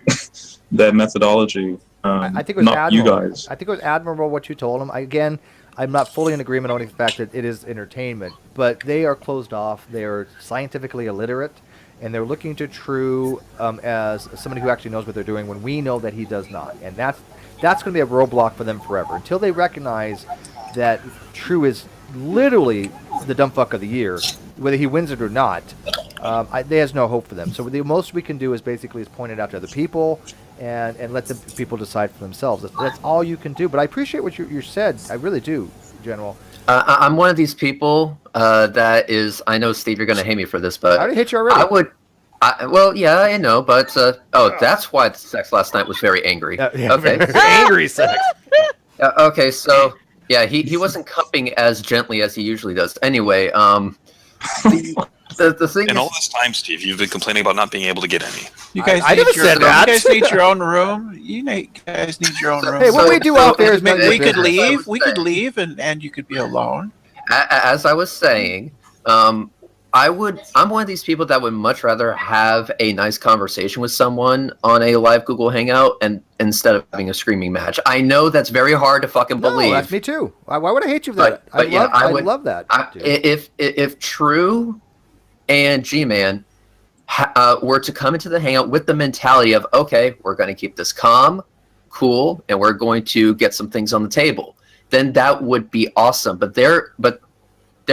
their methodology. I think it was not admirable. you guys. I think it was admirable what you told them. Again, I'm not fully in agreement on the fact that it is entertainment, but they are closed off. They are scientifically illiterate, and they're looking to True as somebody who actually knows what they're doing when we know that he does not. And that's going to be a roadblock for them forever. Until they recognize that True is literally the dumb fuck of the year, whether he wins it or not. There's no hope for them. So the most we can do is basically point it out to other people and let the people decide for themselves. That's all you can do. But I appreciate what you said. I really do, General. I'm one of these people that is. I know, Steve, you're going to hate me for this, but I already hit you already. I would. Well, yeah, I know, but that's why the sex last night was very angry. Yeah, Okay, angry sex. Okay, so yeah, he wasn't cupping as gently as he usually does. Anyway, the thing And is, all this time, Steve, you've been complaining about not being able to get any. You guys, I never said that. You guys need your own room. Guys need your own room. Hey, what we do out there is none of your we could business. leave. We could leave, and you could be alone. as I was saying, I'm one of these people that would much rather have a nice conversation with someone on a live Google Hangout and instead of having a screaming match. I know that's very hard to fucking believe. No, that's me too. Why would I hate you for that? But yeah, I love that. If True and G-Man were to come into the Hangout with the mentality of, okay, we're going to keep this calm, cool, and we're going to get some things on the table, then that would be awesome. But their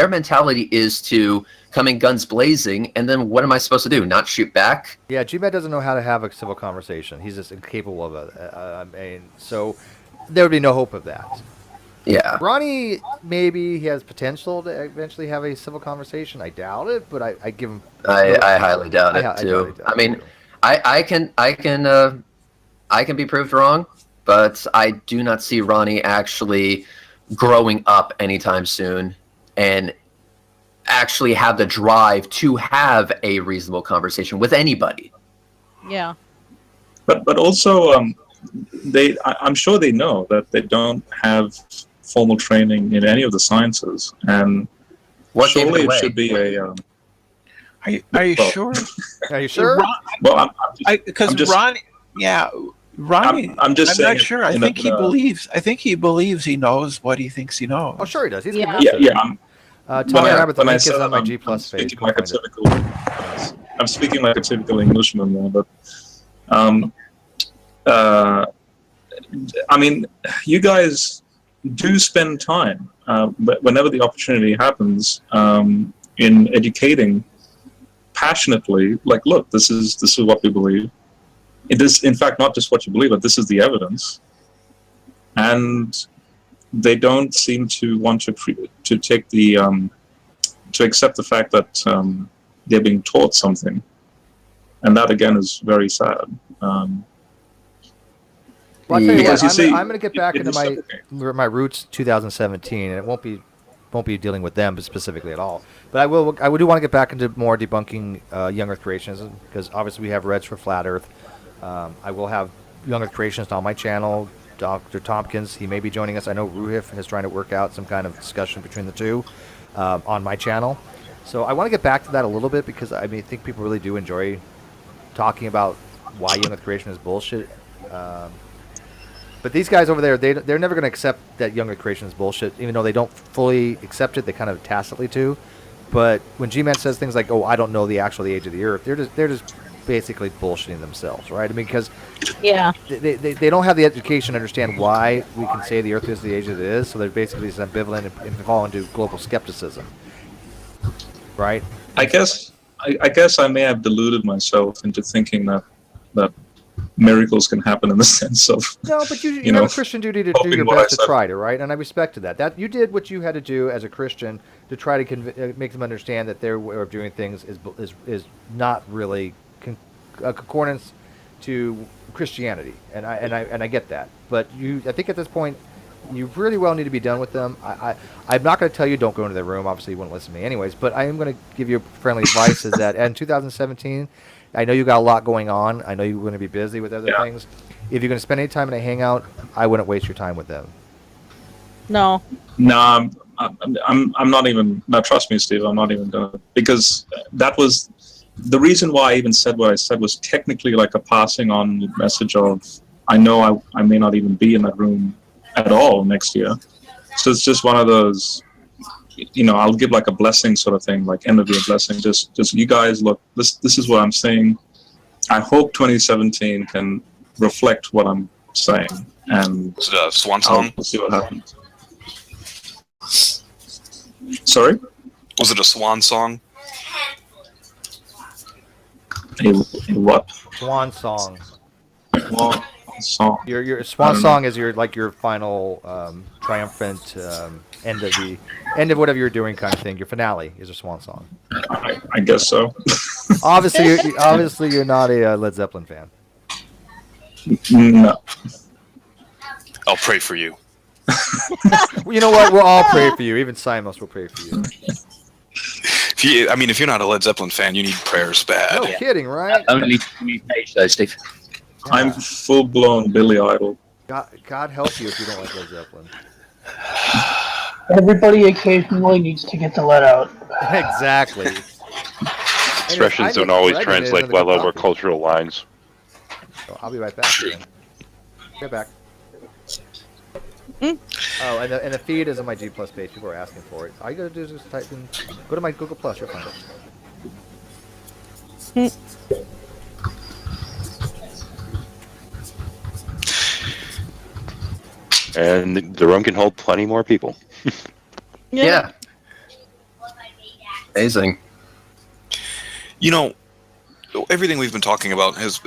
mentality is to come in guns blazing, and then what am I supposed to do? Not shoot back? Yeah, G-Man doesn't know how to have a civil conversation. He's just incapable of it. So there would be no hope of that. Yeah. Ronnie, maybe he has potential to eventually have a civil conversation. I doubt it, but I give him. I highly doubt it too. I mean, I can be proved wrong, but I do not see Ronnie actually growing up anytime soon and actually have the drive to have a reasonable conversation with anybody. Yeah. But also, I'm sure they know that they don't have formal training in any of the sciences, and surely it should be a. Are you sure? Are you sure? Well, because Ronnie, yeah, Ronnie. I'm just not saying sure. I think he believes. I think he believes he knows what he thinks he knows. Oh, sure he does. He's yeah. Tell me about the link is on my G Plus page. I'm speaking like a typical Englishman there, but I mean, you guys do spend time, but whenever the opportunity happens, in educating passionately. Like, look, this is what we believe. It is, in fact, not just what you believe, but this is the evidence. And they don't seem to want to take the to accept the fact that they're being taught something, and that again is very sad. Well, I tell you what, I'm going to get back into my roots, 2017, and it won't be dealing with them specifically at all. But I do want to get back into more debunking young Earth creationism, because obviously we have Reds for Flat Earth. I will have young Earth creationists on my channel. Dr. Tompkins, he may be joining us. I know Ruhif is trying to work out some kind of discussion between the two on my channel. So I want to get back to that a little bit, because I think people really do enjoy talking about why young Earth creation is bullshit. But these guys over there, they're never going to accept that young Earth creation is bullshit, even though they don't fully accept it. They kind of tacitly do. But when G-Man says things like, "Oh, I don't know the age of the Earth," they're just basically bullshitting themselves, right? I mean, because they don't have the education to understand why we can say the Earth is the age that it is, so they're basically just ambivalent and fall into global skepticism, right? I guess I may have deluded myself into thinking that miracles can happen in the sense of no, but you have a Christian duty to do your best to try to, right? And I respected that. That you did what you had to do as a Christian to try to make them understand that their way of doing things is not really a concordance to Christianity, and I get that. But I think at this point, you really well need to be done with them. I'm not going to tell you don't go into their room. Obviously, you wouldn't listen to me anyways. But I am going to give you friendly advice: is that in 2017, I know you got a lot going on. I know you're going to be busy with other things. If you're going to spend any time in a hangout, I wouldn't waste your time with them. No. No, I'm not even. No, trust me, Steve. I'm not even gonna, because that was the reason why I even said what I said was technically like a passing on message of I know I may not even be in that room at all next year. So it's just one of those, I'll give like a blessing sort of thing, like end of year blessing. Just you guys look. This is what I'm saying. I hope 2017 can reflect what I'm saying, and swan song. We'll see what happens. Sorry? Was it a swan song? A what? Swan song. Swan song. Your I swan don't song know. is your final triumphant end of whatever you're doing kind of thing. Your finale is a swan song. I guess so. obviously you're not a Led Zeppelin fan. No. I'll pray for you. Well, you know what? We'll all pray for you. Even Simos will pray for you. If you're not a Led Zeppelin fan, you need prayers bad. No kidding, right? Only to me page though, Steve. I'm full-blown Billy Idol. God help you if you don't like Led Zeppelin. Everybody occasionally needs to get the let out. Exactly. Expressions don't always translate well over cultural lines. So I'll be right back. Then. Get back. Oh, and the feed is on my G Plus page. People are asking for it. All you gotta do is just type in, go to my Google Plus. You'll find it. And the room can hold plenty more people. Yeah. Amazing. You know, everything we've been talking about has.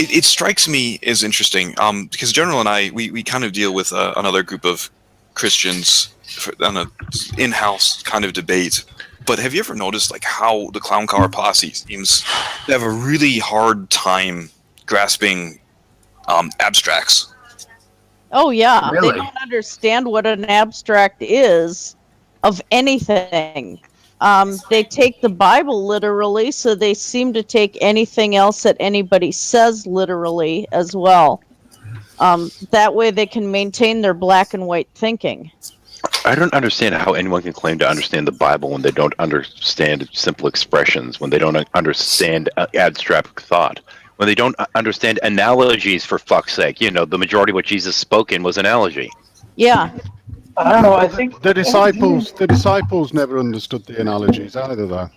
It strikes me as interesting because General and I, we kind of deal with another group of Christians on an in-house kind of debate. But have you ever noticed like how the Clown Car posse seems to have a really hard time grasping abstracts? Oh yeah, Really? they don't understand what an abstract is of anything. They take the Bible literally, so they seem to take anything else that anybody says literally as well. That way they can maintain their black and white thinking. I don't understand how anyone can claim to understand the Bible when they don't understand simple expressions, when they don't understand abstract thought, when they don't understand analogies, for fuck's sake. You know, the majority of what Jesus spoke in was analogy. Yeah. I don't know. I think The disciples never understood the analogies either, though,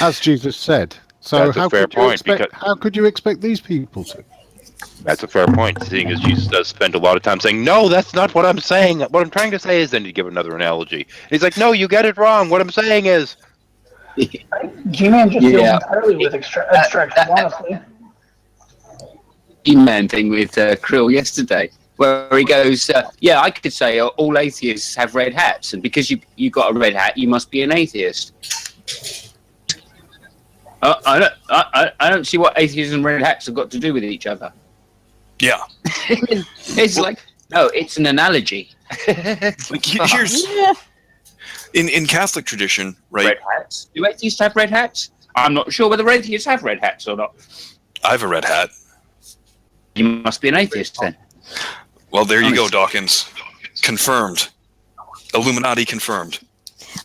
as Jesus said. So That's a fair point, how could you expect these people to? That's a fair point, seeing as Jesus does spend a lot of time saying, no, that's not what I'm saying. What I'm trying to say is, then you give another analogy. And he's like, no, you get it wrong. What I'm saying is... G-Man just deals entirely with abstraction, honestly. G-Man thing with Krill yesterday, where he goes, yeah, I could say all atheists have red hats, and because you got a red hat, you must be an atheist. I don't see what atheists and red hats have got to do with each other. Yeah. It's like, no, it's an analogy. Like here's in Catholic tradition, right? Red hats. Do atheists have red hats? I'm not sure whether atheists have red hats or not. I have a red hat. You must be an atheist then. Well, there you go, Dawkins. Confirmed. Illuminati confirmed.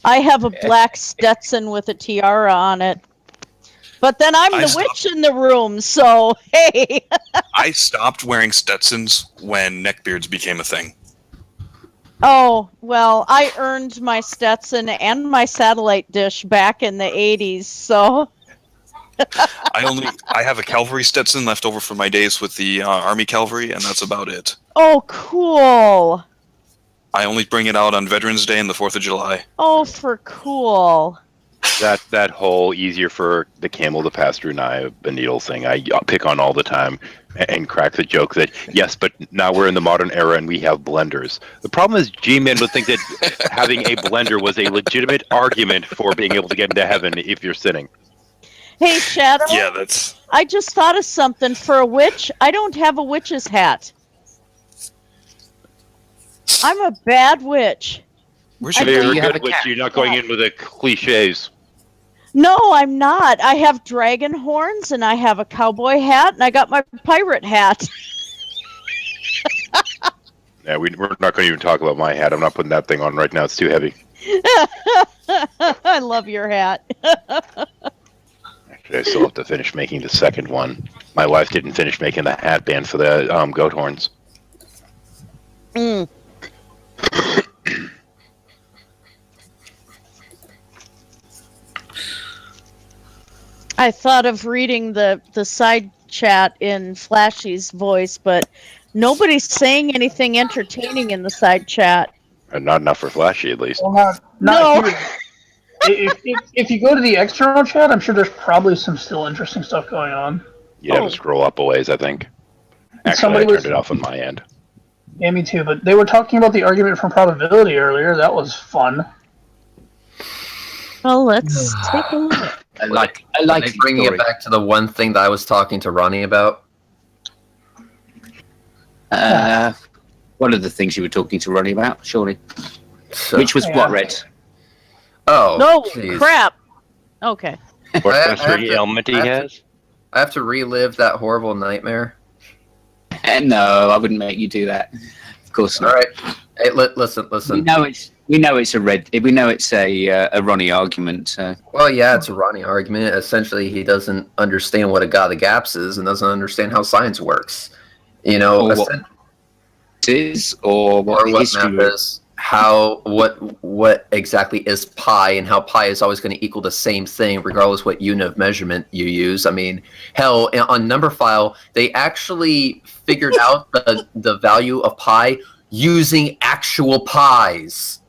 I have a black Stetson with a tiara on it. But then I'm the witch in the room, so hey. I stopped wearing Stetsons when neckbeards became a thing. Oh, well, I earned my Stetson and my satellite dish back in the 80s, so. I have a cavalry Stetson left over from my days with the Army Cavalry, and that's about it. Oh, cool. I only bring it out on Veterans Day and the 4th of July. Oh, for cool. That whole easier for the camel to pass through the needle thing, I pick on all the time and crack the joke that, yes, but now we're in the modern era and we have blenders. The problem is G-Men would think that having a blender was a legitimate argument for being able to get into heaven if you're sinning. Hey, Shadow. Yeah, that's... I just thought of something. For a witch, I don't have a witch's hat. I'm a bad witch. Where's your good witch? You're not going in with the cliches. No, I'm not. I have dragon horns, and I have a cowboy hat, and I got my pirate hat. Yeah, we're not going to even talk about my hat. I'm not putting that thing on right now. It's too heavy. I love your hat. Actually, I still have to finish making the second one. My wife didn't finish making the hat band for the goat horns. Mm. I thought of reading the side chat in Flashy's voice, but nobody's saying anything entertaining in the side chat. Not enough for Flashy, at least. Well, not here. If you go to the external chat, I'm sure there's probably some still interesting stuff going on. You'd have to scroll up a ways, I think. Actually, Somebody I turned was- it off on my end. Yeah, me too. But they were talking about the argument from probability earlier. That was fun. Well, let's take a look. I like bringing it back to the one thing that I was talking to Ronnie about. One of the things you were talking to Ronnie about, surely. So, Which was what, Red? Oh, No, geez. crap. Okay. What I have sensory to- ailment he I have has? I have to relive that horrible nightmare. No, I wouldn't make you do that. Of course not. All right. Hey, listen. We know it's a Ronnie argument. So. Well, yeah, it's a Ronnie argument. Essentially, he doesn't understand what a god of gaps is and doesn't understand how science works. You know, Or what it is, or what the history math is. How what exactly is pi, and how pi is always going to equal the same thing regardless what unit of measurement you use. I mean, hell, on Numberphile they actually figured out the value of pi using actual pies.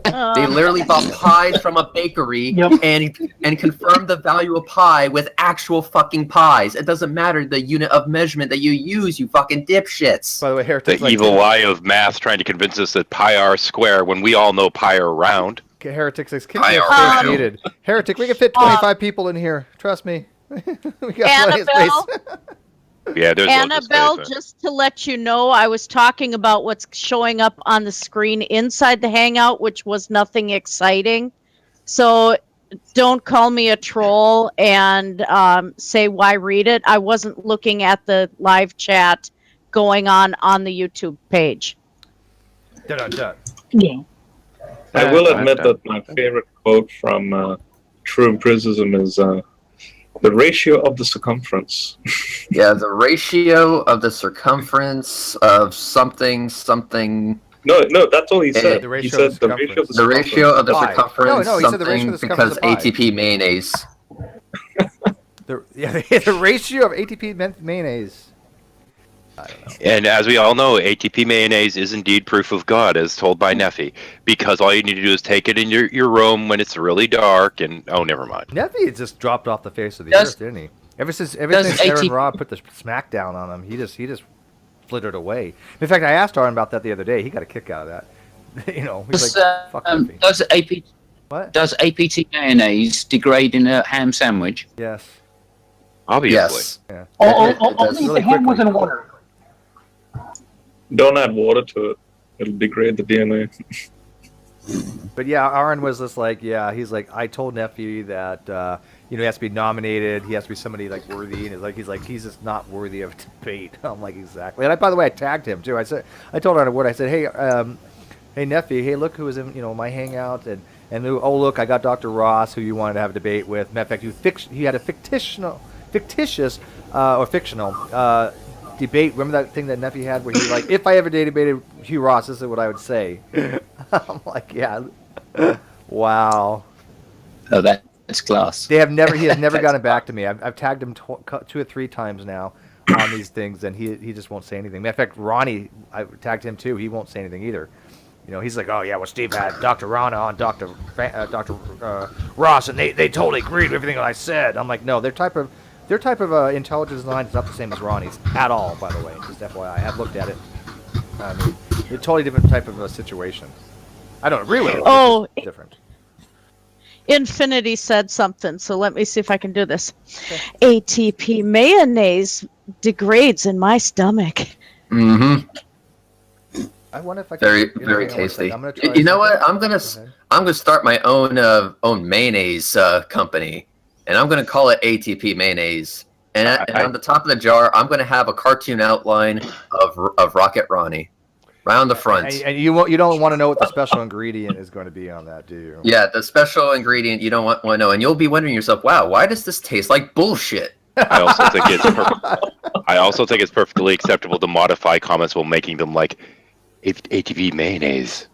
They literally bought pies from a bakery and confirmed the value of pi with actual fucking pies. It doesn't matter the unit of measurement that you use, you fucking dipshits. By the way, The evil eye of math trying to convince us that pi r square when we all know pi are round. Okay, Heretic says, "Can you space needed?" Heretic, we can fit 25 people in here. Trust me. We got plenty of space. Yeah, there's loads of Annabelle, space, just to let you know, I was talking about what's showing up on the screen inside the Hangout, which was nothing exciting. So don't call me a troll and say why read it. I wasn't looking at the live chat going on the YouTube page. Yeah. I will admit that my favorite quote from TrueEmpiricism is the ratio of the circumference. Yeah, the ratio of the circumference of something. No, that's all he said. The He said the ratio of the The ratio of the Why? circumference. No, he said the ratio of the because circumference of pi. ATP mayonnaise. The ratio of ATP mayonnaise. And as we all know, ATP mayonnaise is indeed proof of God, as told by Neffy, because all you need to do is take it in your room when it's really dark, and oh, never mind. Neffy just dropped off the face of the earth, didn't he? Ever since Aaron Robb put the smack down on him, he just flittered away. In fact, I asked Aaron about that the other day. He got a kick out of that. You know, he's like, "Fuck Neffy." Does APT mayonnaise degrade in a ham sandwich? Yes. Obviously. Yes. Yeah. Only if the ham was in water. Don't add water to it. It'll degrade the DNA. But yeah, Aaron was just like, he's like, I told Nephew that he has to be nominated. He has to be somebody like worthy, and he's just not worthy of debate. I'm like, exactly. And by the way, I tagged him too. I told Aaron what I said. Hey Nephew, hey, look who was in my hangout, and oh look, I got Dr. Ross, who you wanted to have a debate with. Matter of fact, he had a fictitious debate. Remember that thing that Nephew had where he like, if I ever debated Hugh Ross, this is what I would say. I'm like, yeah, wow. Oh, that's class. He has never gotten back to me. I've tagged him 2 or 3 times now on these things, and he just won't say anything. Matter of fact, Ronnie, I tagged him too. He won't say anything either. You know, he's like, oh yeah, well Steve had Dr. Rana on Dr. Ross, and they totally agreed with everything that I said. I'm like, no, their type of intelligence design is not the same as Ronnie's at all, by the way. Just FYI, I have looked at it. I mean, it's a totally different type of a situation. I don't agree with it. Oh, it's different. Infinity said something, so let me see if I can do this. Okay. ATP mayonnaise degrades in my stomach. Mm-hmm. I wonder if I can. Very tasty. I'm gonna try you know what? I'm gonna start my own mayonnaise company, and I'm gonna call it ATP mayonnaise. And on the top of the jar, I'm gonna have a cartoon outline of Rocket Ronnie, right on the front. And you don't want to know what the special ingredient is going to be on that, do you? Yeah, the special ingredient you don't want to know, and you'll be wondering yourself, wow, why does this taste like bullshit? I also think it's perfectly acceptable to modify comments while making them like ATP mayonnaise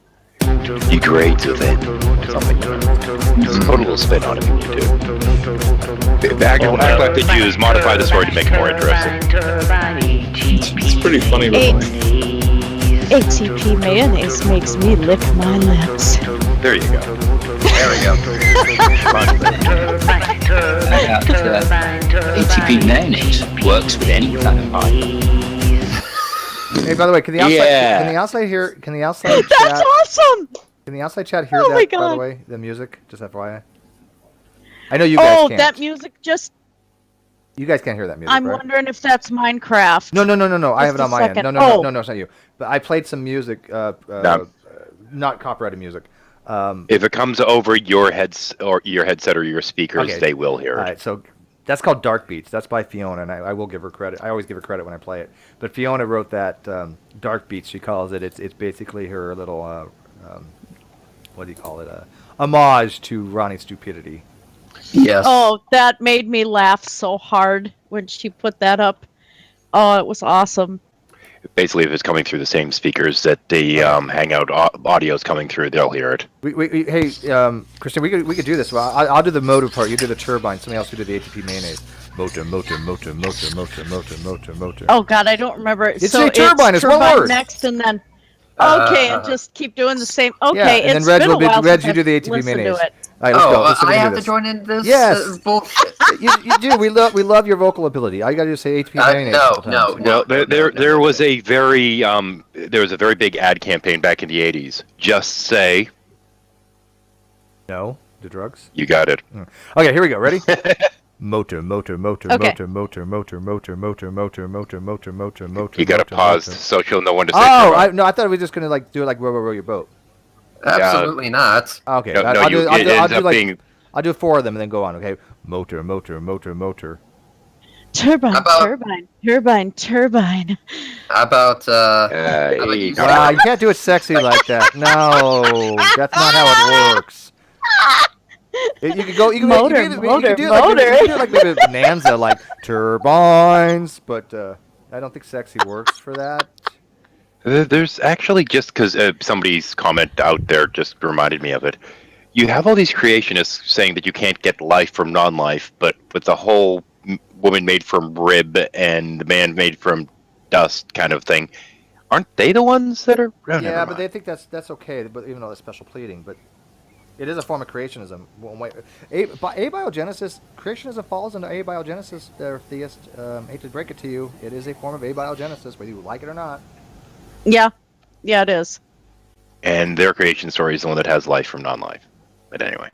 degrades with it. Something. Just put a little spin on it when you do. Act like the Jews, modify the story to make it more interesting. It's pretty funny. ATP mayonnaise makes me lick my lips. There you go. There we go. ATP mayonnaise works with any kind of pie. Hey, by the way, can the outside Yeah. can the outside hear? Can the outside That's chat? awesome. Can the outside chat hear Oh my that? By the God. way, the music. Just FYI. I know you guys Oh, can't. that music just. You guys can't hear that music, I'm right? wondering if that's Minecraft. No. I have Just it a on my end. second. No, Oh. it's not you. But I played some music, not copyrighted music. If it comes over your headset or your speakers, Okay. they will hear it. All right, so that's called Dark Beats. That's by Fiona, and I will give her credit. I always give her credit when I play it. But Fiona wrote that Dark Beats. She calls it. It's basically her little what do you call it? Homage to Ronnie's stupidity. Yes. Oh, that made me laugh so hard when she put that up. Oh, it was awesome. Basically, if it's coming through the same speakers that the Hangout audio is coming through, they'll hear it. Hey, Christian, we could do this. Well, I'll do the motor part. You do the turbine. Somebody else do the ATP mayonnaise. Motor. Oh God, I don't remember. It's so a turbine. It's one turbine word. next, and then okay, and just keep doing the same. Okay, Yeah, and then it's Reg been will a do- while Reg, since you do the I've ATP listened mayonnaise. to it. All right, let's go. Let's see if we I can have do to this. join in this Yes. bullshit. you do. We love your vocal ability. All you gotta do is say ATP mayonnaise. a couple times. Well, there was a very big ad campaign back in the '80s. Just say no. The drugs. You got it. Okay, here we go. Ready? Motor. Okay. You got to pause so she'll know when to say. Oh, turbine. I thought we were just gonna do it like row your boat. Absolutely not. Okay, No, I'll do it ends up like being- I'll do 4 of them and then go on. Okay, motor. Turbine. How about Wow, you can't do it sexy like that. No, that's not how it works. You could go. You can Motor. you could do like maybe Bonanza, like turbines, but I don't think sexy works for that. There's actually, just because somebody's comment out there just reminded me of it. You have all these creationists saying that you can't get life from non-life, but with the whole woman made from rib and the man made from dust kind of thing, aren't they the ones that are? Oh, Yeah, but they think that's okay. But even though it's special pleading, but it is a form of creationism. Abiogenesis, creationism falls into abiogenesis. There, theist, hate to break it to you, it is a form of abiogenesis, whether you like it or not. Yeah, it is. And their creation story is the one that has life from non-life. But anyway.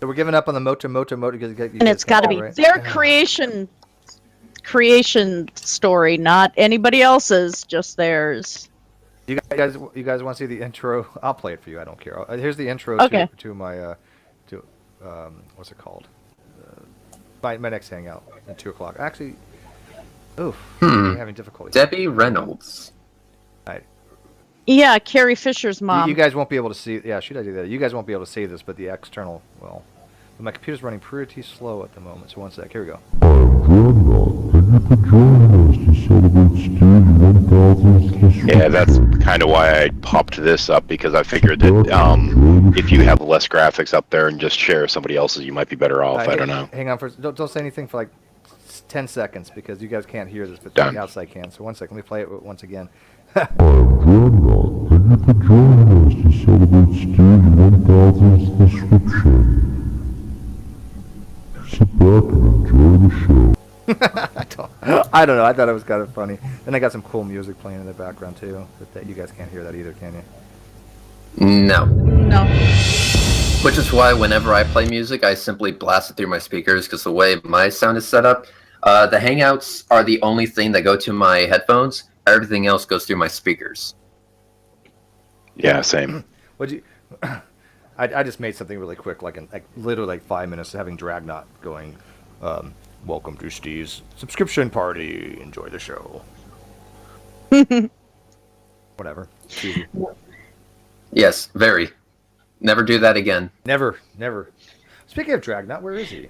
So we're giving up on the motor because And it's got to be right? their creation story, not anybody else's, just theirs. You guys want to see the intro? I'll play it for you. I don't care. Here's the intro Okay. to my what's it called? My next hangout at 2:00. Actually, I'm having difficulty. Debbie Reynolds. Right. Yeah, Carrie Fisher's mom. You guys won't be able to see. Yeah, should I do that? You guys won't be able to see this, but the external. Well, my computer's running pretty slow at the moment. So one sec. Here we go. Yeah, that's kind of why I popped this up, because I figured that if you have less graphics up there and just share somebody else's, you might be better off. I don't know. Hang on first. Don't say anything for like 10 seconds because you guys can't hear this, but Done. the outside can. So one second. Let me play it once again. I don't know. I thought it was kind of funny. Then I got some cool music playing in the background too. But that you guys can't hear that either, can you? No. No. Which is why whenever I play music, I simply blast it through my speakers, because the way my sound is set up, the Hangouts are the only thing that go to my headphones. Everything else goes through my speakers. Yeah, same. What'd you? I just made something really quick, like literally like 5 minutes, having Dragnot going. Welcome to Steve's subscription party. Enjoy the show. Whatever. Easy. Yes, very. Never do that again. Never. Speaking of Dragnot, where is he?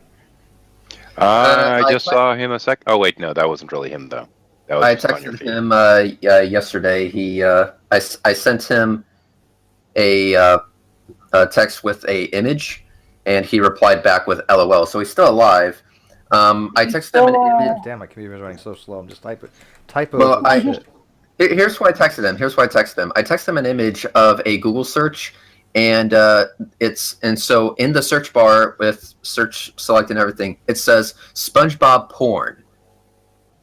I just saw him a sec. Oh wait, no, that wasn't really him though. That was I just on your texted feed. him yesterday. I sent him a text with a image, and he replied back with LOL. So he's still alive. I texted him an image. Damn, my computer's running so slow. I'm just typing. Typos. Well, Shit. Here's why I texted him. I texted him an image of a Google search, and so in the search bar with search select and everything, it says SpongeBob porn,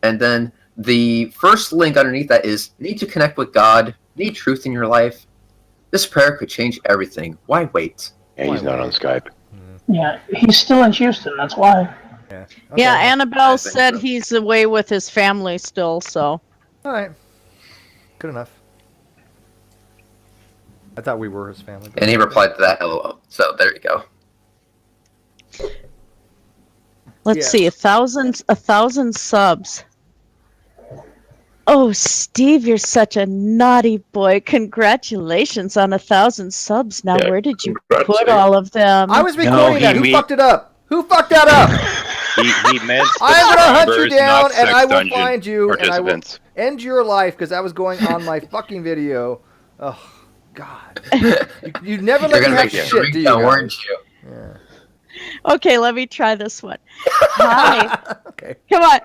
and then the first link underneath that is need to connect with God, need truth in your life. This prayer could change everything. Why wait? Yeah, he's not on Skype. Yeah, he's still in Houston. That's why. Yeah. Yeah, Annabelle said he's away with his family still, so. All right. Good enough. I thought we were his family. And he replied to that, LOL. So there you go. Let's see, 1,000 subs. Oh, Steve, you're such a naughty boy. Congratulations on 1,000 subs. Now, where did you put all of them? I was recording that. Who fucked it up? Who fucked that up? He meant I'm gonna hunt you subscribers, down, not and sex I will dungeon find you, and I will participants. end your life because I was going on my fucking video. Oh God! You never let me have shit, do you? Weren't you? Yeah. Okay, let me try this one. Hi. Okay. Come on.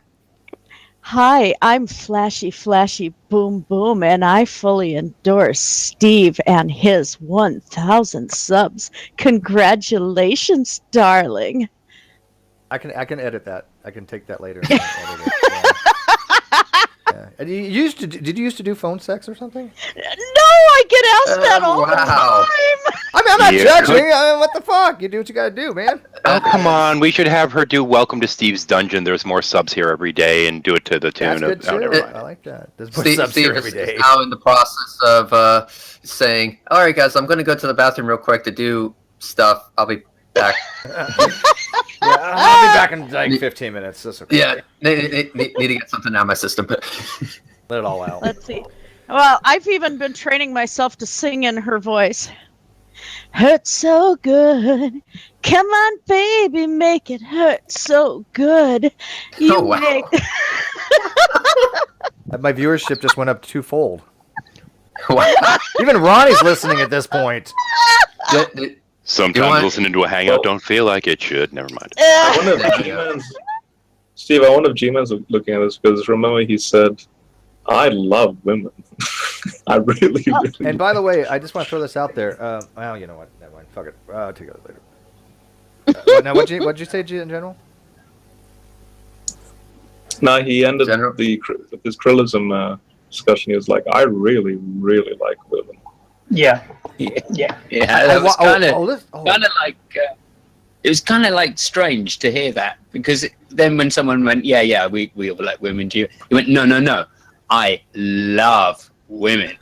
Hi, I'm Flashy Boom Boom, and I fully endorse Steve and his 1,000 subs. Congratulations, darling. I can edit that. I can take that later. And edit it. Yeah. And you used to? Did you used to do phone sex or something? No, I get asked that all the wow. time. I mean, I'm not Yeah, judging. good. I mean, what the fuck? You do what you gotta do, man. Oh, come on. We should have her do Welcome to Steve's Dungeon. There's more subs here every day and do it to the tune That's of... good Oh, too. never mind. I like that. There's more Steve, subs here Steve every day. is now in the process of saying, "All right, guys, I'm going to go to the bathroom real quick to do stuff. I'll be back." Yeah, I'll be back in like 15 minutes. That's okay. Yeah, need to get something out of my system. Let it all out. Let's see. Well, I've even been training myself to sing in her voice. Hurt so good. Come on, baby, make it hurt so good. You Oh, wow. make My viewership just went up twofold. Even Ronnie's listening at this point. Sometimes listening to a hangout don't feel like it should. Never mind. I wonder if G-Man's, Steve, I wonder if G-Man's looking at this because remember he said, I love women. I really. And by the way, I just want to throw this out there. Well, you know what? Never mind. Fuck it. I'll take it later. Now, what'd you say, in general? No, he ended his Krillism discussion. He was like, I really, really like women. Yeah. Yeah, that was kind of like it was kind of like strange to hear that because then when someone went, yeah, we all like women. Do you? He went, no, I love women.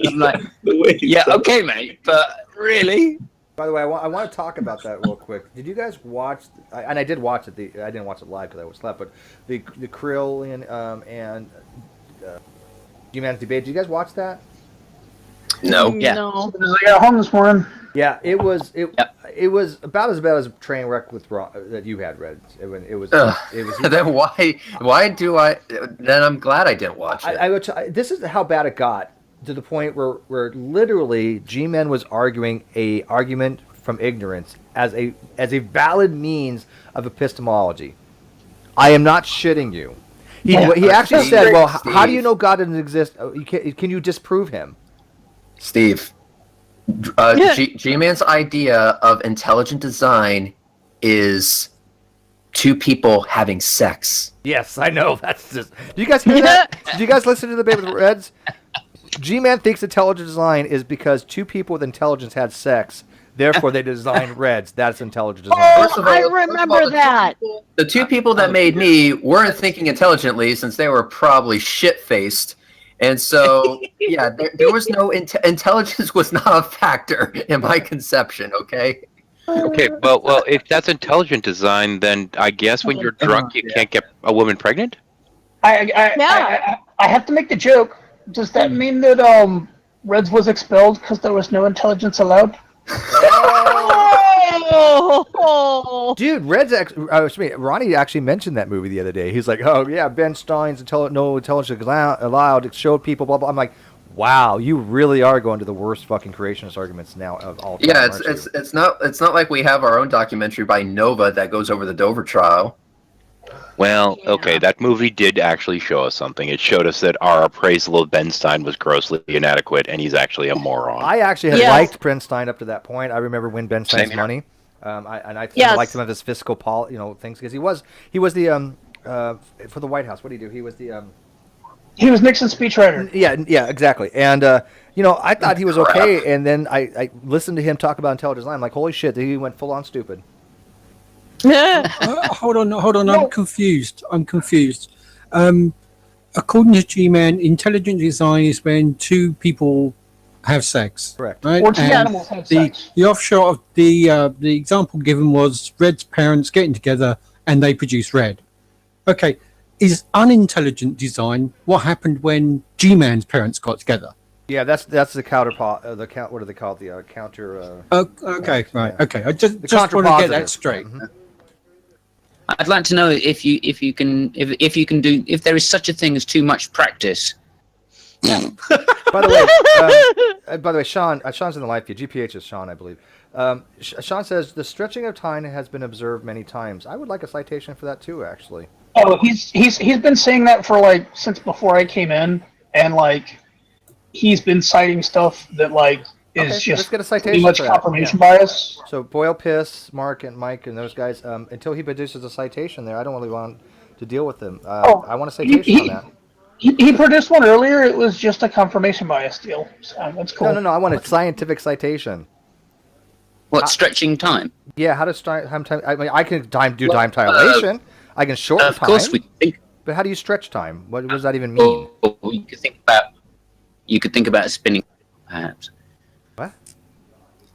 I'm like, yeah, okay, mate, but really. By the way, I want to talk about that real quick. Did you guys watch? And I did watch it. I didn't watch it live because I was slept. But the Krill and G-Man's debate. Did you guys watch that? No. Yeah. No. I got home this morning. Yeah, it was about as bad as a train wreck with that you had, Red. It was. Then why do I? Then I'm glad I didn't watch it. This is how bad it got to the point where literally G-Man was arguing a argument from ignorance as a valid means of epistemology. I am not shitting you. He actually said, "Well, how do you know God doesn't exist? Can you disprove him?" Steve, G-Man's idea of intelligent design is two people having sex. Yes, I know. That's just. Do you guys hear that? Did you guys listen to the debate with Reds? G-Man thinks intelligent design is because two people with intelligence had sex. Therefore, they designed Reds. That's intelligent design. Oh, I remember that. The two people that made me weren't thinking intelligently since they were probably shit-faced. And so, yeah, there was no intelligence was not a factor in my conception. Okay. Okay, well, if that's intelligent design, then I guess when you're drunk, you can't get a woman pregnant. I have to make the joke. Does that mean that Reds was expelled because there was no intelligence allowed? Dude, Ronnie actually mentioned that movie the other day. He's like, "Oh yeah, Ben Stein's no intelligence allowed. It showed people blah blah." I'm like, "Wow, you really are going to the worst fucking creationist arguments now of all time." Yeah, it's not like we have our own documentary by Nova that goes over the Dover trial. Well, okay, that movie did actually show us something. It showed us that our appraisal of Ben Stein was grossly inadequate, and he's actually a moron. I actually had liked Ben Stein up to that point. I remember when Ben Stein's money, I liked some of his fiscal things because he was the for the White House. What did he do? He was the He was Nixon's speechwriter. Yeah, exactly. And I thought he was okay, and then I listened to him talk about intelligence line. I'm like, holy shit, he went full on stupid. Hold on. I'm confused. According to G-Man, intelligent design is when two people have sex. Correct. Right? Or two And animals have sex. The offshore of the example given was Red's parents getting together and they produced Red. Okay, is unintelligent design what happened when G-Man's parents got together? Yeah, that's the counterpart. What do they call it? The counter. Okay, right. Yeah. Okay, I just want to get that straight. Mm-hmm. I'd like to know if there is such a thing as too much practice. Yeah. By the way, Sean. Sean's in the live feed. GPH is Sean, I believe. Sean says the stretching of time has been observed many times. I would like a citation for that too, actually. Oh, he's been saying that for since before I came in, and he's been citing stuff that is just let's get a citation pretty much for that. confirmation bias. So Boyle, Piss, Mark, and Mike, and those guys. Until he produces a citation, there, I don't really want to deal with them. I want a citation on that. He produced one earlier. It was just a confirmation bias deal. So that's cool. No. I want a scientific citation. What, stretching time? Yeah, how to start time? I mean, I can do time dilation. I can shorten time. Of course, we think. But how do you stretch time? What does that even mean? You could think about a spinning, perhaps. What?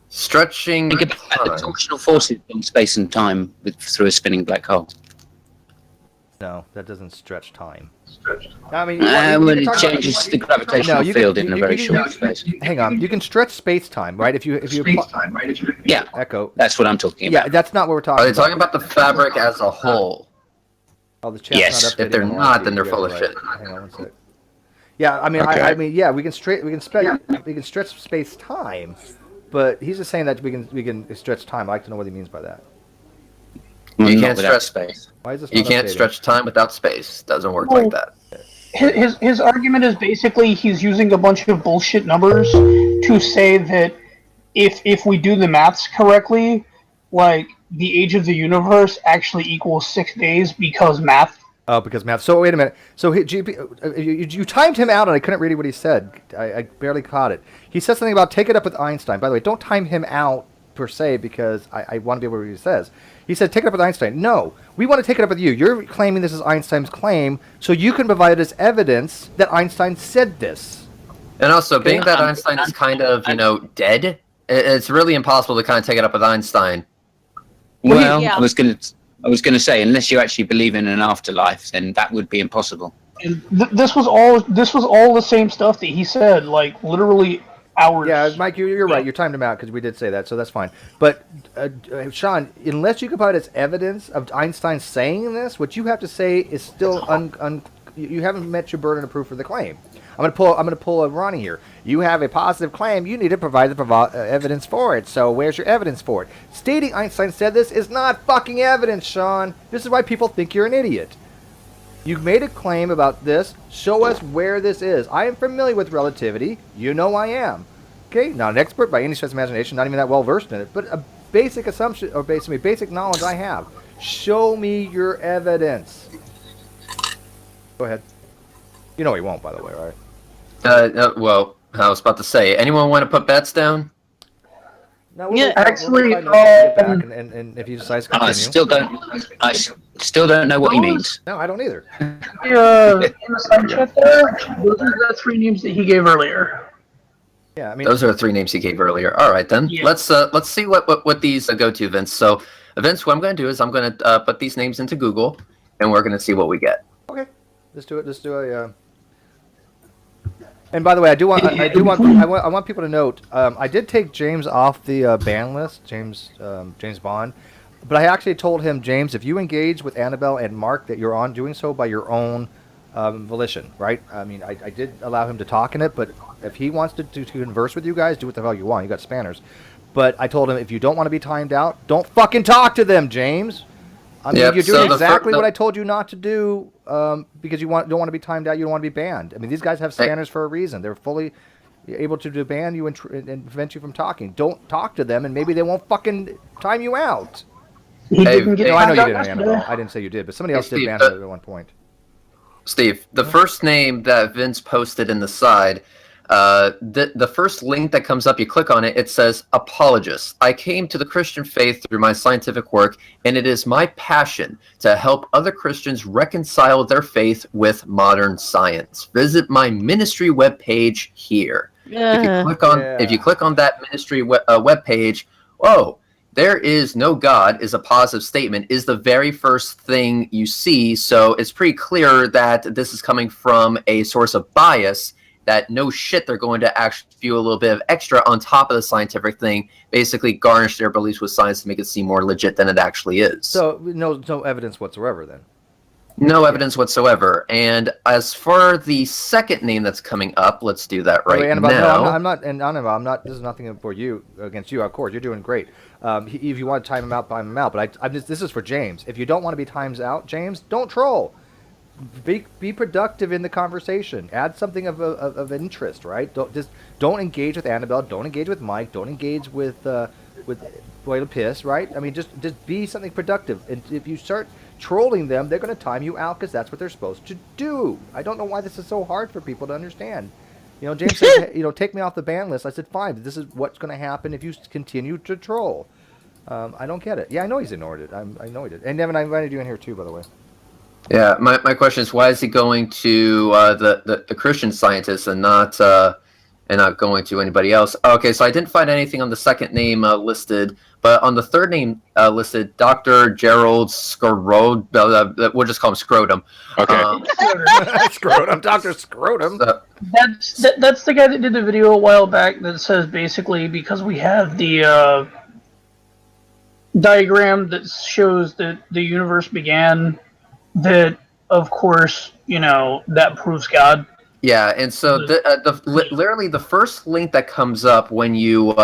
Stretching. Think about the torsional forces in space and time through a spinning black hole. No, that doesn't stretch time. I mean, it changes the gravitational field in a very short space. Hang on, you can stretch space time, right? If you yeah, echo. That's what I'm talking about. Yeah, that's not what we're talking about. Are they talking about the fabric as a whole? Oh, the chat's Yes. not If they're not, then they're full of shit. Hang on one sec. Yeah, I mean, Okay. yeah, we can stretch space time, but he's just saying that we can stretch time. I'd like to know what he means by that. You Not can't without stretch space. Why is this You not can't updated? stretch time without space. Doesn't work like that. His argument is basically he's using a bunch of bullshit numbers to say that if we do the maths correctly, the age of the universe actually equals 6 days because math. Oh, because math. So wait a minute. So you timed him out, and I couldn't read what he said. I barely caught it. He said something about take it up with Einstein. By the way, don't time him out per se because I want to be able to read what he says. He said take it up with Einstein. No, we want to take it up with you. You're claiming this is Einstein's claim, so you can provide us evidence that Einstein said this. And also, being that Einstein is kind of, dead, it's really impossible to kind of take it up with Einstein. Well, Yeah. I was going to say, unless you actually believe in an afterlife, then that would be impossible. And this was all the same stuff that he said, literally hours. Yeah, Mike, you're right. You timed him out because we did say that, so that's fine. But Sean, unless you can provide us evidence of Einstein saying this, what you have to say is still you haven't met your burden of proof for the claim. I'm gonna pull a Ronnie here. You have a positive claim. You need to provide the evidence for it. So where's your evidence for it? Stating Einstein said this is not fucking evidence, Sean. This is why people think you're an idiot. You've made a claim about this. Show us where this is. I am familiar with relativity. You know I am. Okay, not an expert by any stretch of imagination, not even that well versed in it, but a basic assumption or basically basic knowledge I have. Show me your evidence. Go ahead. You know he won't, by the way, right? Well, I was about to say, anyone want to put bets down? No, Yeah, actually, and if he decides to continue. I still don't know what he means. No, I don't either. In the side chat there, those are the three names that he gave earlier. Yeah, I mean Those are the three names he gave earlier. All right, then. Yeah. Let's see what these go to, Vince. So, Vince, what I'm going to do is I'm going to put these names into Google, and we're going to see what we get. Okay, let's do it. Let's do a. And by the way, I want people to note. I did take James off the ban list, James Bond, but I actually told him, James, if you engage with Annabelle and Mark, that you're on doing so by your own volition, right? I mean, I did allow him to talk in it, but if he wants to converse with you guys, do what the hell you want. You got spanners. But I told him if you don't want to be timed out, don't fucking talk to them, James. I mean, you're doing exactly what I told you not to do because you don't want to be timed out. You don't want to be banned. I mean, these guys have scanners for a reason. They're fully able to ban you and prevent you from talking. Don't talk to them, and maybe they won't fucking time you out. He didn't get I know you timed didn't, out Annabelle. yesterday. I didn't say you did, but somebody else did Steve, ban him at one point. Steve, the first name that Vince posted in the side, the first link that comes up, you click on it, it says, apologist. I came to the Christian faith through my scientific work, and it is my passion to help other Christians reconcile their faith with modern science. Visit my ministry webpage here. If you click on that ministry webpage, whoa, there is no God is a positive statement, is the very first thing you see. So it's pretty clear that this is coming from a source of bias, that no shit, they're going to actually spew a little bit of extra on top of the scientific thing, basically garnish their beliefs with science to make it seem more legit than it actually is. So no evidence whatsoever then. No evidence whatsoever. And as for the second name that's coming up, let's do that right Annabelle, now. No, I'm not. And Annabelle, I'm not. This is nothing for you against you. Of course, you're doing great. If you want to time him out, time him out. But this is for James. If you don't want to be timed out, James, don't troll. Be productive in the conversation. Add something of interest, right? Don't engage with Annabelle. Don't engage with Mike. Don't engage with Boy to Piss, right? I mean, just be something productive. And if you start trolling them, they're going to time you out because that's what they're supposed to do. I don't know why this is so hard for people to understand. You know, James said, take me off the ban list. I said, fine. This is what's going to happen if you continue to troll. I don't get it. Yeah, I know he's ignored it. I know he did. And Nevin, I invited you in here too, by the way. Yeah, my question is, why is he going to the Christian scientists and not going to anybody else? Okay, so I didn't find anything on the second name listed, but on the third name listed, Dr. Gerald Scrotum. We'll just call him Scrotum. Okay. Scrotum, Dr. Scrotum. That's the guy that did the video a while back that says basically because we have the diagram that shows that the universe began, that of course that proves God. Yeah, and so literally the first link that comes up when you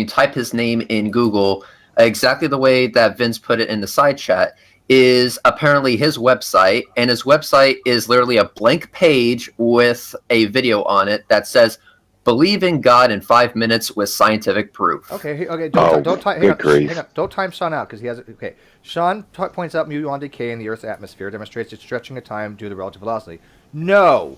type his name in Google, exactly the way that Vince put it in the side chat, is apparently his website, and his website is literally a blank page with a video on it that says, "Believe in God in 5 minutes with scientific proof." Okay. Don't time Sean out because he has it. Okay, Sean points out muon decay in the Earth's atmosphere demonstrates its stretching of time due to relative velocity. No,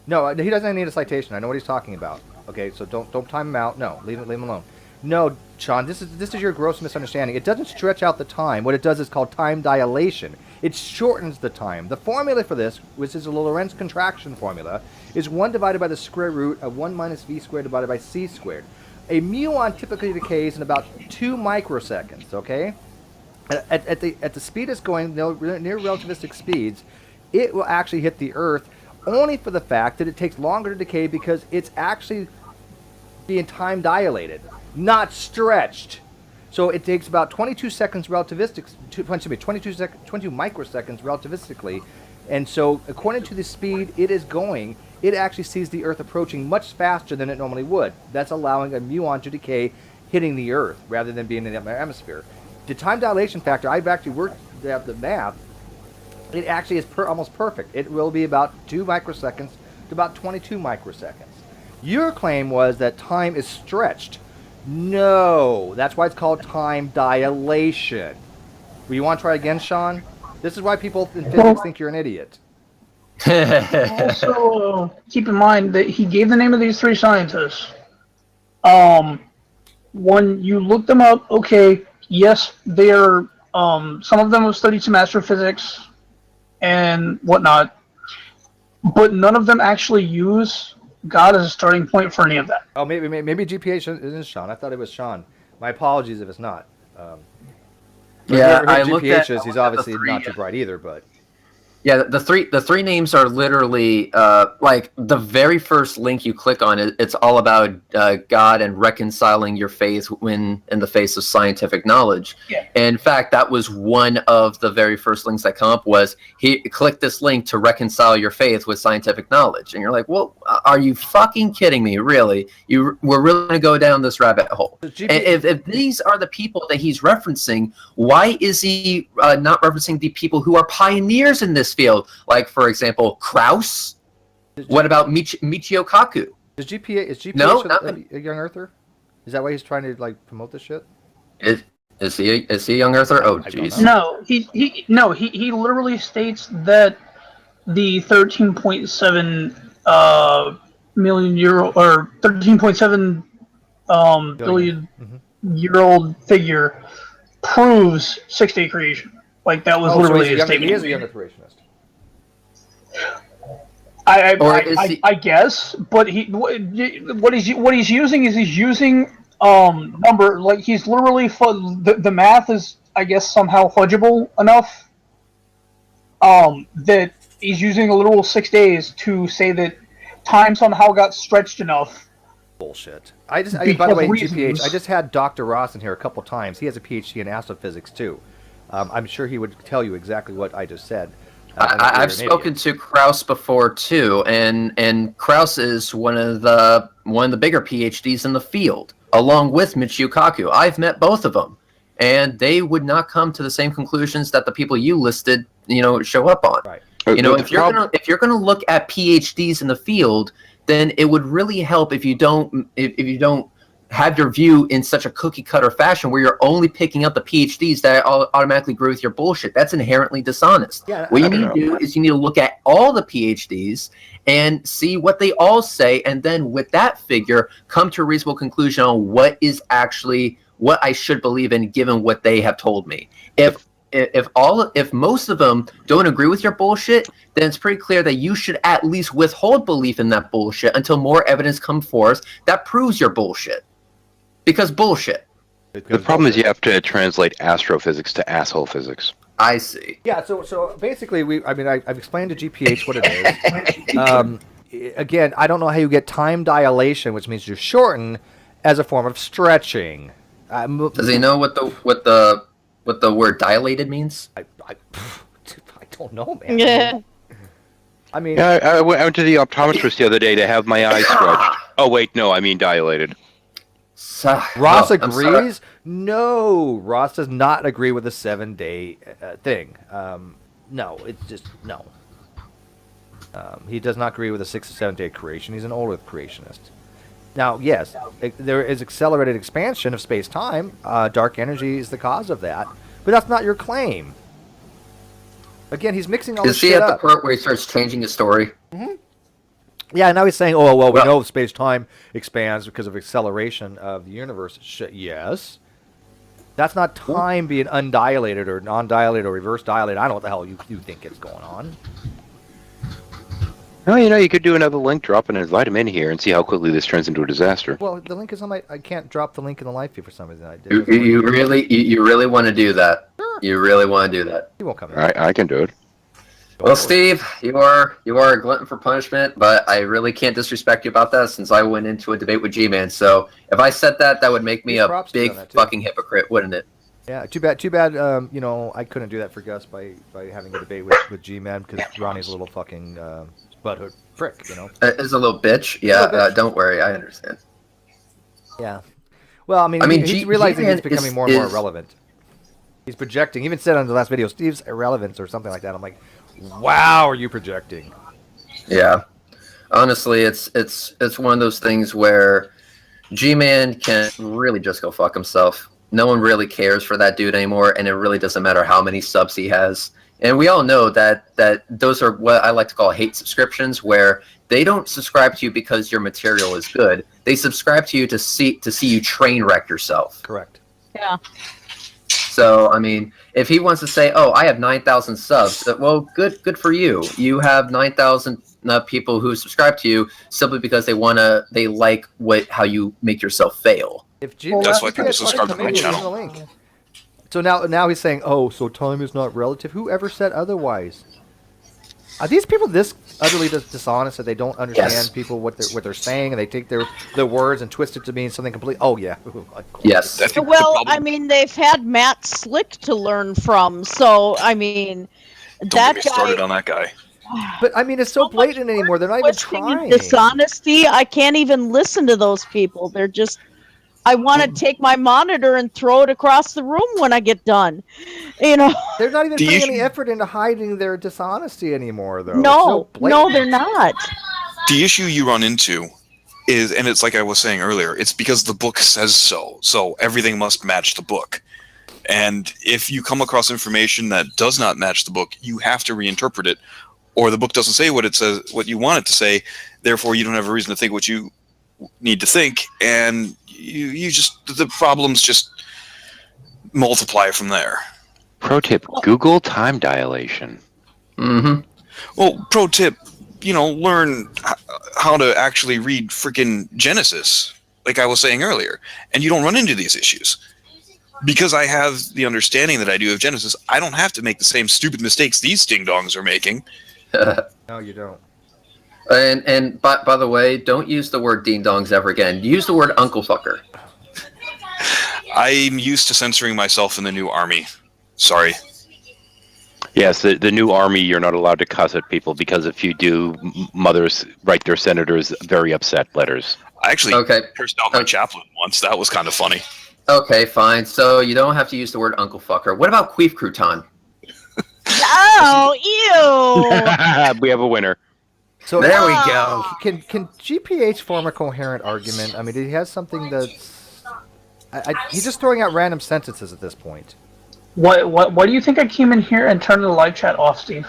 he doesn't need a citation. I know what he's talking about. Okay, so don't time him out. No, leave him alone. No, Sean, this is your gross misunderstanding. It doesn't stretch out the time. What it does is called time dilation. It shortens the time. The formula for this, which is a Lorentz contraction formula, is 1 divided by the square root of 1 minus v squared divided by c squared. A muon typically decays in about 2 microseconds, okay? At the speed it's going, near relativistic speeds, it will actually hit the Earth only for the fact that it takes longer to decay because it's actually being time dilated, not stretched. So it takes about 22 seconds 22 microseconds relativistically. And so according to the speed it is going, it actually sees the Earth approaching much faster than it normally would. That's allowing a muon to decay hitting the Earth rather than being in the atmosphere. The time dilation factor, I've actually worked out the math, it actually is almost perfect. It will be about 2 microseconds to about 22 microseconds. Your claim was that time is stretched. No, that's why it's called time dilation. Well, you want to try again, Sean? This is why people in physics think you're an idiot. Also, keep in mind that he gave the name of these 3 scientists. When you look them up, okay, yes, they're some of them have studied some astrophysics and whatnot, but none of them actually use God as a starting point for any of that. Oh, maybe GPA isn't Sean. I thought it was Sean. My apologies if it's not. Yeah, I GPH looked at. He's obviously not too bright either, but. Yeah, the three names are literally like the very first link you click on. It's all about God and reconciling your faith when in the face of scientific knowledge. Yeah. And in fact, that was one of the very first links that come up was click this link to reconcile your faith with scientific knowledge. And you're like, well, are you fucking kidding me? Really? We're really going to go down this rabbit hole? And if these are the people that he's referencing, why is he not referencing the people who are pioneers in this field, like for example Krauss. What about Michio Kaku? Is GPH No, a young earther? Is that why he's trying to like promote this shit? Is he a young earther? Oh jeez. No, he literally states that the 13.7 million euro or 13.7 billion year old figure proves 6-day creation. Like that was literally his statement. He is a younger creationist. I guess, but what he's using is he's using number, like he's literally the math is, I guess, somehow fudgeable enough that he's using a literal 6 days to say that time somehow got stretched enough. Bullshit. By the way, GPH, I just had Dr. Ross in here a couple times. He has a PhD in astrophysics too. I'm sure he would tell you exactly what I just said. I've spoken to Krauss before too, and Krauss is one of the bigger PhDs in the field, along with Michio Kaku. I've met both of them, and they would not come to the same conclusions that the people you listed, show up on. Right. If you're gonna look at PhDs in the field, then it would really help if you don't have your view in such a cookie cutter fashion where you're only picking up the PhDs that automatically agree with your bullshit. That's inherently dishonest. Yeah, what you need to do is you need to look at all the PhDs and see what they all say, and then with that figure, come to a reasonable conclusion on what is actually what I should believe in given what they have told me. If most of them don't agree with your bullshit, then it's pretty clear that you should at least withhold belief in that bullshit until more evidence comes forth that proves your bullshit. Because bullshit. The problem is you have to translate astrophysics to asshole physics. I see. Yeah, so basically, I've explained to GPH what it is. Again, I don't know how you get time dilation, which means you shorten, as a form of stretching. Does he know what the word dilated means? I don't know, man. Yeah. I mean, yeah, I went to the optometrist the other day to have my eyes stretched. Oh wait, no, I mean dilated. Ross agrees? No, Ross does not agree with the 7-day thing. No, it's just no. He does not agree with a 6 to 7-day creation. He's an older creationist. Now, yes, there is accelerated expansion of space-time. Dark energy is the cause of that, but that's not your claim. Again, he's mixing all this shit up. Is he at the part where he starts changing his story? Mm-hmm. Yeah, now he's saying, oh, well, we know space-time expands because of acceleration of the universe. Yes. That's not time being undilated or non-dilated or reverse dilated. I don't know what the hell you think is going on. No, you could do another link drop and invite him in here and see how quickly this turns into a disaster. Well, the link is on my... I can't drop the link in the live feed for some reason. You really want to do that? Sure. You really want to do that? He won't come in. I can do it. Well, Steve, you are a glutton for punishment, but I really can't disrespect you about that since I went into a debate with G-Man. So if I said that would make me a big fucking hypocrite, wouldn't it? Yeah, too bad. I couldn't do that for Gus by having a debate with G-Man because Ronnie's a little fucking butthurt prick, Is a little bitch. Yeah, don't worry, I understand. Yeah. Well, he's realizing he's becoming more and more irrelevant. He's projecting. He even said on the last video, Steve's irrelevance or something like that. I'm like, wow, are you projecting? Yeah. Honestly, it's one of those things where G-Man can really just go fuck himself. No one really cares for that dude anymore, and it really doesn't matter how many subs he has. And we all know that those are what I like to call hate subscriptions, where they don't subscribe to you because your material is good. They subscribe to you to see you train wreck yourself. Correct. Yeah. So, if he wants to say, "Oh, I have 9,000 subs," well, good for you. You have 9,000 people who subscribe to you simply because they like how you make yourself fail. That's why people subscribe to my channel. So now he's saying, "Oh, so time is not relative." Whoever said otherwise? Are these people this utterly dishonest that they don't understand people what they're saying, and they take their words and twist it to mean something completely? Oh yeah. Yes. Well, they've had Matt Slick to learn from, so Don't get me started on that guy. But it's so blatant anymore. They're not even trying. Dishonesty. I can't even listen to those people. They're just. I want to take my monitor and throw it across the room when I get done. You know, they're not even putting any effort into hiding their dishonesty anymore, though. No, they're not. The issue you run into is, and it's like I was saying earlier, it's because the book says so. So everything must match the book. And if you come across information that does not match the book, you have to reinterpret it, or the book doesn't say what it says, what you want it to say. Therefore, you don't have a reason to think what you need to think, and you just, the problems just multiply from there. Pro tip: Google time dilation. Mm-hmm. Well, pro tip: learn how to actually read freaking Genesis, like I was saying earlier, and you don't run into these issues. Because I have the understanding that I do of Genesis, I don't have to make the same stupid mistakes these ding-dongs are making. No, you don't. And by the way, don't use the word ding-dongs ever again. Use the word uncle fucker. I'm used to censoring myself in the new army. Sorry. Yes, the new army, you're not allowed to cuss at people, because if you do, mothers write their senators very upset letters. I actually cursed out my chaplain once. That was kind of funny. Okay, fine. So you don't have to use the word uncle fucker. What about queef crouton? Oh, ew! We have a winner. So there we go. Can GPH form a coherent argument? I mean, he has something that's... he's just throwing out random sentences at this point. What do you think I came in here and turned the live chat off, Steve?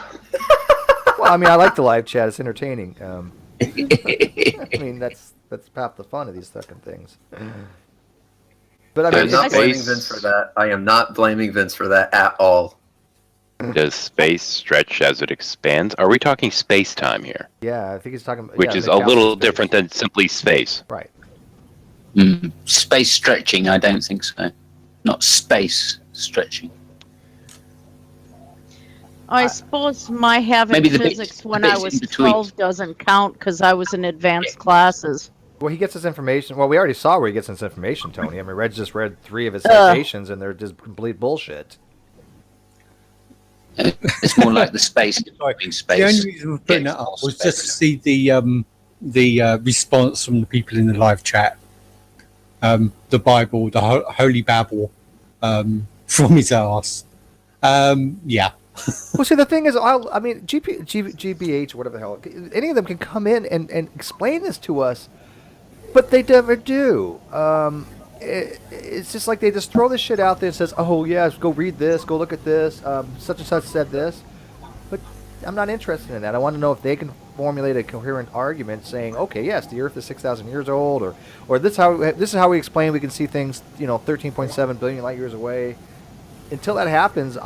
Well, I mean, I like the live chat. It's entertaining. I mean, that's half the fun of these fucking things. But I mean, I'm not blaming Vince for that. I am not blaming Vince for that at all. Does space stretch as it expands? Are we talking space time here? Yeah, I think he's talking. Which is a little different than simply space. Right. Space stretching, I don't think so. Not space stretching. I suppose my having Maybe the physics when bits I in was between. 12 doesn't count because I was in advanced classes. Well, he gets his information. Well, we already saw where he gets his information, Tony. I mean, Reg just read 3 of his citations, and they're just complete bullshit. It's more like the space. The only reason we're putting that up was just to see the response from the people in the live chat. The Bible, the Holy Babble, from his ass. Yeah. Well, see, the thing is, GBH, whatever the hell, any of them can come in and explain this to us, but they never do. It's just like they just throw this shit out there and says, oh, yes, go read this, go look at this, such and such said this. But I'm not interested in that. I want to know if they can formulate a coherent argument saying, okay, yes, the Earth is 6,000 years old, or this is how we explain we can see things, 13.7 billion light years away. Until that happens,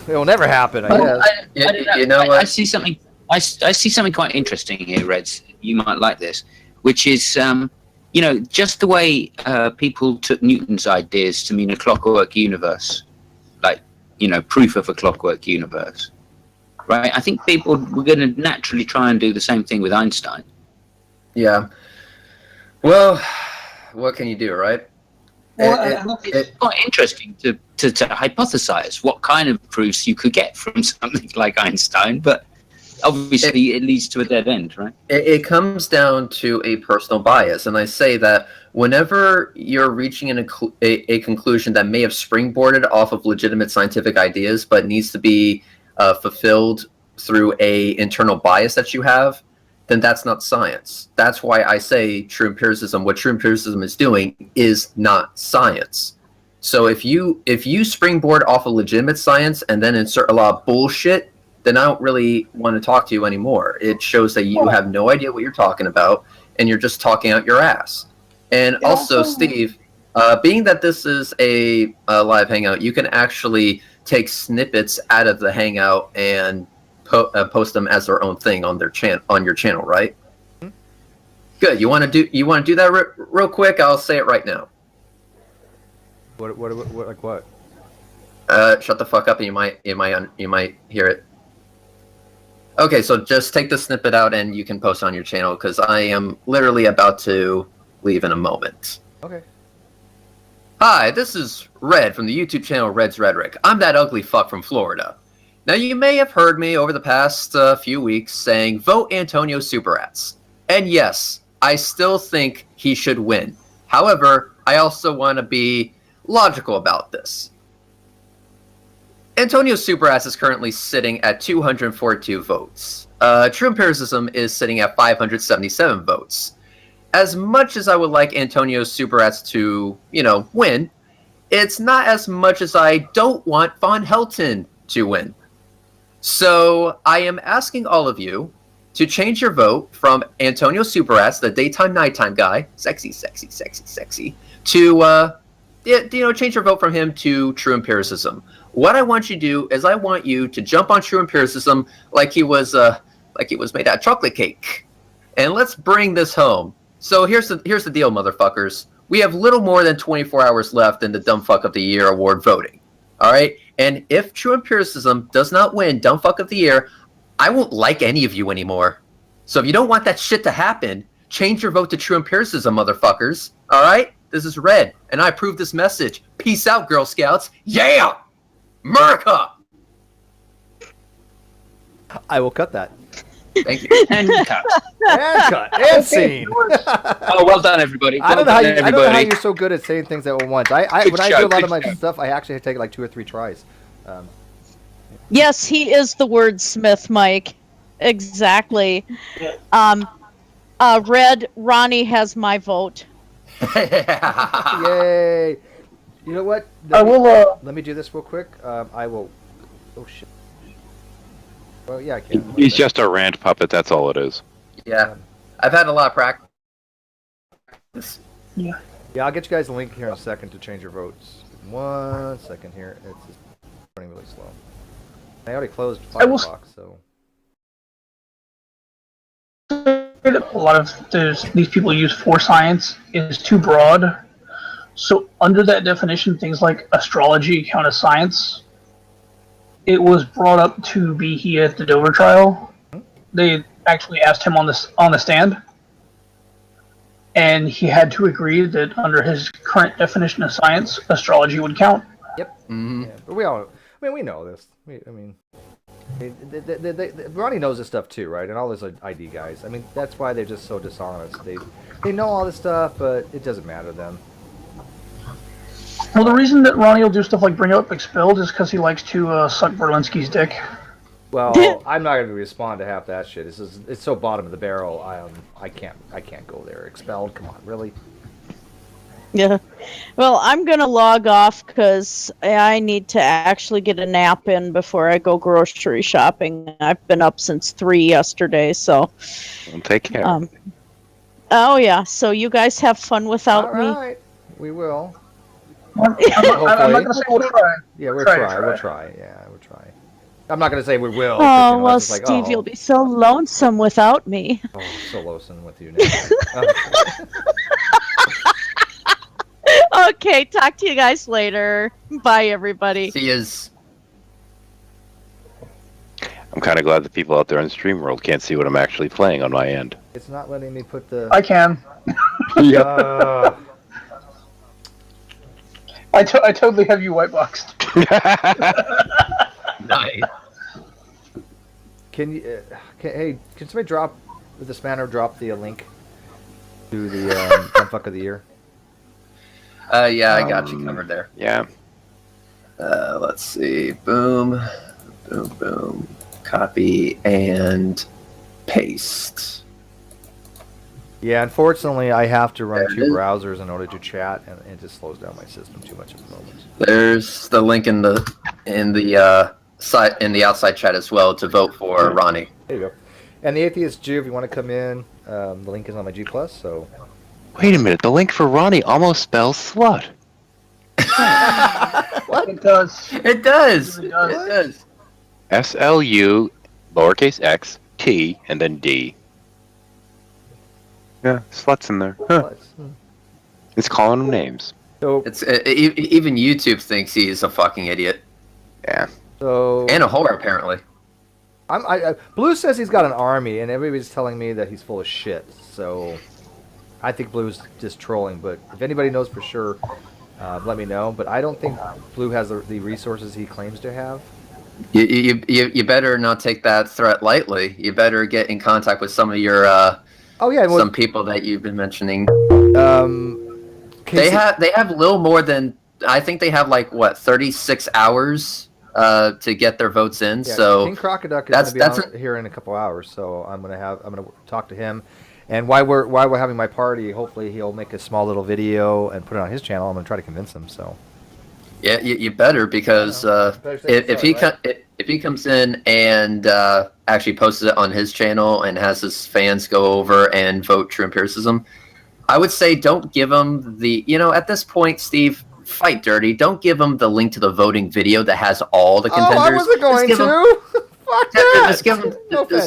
it'll never happen, I guess. I see something. I see something quite interesting here, Reds. You might like this, which is, just the way people took Newton's ideas to mean a clockwork universe, like, proof of a clockwork universe, right? I think people were going to naturally try and do the same thing with Einstein. Yeah. Well, what can you do, right? It's quite interesting to hypothesize what kind of proofs you could get from something like Einstein, but obviously it leads to a dead end, right? It comes down to a personal bias, and I say that whenever you're reaching a conclusion that may have springboarded off of legitimate scientific ideas, but needs to be fulfilled through a internal bias that you have, then that's not science. That's why I say true empiricism. What true empiricism is doing is not science. So if you springboard off of legitimate science and then insert a lot of bullshit, then I don't really want to talk to you anymore. It shows that you have no idea what you're talking about, and you're just talking out your ass. And also, Steve, being that this is a live hangout, you can actually take snippets out of the hangout and post them as their own thing on your channel, right? Mm-hmm. Good. You want to do that real quick? I'll say it right now. What like what? Shut the fuck up, and you might hear it. Okay, so just take the snippet out and you can post on your channel, because I am literally about to leave in a moment. Okay. Hi, this is Red from the YouTube channel Red's Rhetoric. I'm that ugly fuck from Florida. Now, you may have heard me over the past few weeks saying, vote Antonio Superats. And yes, I still think he should win. However, I also want to be logical about this. Antonio Superass is currently sitting at 242 votes. True Empiricism is sitting at 577 votes. As much as I would like Antonio Superass to, win, it's not as much as I don't want Von Helton to win. So I am asking all of you to change your vote from Antonio Superass, the daytime nighttime guy, sexy, to change your vote from him to True Empiricism. What I want you to do is I want you to jump on True Empiricism like he was made out of chocolate cake, and let's bring this home. So here's the deal, motherfuckers. We have little more than 24 hours left in the Dumb Fuck of the Year award voting. All right, and if True Empiricism does not win Dumb Fuck of the Year, I won't like any of you anymore. So if you don't want that shit to happen, change your vote to True Empiricism, motherfuckers. All right? This is Red, and I approve this message. Peace out, Girl Scouts. Yeah! America! I will cut that. Thank you. And cut. And cut. And scene. Oh, well done, everybody. I don't know Well done, how everybody. you're so good at saying things at once. When I do a lot of my stuff, I actually take like 2 or 3 tries. Yes, he is the wordsmith, Mike. Exactly. Red, Ronnie has my vote. Yay! You know what? Let me do this real quick. I will. Oh shit. Well, yeah, I can. He's just a rant puppet. That's all it is. Yeah, I've had a lot of practice. Yeah, I'll get you guys a link here in a second to change your votes. 1 second here. It's just running really slow. I already closed Firefox, so. A lot of these people use for science is too broad. So under that definition, things like astrology count as science. It was brought up to be he at the Dover trial. They actually asked him on the stand, and he had to agree that under his current definition of science, astrology would count. Yep. Yeah, but we know this. Ronnie knows this stuff too, right? And all those ID guys. I mean, that's why they're just so dishonest. They know all this stuff, but it doesn't matter to them. Well, the reason that Ronnie will do stuff like bring up Expelled is because he likes to suck Berlinski's dick. Well, I'm not going to respond to half that shit. It's so bottom of the barrel. I can't go there. Expelled. Come on, really? Yeah. Well, I'm going to log off because I need to actually get a nap in before I go grocery shopping. I've been up since 3 yesterday, so. Well, take care. Oh, yeah. So you guys have fun without me. All right. We will. I'm not going to say we'll try. Yeah, we'll try. Yeah, we'll try. I'm not going to say we will. Oh, well, Steve, you'll be so lonesome without me. Oh, so lonesome with you now. Okay, talk to you guys later. Bye, everybody. See yous. I'm kind of glad the people out there in Stream World can't see what I'm actually playing on my end. It's not letting me put the... I can. I totally have you whiteboxed. Nice. Can you... can somebody drop... With this manner, drop the link to the Dumb Fuck of the Year? Yeah, I got you covered there. Yeah. Let's see. Boom. Boom, boom. Copy and paste. Yeah, unfortunately, I have to run 2 browsers in order to chat, and it just slows down my system too much at the moment. There's the link in the outside chat as well to vote for Ronnie. There you go. And the Atheist Jew, if you want to come in, the link is on my G+, so... Wait a minute, the link for Ronnie almost spells slut. What? It does. It does. It does. SLU, lowercase x, T, and then D. Yeah, slut's in there. Huh. It's calling them names. So it's even YouTube thinks he's a fucking idiot. Yeah. So and a whore apparently. Blue says he's got an army, and everybody's telling me that he's full of shit. So I think Blue's just trolling. But if anybody knows for sure, let me know. But I don't think Blue has the resources he claims to have. You better not take that threat lightly. You better get in contact with some of your Oh yeah, some people that you've been mentioning. Casey, They have little more than, I think they have like what, 36 hours to get their votes in. yeah, So King Crocoduck is going to be on here in a couple hours, so I'm going to talk to him. And while we're having my party, hopefully he'll make a small little video and put it on his channel. I'm going to try to convince him. So. Yeah, you better, because if he comes in and actually posts it on his channel and has his fans go over and vote True Empiricism, I would say don't give him at this point, Steve, fight dirty. Don't give him the link to the voting video that has all the contenders. Oh, I wasn't going to. Fuck that.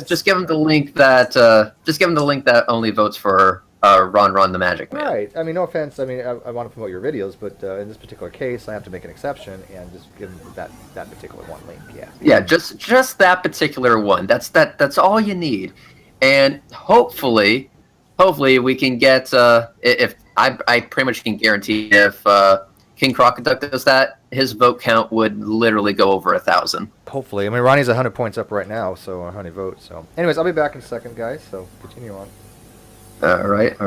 Just give him the link that only votes for Ron the Magic Man. Right. I mean, no offense. I mean, I want to promote your videos, but in this particular case, I have to make an exception and just give him that particular one link. Yeah. Yeah, just that particular one. That's all you need, and hopefully we can get. If I pretty much can guarantee if King Crocoduck does that, his vote count would literally go over 1,000. Hopefully. I mean, Ronnie's 100 points up right now, so 100 votes. So, anyways, I'll be back in a second, guys. So continue on. All right.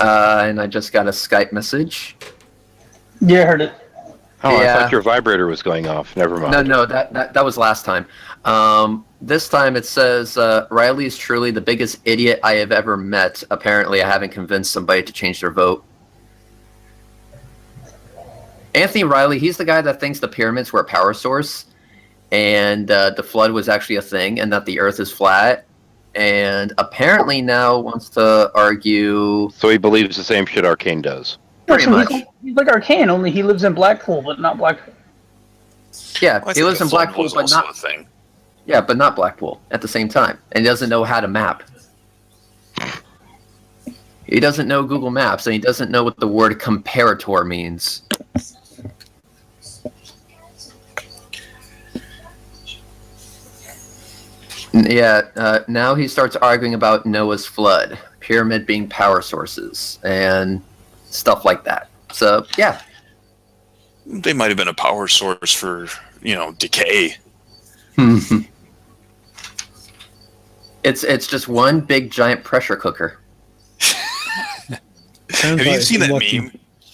And I just got a Skype message. Yeah, I heard it. Oh, I thought your vibrator was going off. Never mind. No, that was last time. This time it says, Riley is truly the biggest idiot I have ever met. Apparently, I haven't convinced somebody to change their vote. Anthony Riley, he's the guy that thinks the pyramids were a power source, and the flood was actually a thing, and that the Earth is flat. And apparently now wants to argue. So he believes the same shit Arcane does. Pretty much. He's like Arcane, only he lives in Blackpool, but not Blackpool. Yeah, Well, I he think lives the in flood Blackpool, was but also not. a thing. Yeah, but not Blackpool at the same time, and he doesn't know how to map. He doesn't know Google Maps, and he doesn't know what the word comparator means. Yeah, now he starts arguing about Noah's flood, pyramid being power sources, and stuff like that. So, yeah. They might have been a power source for, decay. It's just one big giant pressure cooker. Have you seen that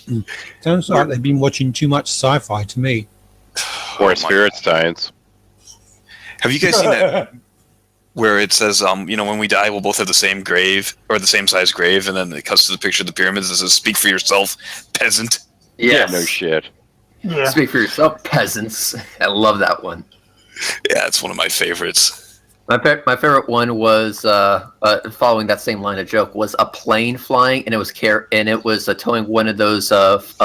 meme? Sounds like they've been watching too much sci-fi to me. Or spirit science. Have you guys seen that where it says, when we die, we'll both have the same grave or the same size grave, and then it cuts to the picture of the pyramids and says, "Speak for yourself, peasant." Yes. Yeah, no shit. Yeah. Speak for yourself, peasants. I love that one. Yeah, it's one of my favorites. My favorite one was following that same line of joke was a plane flying, and it was towing one of those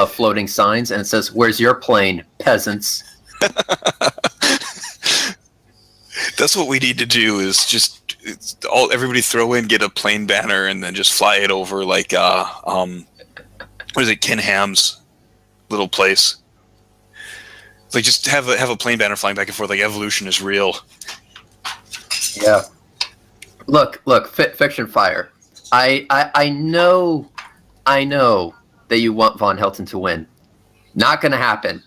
floating signs, and it says, "Where's your plane, peasants?" That's what we need to do. Is just everybody throw in, get a plane banner, and then just fly it over like what is it, Ken Ham's little place. Like just have a plane banner flying back and forth, like evolution is real. Yeah. Look, Fiction Fire. I know that you want Von Helton to win. Not gonna happen.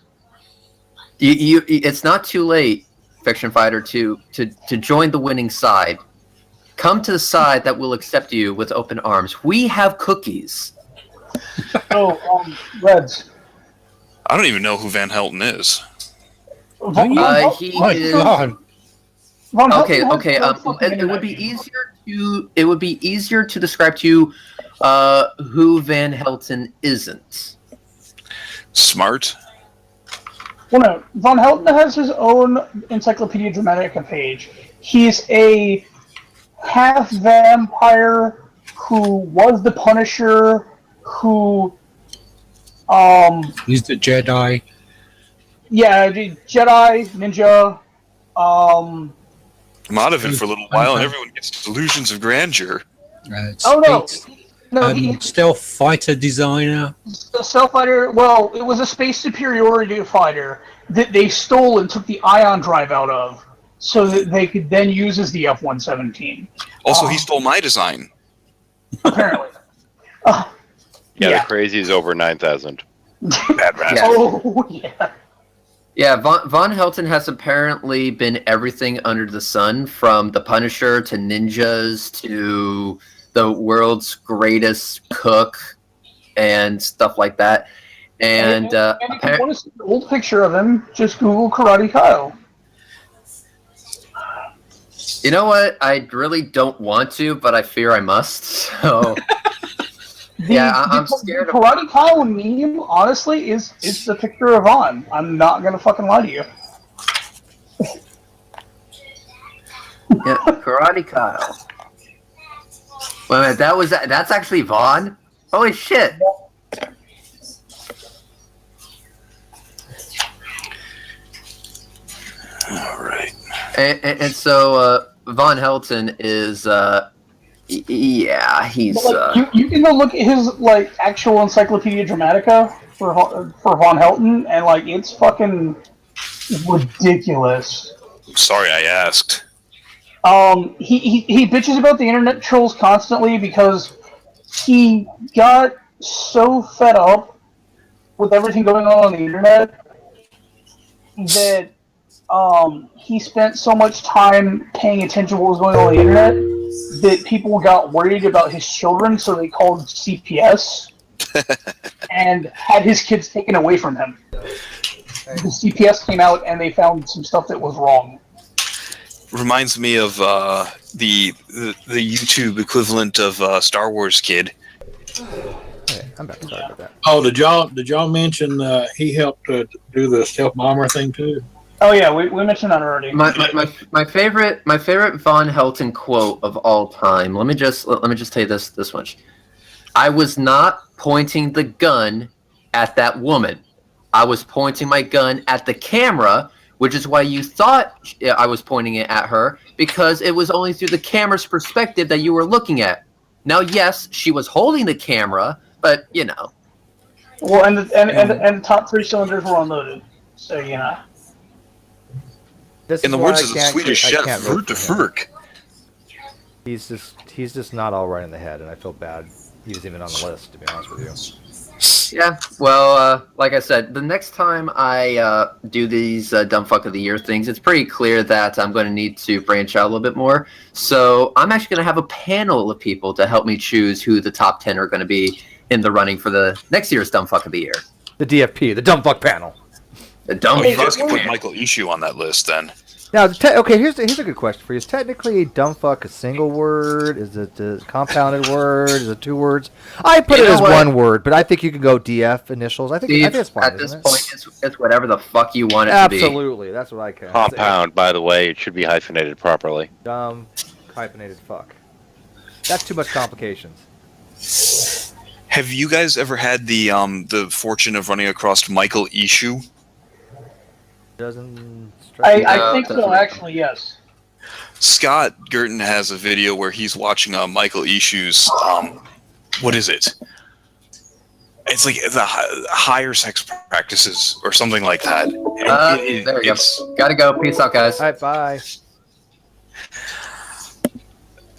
It's not too late, Fiction Fighter, to join the winning side. Come to the side that will accept you with open arms. We have cookies. Reds. I don't even know who Van Helton is. He is. Okay. It would be easier to describe to you who Van Helton isn't. Smart. Well, no. Von Helton has his own Encyclopedia Dramatica page. He's a half vampire who was the Punisher, who He's the Jedi. Yeah, Jedi, ninja. I'm out of it for a little while, and everyone gets delusions of grandeur. Stealth fighter designer. The stealth fighter. Well, it was a space superiority fighter that they stole and took the ion drive out of, so that they could then use as the F-117. Also, he stole my design. Apparently. Yeah, the crazy is over 9,000. Bad rat. Oh yeah. Yeah, Von Helton has apparently been everything under the sun, from the Punisher to ninjas to the world's greatest cook and stuff like that. And if you want to see an old picture of him, just Google Karate Kyle. you know what? I really don't want to, but I fear I must. So I'm scared The Karate Kyle meme, honestly, is the picture of Vaughn. I'm not gonna fucking lie to you. Yeah, Karate Kyle. Wait a minute, that's actually Vaughn? Holy shit! All right. And so Von Helton is he's You can go look at his actual Encyclopedia Dramatica for Von Helton, and it's fucking ridiculous. Sorry, I asked. He bitches about the internet trolls constantly because he got so fed up with everything going on the internet that he spent so much time paying attention to what was going on the internet that people got worried about his children, so they called CPS and had his kids taken away from him. The CPS came out and they found some stuff that was wrong. Reminds me of the YouTube equivalent of Star Wars Kid. Hey, I'm back. Sorry about that. Oh, did y'all mention he helped do the stealth bomber thing too? Oh yeah, we mentioned that already. my favorite Von Helton quote of all time. Let me just tell you this much. I was not pointing the gun at that woman. I was pointing my gun at the camera, which is why you thought I was pointing it at her, because it was only through the camera's perspective that you were looking at. Now, yes, she was holding the camera, but you know. Well, and the top 3 cylinders were unloaded, so you know. In the words of the Swedish chef, Vert de Furk. He's just not all right in the head, and I feel bad he was even on the list, to be honest with you. Yeah, well, like I said, the next time I do these Dumb Fuck of the Year things, it's pretty clear that I'm going to need to branch out a little bit more. So I'm actually going to have a panel of people to help me choose who the top 10 are going to be in the running for the next year's Dumb Fuck of the Year. The DFP, the Dumb Fuck panel. The Dumb You Fuck guys can put panel. Michael Issue on that list then. Now, okay, here's a good question for you. Is technically dumb fuck a single word? Is it a compounded word? Is it 2 words? I put it as 1 word, but I think you could go DF initials. I think it's fine. At this point, it's whatever the fuck you want it to be. Absolutely, that's what I can. Compound, by the way, it should be hyphenated properly. Dumb, hyphenated fuck. That's too much complications. Have you guys ever had the fortune of running across Michael Issue? Doesn't. I think so, actually, yes. Scott Gurton has a video where he's watching Michael Issue's, what is it? It's like the higher sex practices or something like that. There you go. Gotta go. Peace out, guys. All right, bye.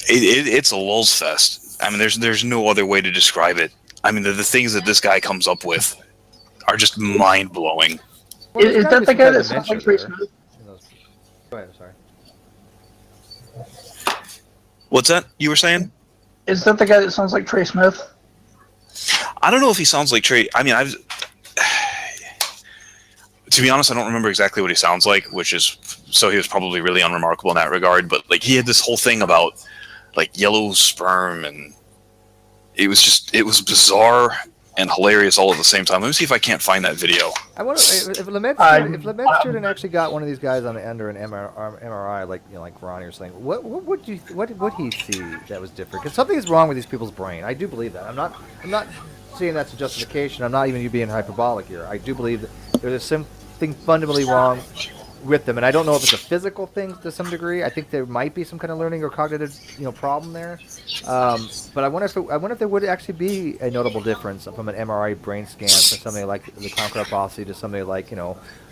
It's a lulz fest. I mean, there's no other way to describe it. I mean, the things that this guy comes up with are just mind-blowing. Well, is that the guy that sounds like Trace Smith? Go ahead, sorry. What's that you were saying? Is that the guy that sounds like Trace Smith? I don't know if he sounds like Trey. I mean, to be honest, I don't remember exactly what he sounds like, so he was probably really unremarkable in that regard. But like, he had this whole thing about like yellow sperm, and it was bizarre and hilarious all at the same time. Let me see if I can't find that video. I wonder if Lamette student actually got one of these guys on under an MRI, like Ronnie or something. What would he see that was different? Because something is wrong with these people's brain. I do believe that. I'm not saying that's a justification. I'm not even you being hyperbolic here. I do believe that there's something fundamentally wrong with them, and I don't know if it's a physical thing to some degree. I think there might be some kind of learning or cognitive, problem there. But I wonder if there would actually be a notable difference from an MRI brain scan for somebody like the Conqueror Posse to somebody like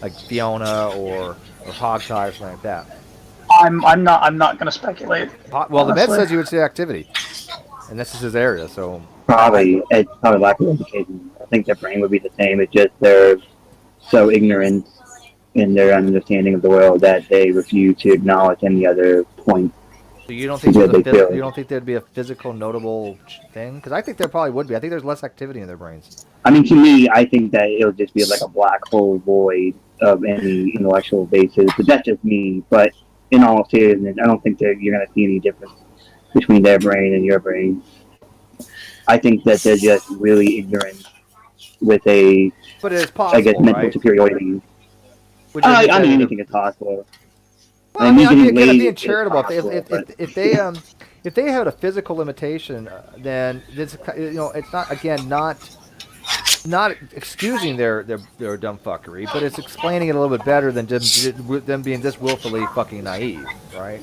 like Fiona or Hogtie or something like that. I'm not going to speculate. Well, the med says you would see activity, and this is his area, so It's probably lack of education. I think their brain would be the same. It's just they're so ignorant in their understanding of the world that they refuse to acknowledge any other point. So you don't think because they feel you don't think there'd be a physical notable thing? Because I think there probably would be. I think there's less activity in their brains. I mean, to me, I think that it'll just be like a black hole void of any intellectual basis. But that's just me. But in all seriousness, I don't think that you're going to see any difference between their brain and your brain. I think that they're just really ignorant with a, But it's possible, I guess, mental right? superiority. Would you I admit mean, that- anything is possible. Well, I mean, I'm getting lazy being is charitable. possible, If they had a physical limitation, then it's it's not excusing their dumb fuckery, but it's explaining it a little bit better than them being just willfully fucking naive, right?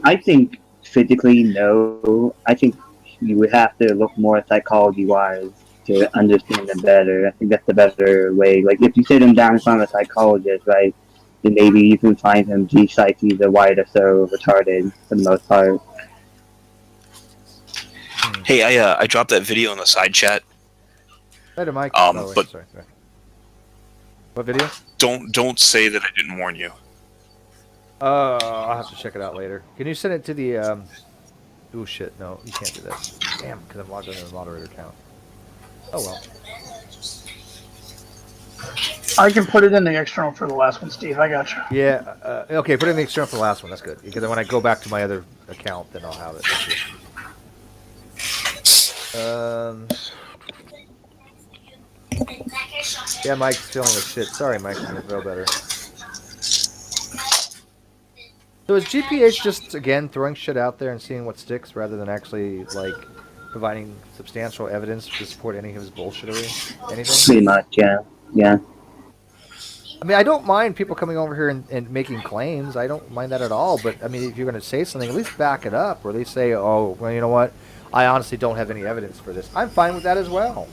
I think physically, no. I think you would have to look more psychology-wise to understand them better. I think that's the better way. Like, if you sit them down in front of a psychologist, right, then maybe you can find them these psyches are white or so retarded for the most part. Hey, I dropped that video in the side chat. Later, Mike. But sorry. What video? Don't say that I didn't warn you. I'll have to check it out later. Can you send it to the? Oh shit! No, you can't do that. Damn, because I'm logged into the moderator account. Oh well. I can put it in the external for the last one, Steve. I got you. Yeah. Okay. Put it in the external for the last one. That's good. Because when I go back to my other account, then I'll have it. Yeah, Mike's feeling like shit. Sorry, Mike. You'll feel better. So is GPH just, again, throwing shit out there and seeing what sticks rather than actually, like, providing substantial evidence to support any of his bullshittery? Anything? Pretty much, yeah. Yeah. I mean, I don't mind people coming over here and making claims. I don't mind that at all. But, I mean, if you're going to say something, at least back it up. Or at least say, oh, well, you know what? I honestly don't have any evidence for this. I'm fine with that as well.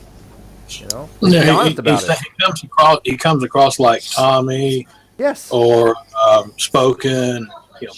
You know? Let's be honest about it. He comes across like Tommy. Yes. Or Spoken.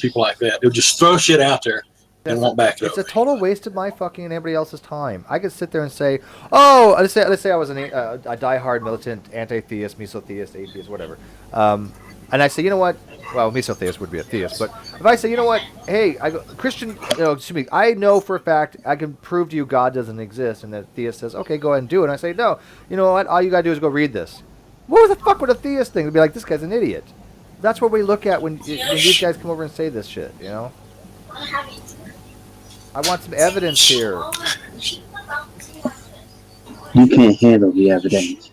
People like that. They'll just throw shit out there and won't back it up. It's a total waste of my fucking and everybody else's time. I could sit there and say, oh, let's say I was a diehard militant anti-theist, mesotheist, atheist, whatever. And I say, you know what? Well, mesotheist would be a theist, but if I say, you know what? Hey, Christian, excuse me, I know for a fact I can prove to you God doesn't exist, and the theist says, okay, go ahead and do it. And I say, no, you know what? All you gotta do is go read this. What the fuck would a theist think? They'd be like, this guy's an idiot. That's what we look at when these guys come over and say this shit, you know? I want some evidence here. You can't handle the evidence.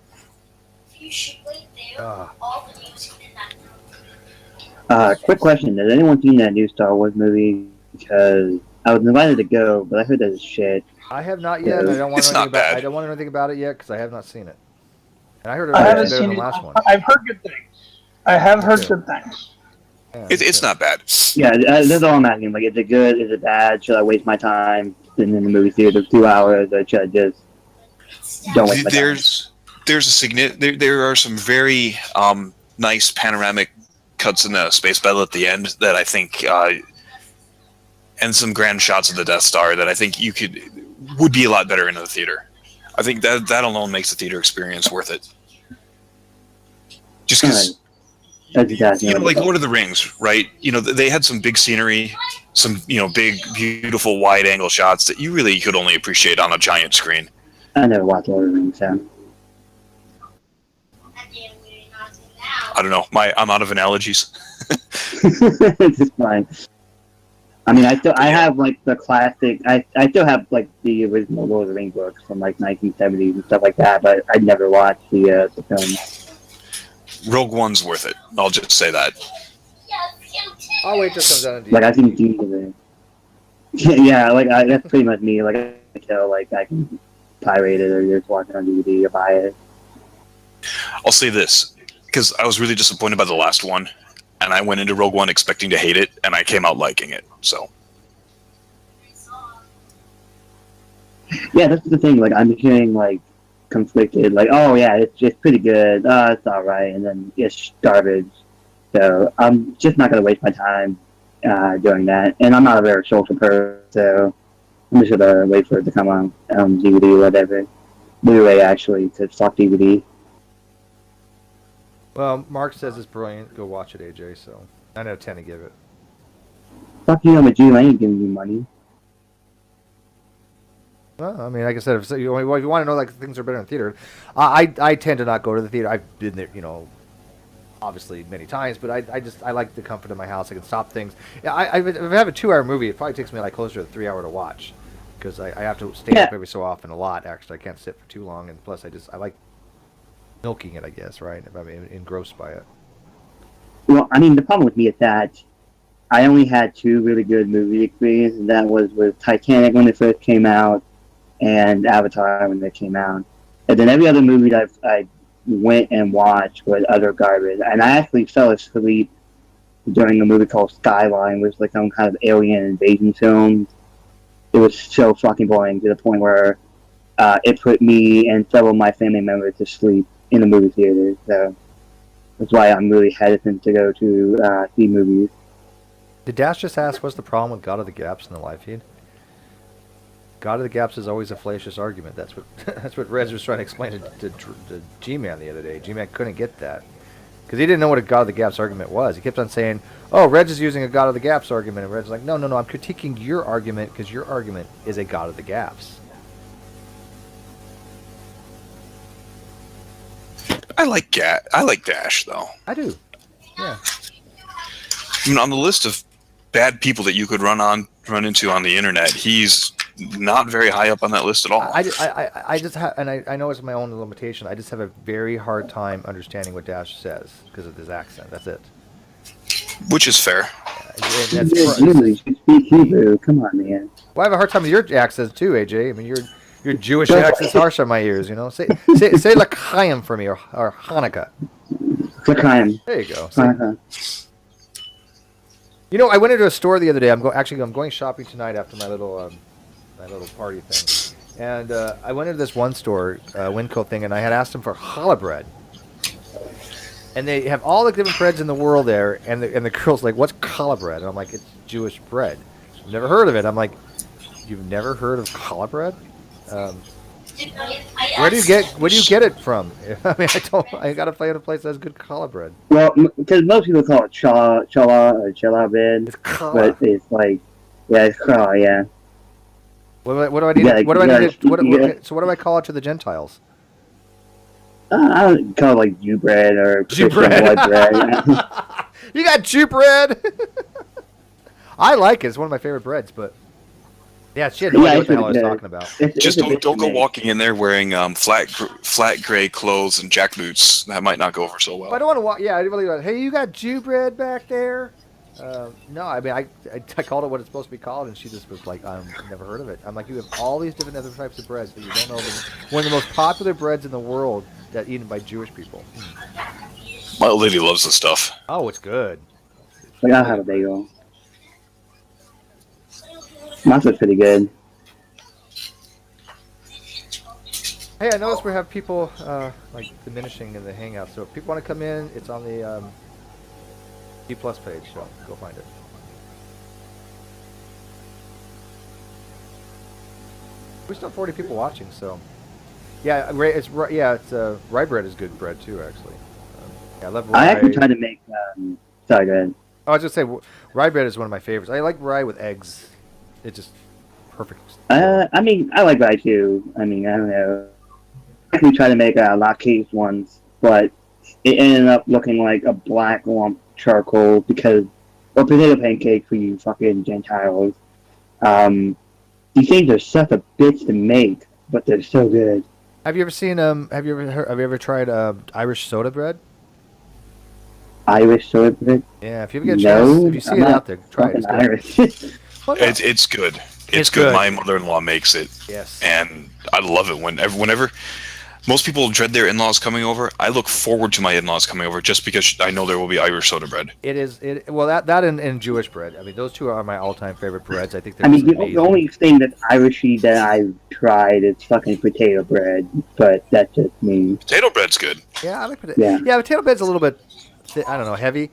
Quick question. Has anyone seen that new Star Wars movie? Because I was invited to go, but I heard that it's shit. I have not yet. And I don't want to know anything about it yet because I have not seen it. And I heard it I haven't was better seen than it. the last one. I've heard good things. I have heard good things. Yeah, It's not bad. Yeah, that's all I'm asking. Like, is it good? Is it bad? Should I waste my time sitting in the movie theater 2 hours, or should I just don't waste my time? There are some very nice panoramic cuts in the space battle at the end that I think, and some grand shots of the Death Star that I think would be a lot better in the theater. I think that alone makes the theater experience worth it. Just because, like Lord of the Rings, right? They had some big scenery, some big, beautiful, wide-angle shots that you really could only appreciate on a giant screen. I never watched Lord of the Rings, so. I don't know. I'm out of analogies. It's fine. I mean, I have like the classic. I still have like the original Lord of the Rings books from like 1970s and stuff like that, but I never watched the film. Rogue One's worth it. I'll just say that. I'll wait till it comes out on DVD. Like I think yeah, like that's pretty much me. Like I tell, like I can pirate it or just watch it on DVD or buy it. I'll say this because I was really disappointed by the last one, and I went into Rogue One expecting to hate it, and I came out liking it. So. Yeah, that's the thing. Like I'm hearing like conflicted, like, oh yeah, it's just pretty good. It's all right, and then it's garbage. So I'm just not gonna waste my time doing that. And I'm not a very social person, so I'm just gonna wait for it to come on DVD or whatever. Blu-ray actually, to stock DVD. Well, Mark says it's brilliant. Go watch it, AJ. So 9 out of 10 to give it. Fuck you, I'm a Jew. I ain't giving you money. Well, I mean, like I said, if you want to know like things are better in theater, I tend to not go to the theater. I've been there, obviously many times, but I like the comfort of my house. I can stop things. Yeah, if I have a 2-hour movie, it probably takes me like closer to 3 hour to watch, because I have to stand up every so often a lot. Actually, I can't sit for too long, and plus I like milking it, I guess, right? If I'm engrossed by it. Well, I mean, the problem with me is that I only had 2 really good movie experiences, and that was with Titanic when it first came out, and Avatar when they came out. And then every other movie that I went and watched was utter garbage. And I actually fell asleep during a movie called Skyline, which was like some kind of alien invasion film. It was so fucking boring to the point where it put me and several of my family members to sleep in the movie theater. So that's why I'm really hesitant to go to see movies. Did Dash just ask what's the problem with God of the Gaps in the live feed? God of the Gaps is always a fallacious argument. That's what Rez was trying to explain to G-Man the other day. G-Man couldn't get that because he didn't know what a God of the Gaps argument was. He kept on saying, "Oh, Reg is using a God of the Gaps argument," and Reg's like, "No, I'm critiquing your argument because your argument is a God of the Gaps." I like Dash though. I do. Yeah. I mean, on the list of bad people that you could run into on the internet, he's not very high up on that list at all. I just have, and I know it's my own limitation. I just have a very hard time understanding what Dash says because of his accent. That's it. Which is fair. You speak Hebrew. Come on, man. Well, I have a hard time with your accent too, AJ. I mean, your Jewish accent's harsh on my ears. Say L'chaim for me or Hanukkah. L'chaim. There you go. I went into a store the other day. I'm going shopping tonight after my little party thing, and I went into this one store, Winco thing, and I had asked them for challah bread, and they have all the different breads in the world there, and the girl's like, "What's challah bread?" And I'm like, "It's Jewish bread." I've never heard of it. I'm like, "You've never heard of challah bread?" Where do you get it from? I mean, I gotta find a place that has good challah bread. Well, because most people call it challah or challah bread, but it's like, yeah, it's challah, yeah. What do I need? So what do I call it to the Gentiles? I don't call it like Jew bread or Jew Christian bread. white bread. You got Jew bread. I like it. It's one of my favorite breads, but yeah, she had no idea what the hell I was talking about. Just don't go walking in there wearing flat gray clothes and jack boots. That might not go over so well. But I don't want to walk. Yeah, I really want. Hey, you got Jew bread back there? No, I mean I called it what it's supposed to be called, and she just was like, I've never heard of it. I'm like, you have all these different other types of breads, but you don't know one of the most popular breads in the world that eaten by Jewish people. My old lady loves this stuff. Oh, it's good. Like, I'll have a bagel. Mine's pretty good. Hey, I noticed we have people like diminishing in the Hangout, so if people want to come in, it's on the D Plus page, so go find it. We still have 40 people watching, so yeah, rye bread is good bread too, actually. Yeah, I love rye. I actually tried to make. Sorry, go ahead. I was just saying, rye bread is one of my favorites. I like rye with eggs. It's just perfect. I mean, I like rye too. I mean, I don't know. I actually tried to make latkes once, but it ended up looking like a black lump charcoal because, well, potato pancakes for you fucking Gentiles. These things are such a bitch to make, but they're so good. Have you ever seen? Have you ever tried Irish soda bread? Irish soda bread? Yeah, if you ever get a chance, if you see it out there, try it. Irish. It's good. It's good. My mother-in-law makes it. Yes. And I love it whenever. Most people dread their in-laws coming over. I look forward to my in-laws coming over just because I know there will be Irish soda bread. Well, that and Jewish bread. I mean, those two are my all-time favorite breads. I think they're the only thing that's Irishy that I've tried is fucking potato bread, but that's just me. Potato bread's good. Yeah, I like potato. Yeah, potato bread's a little bit, I don't know, heavy.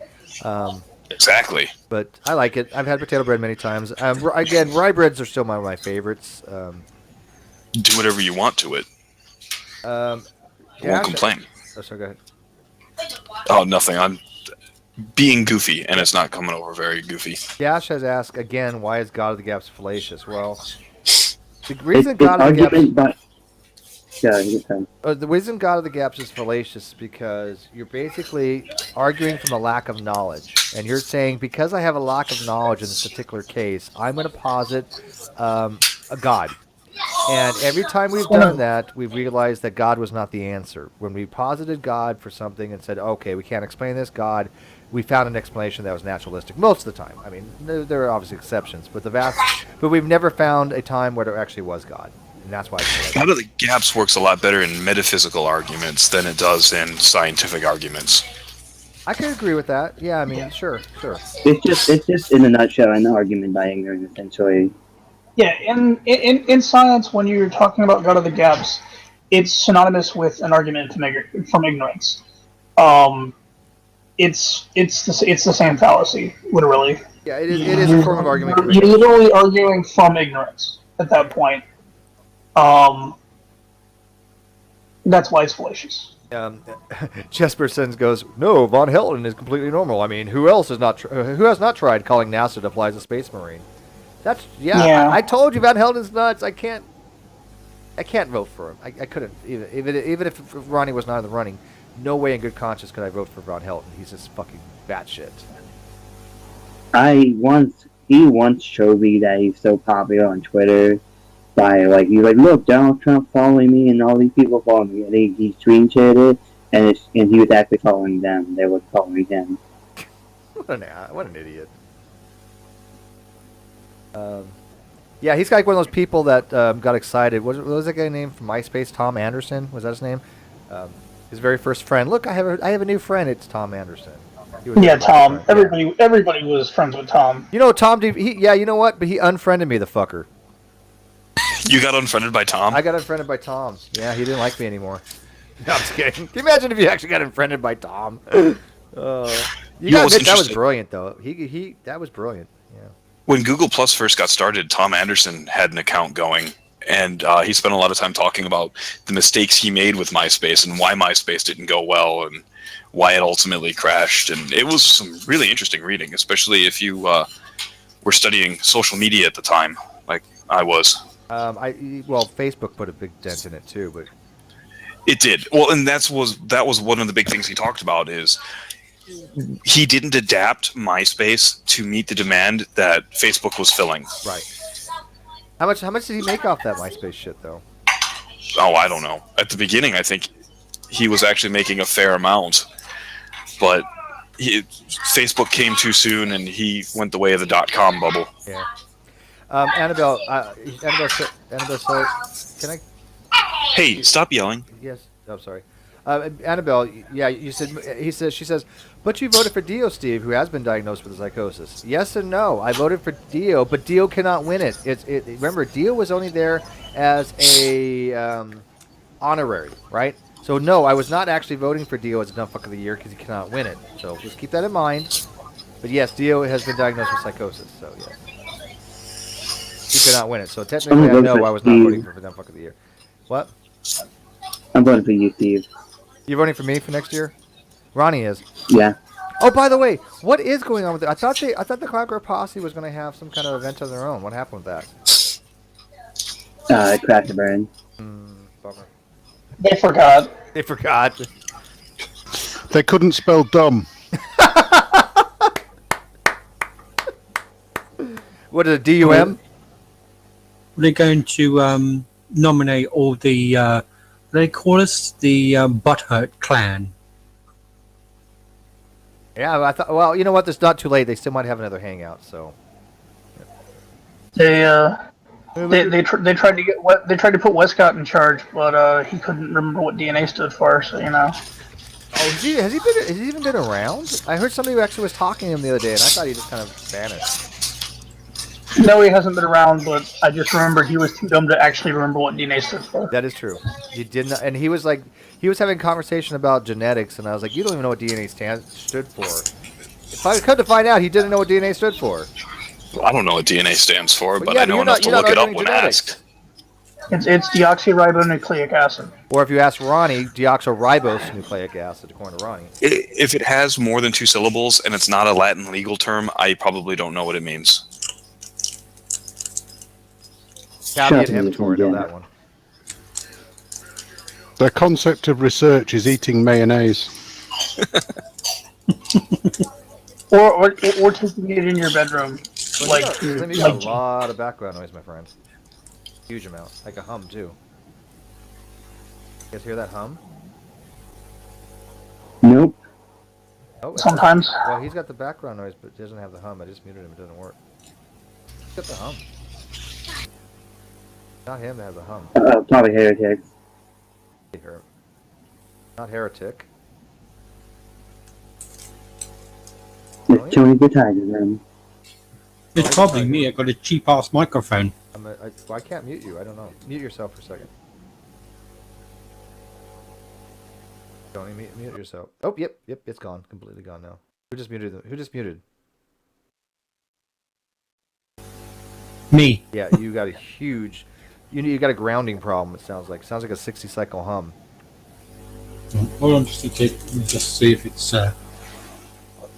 Exactly. But I like it. I've had potato bread many times. Again, rye breads are still one of my favorites. Do whatever you want to it. I won't complain. Oh, sorry, go ahead. Oh, nothing. I'm being goofy, and it's not coming over very goofy. Yash has asked again, why is God of the Gaps fallacious? Well, the It's, reason it's God of the Gaps. argument, but yeah, you can. The reason God of the Gaps is fallacious is because you're basically arguing from a lack of knowledge. And you're saying, because I have a lack of knowledge in this particular case, I'm going to posit a God. And every time we've done that, we've realized that God was not the answer. When we posited God for something and said, okay, we can't explain this, God, we found an explanation that was naturalistic most of the time. I mean, there are obviously exceptions, but but we've never found a time where there actually was God. And that's why it's Out of the Gaps works a lot better in metaphysical arguments than it does in scientific arguments. I can agree with that. Yeah, I mean, sure. It's just in a nutshell an argument by ignorance, essentially. Yeah, in science, when you're talking about God of the Gaps, it's synonymous with an argument from ignorance. It's the same fallacy, literally. Yeah, it is a form of argument. You're literally arguing from ignorance at that point. That's why it's fallacious. Jesperson goes, no, Von Helden is completely normal. I mean, who has not tried calling NASA to fly as a space marine? That's I told you Van Helden's nuts. I can't vote for him. I couldn't even if Ronnie was not in the running. No way in good conscience could I vote for Von Helden. He's just fucking batshit. He once showed me that he's so popular on Twitter by he's like, look, Donald Trump following me and all these people following me, and he screenshotted it, and he was actually following them. They were following him. What an idiot. Yeah, he's like one of those people that got excited. What was that guy named from MySpace? Tom Anderson? Was that his name? His very first friend. Look, I have a new friend. It's Tom Anderson. Yeah, Tom. Everybody was friends with Tom. You know, Tom. You know what? But he unfriended me, the fucker. You got unfriended by Tom? I got unfriended by Tom. Yeah, he didn't like me anymore. No, I'm just kidding. Can you imagine if you actually got unfriended by Tom? You gotta admit, that was brilliant, though. That was brilliant. Yeah. When Google Plus first got started, Tom Anderson had an account going, and he spent a lot of time talking about the mistakes he made with MySpace and why MySpace didn't go well and why it ultimately crashed. And it was some really interesting reading, especially if you were studying social media at the time, like I was. Facebook put a big dent in it too, but it did. Well, and that was one of the big things he talked about is he didn't adapt MySpace to meet the demand that Facebook was filling. Right. How much did he make off that MySpace shit though? Oh, I don't know. At the beginning, I think he was actually making a fair amount, but Facebook came too soon, and he went the way of the .com bubble. Yeah. Annabelle, so can I? Hey, stop yelling. Yes, I'm sorry. Annabelle, yeah, she says, but you voted for Dio, Steve, who has been diagnosed with a psychosis. Yes and no. I voted for Dio, but Dio cannot win it. Remember, Dio was only there as a honorary, right? So no, I was not actually voting for Dio as a Dumbfuck of the Year because he cannot win it. So just keep that in mind. But yes, Dio has been diagnosed with psychosis, so yes. He could not win it. So technically, I know I was not voting for Dumbfuck of the Year. What? I'm voting for you, Steve. You're voting for me for next year? Ronnie is. Yeah. Oh, by the way, what is going on with it? I thought the Cloudgirl Posse was going to have some kind of event of their own. What happened with that? Crash and burn. Bummer. They forgot. They couldn't spell dumb. What is it, D-U-M? They're going to nominate all the, what do they call us? The Butthurt clan. Yeah, I thought. Well, you know what? It's not too late. They still might have another hangout. So they tried to put Westcott in charge, but he couldn't remember what DNA stood for. So you know. Oh, has he even been around? I heard somebody who actually was talking to him the other day, and I thought he just kind of vanished. No, he hasn't been around, but I just remember he was too dumb to actually remember what DNA stood for. That is true. He didn't, and he was having a conversation about genetics, and I was like, you don't even know what DNA stood for. If I come to find out, he didn't know what DNA stood for. Well, I don't know what DNA stands for, but I know enough to look it up when asked. It's deoxyribonucleic acid. Or if you ask Ronnie, deoxyribose nucleic acid, according to Ronnie. If it has more than 2 syllables and it's not a Latin legal term, I probably don't know what it means. Caveat emptor, I know that one. The concept of research is eating mayonnaise. or taking it in your bedroom. Well, you got a lot of background noise, my friend. Huge amount. Like a hum, too. You guys hear that hum? Nope. Oh, Sometimes. Well, he's got the background noise, but he doesn't have the hum. I just muted him. It doesn't work. He's got the hum. Not him that has the hum. Probably heretic. Not heretic. It's Tony the Tiger then. It's probably me. I got a cheap ass microphone. I can't mute you. I don't know. Mute yourself for a second. Tony, mute yourself. Oh, yep, it's gone. Completely gone now. Who just muted them? Who just muted? Me. Yeah, you got a huge... You got a grounding problem, it sounds like. Sounds like a 60-cycle hum. Hold on just a tick. Let me just see if it's...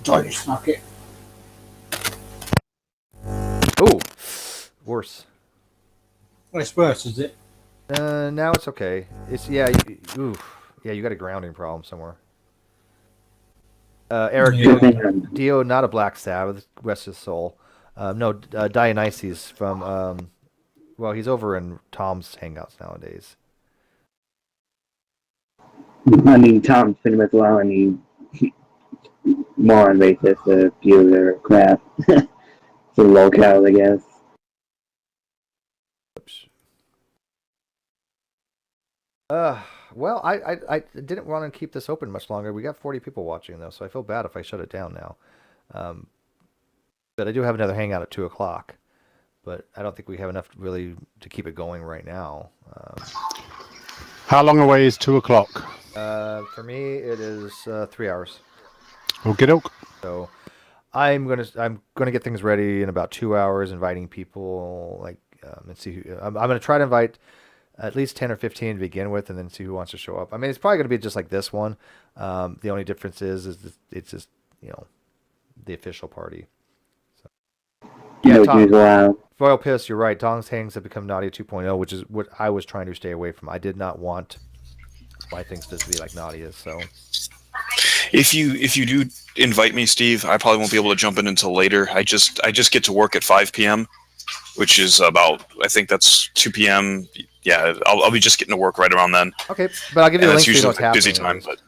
Try to snuck it. Oh! Worse. Well, it's worse, is it? Now it's okay. It's... Yeah, you got a grounding problem somewhere. Eric, Dio, not a Black Sabbath, rest his soul. No, Dionysus from... well, he's over in Tom's Hangouts nowadays. I mean, Tom's pretty much allowing me more on racist to view their crap. It's a locale, I guess. Oops. Well, I didn't want to keep this open much longer. We got 40 people watching, though, so I feel bad if I shut it down now. But I do have another hangout at 2 o'clock. But I don't think we have enough really to keep it going right now. How long away is 2 o'clock? For me, it is 3 hours. Okie doke. So I'm gonna get things ready in about 2 hours, inviting people. And see who I'm gonna try to invite at least 10 or 15 to begin with, and then see who wants to show up. I mean, it's probably gonna be just like this one. The only difference is it's just the official party. Yeah, Tom, Royal Piss, you're right. Tong's Hangs have become Nadia 2.0, which is what I was trying to stay away from. I did not want my things to be like Nadia's, so... If you do invite me, Steve, I probably won't be able to jump in until later. I just get to work at 5 p.m., which is about, I think that's 2 p.m. Yeah, I'll be just getting to work right around then. Okay, but I'll give you a link so you know what's busy happening. time, but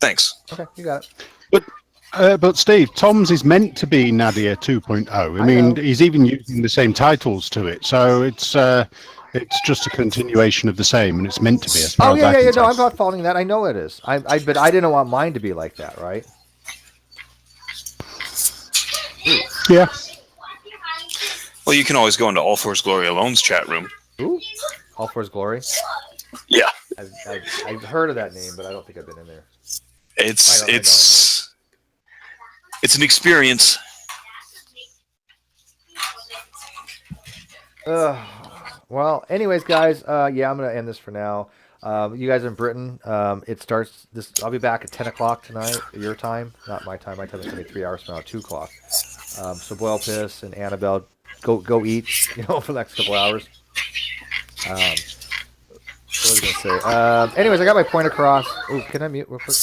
Thanks. Thanks. Okay, you got it. But Steve, Tom's is meant to be Nadia 2.0. I mean, he's even using the same titles to it, so it's just a continuation of the same, and it's meant to be. As far as I can No, tell. I'm not faulting that. I know it is. But I didn't want mine to be like that, right? Yeah. Well, you can always go into All Fours Glory Alone's chat room. Ooh, All Fours Glory. Yeah. I've heard of that name, but I don't think I've been in there. It's an experience. Well, anyways, guys, yeah, I'm gonna end this for now. You guys in Britain, it starts this. I'll be back at 10 o'clock tonight, your time, not my time. My time is gonna be 3 hours from now, 2 o'clock. So Boil Piss and Annabelle, go eat, for the next couple hours. What was I gonna say? Anyways, I got my point across. Oh, can I mute real quick?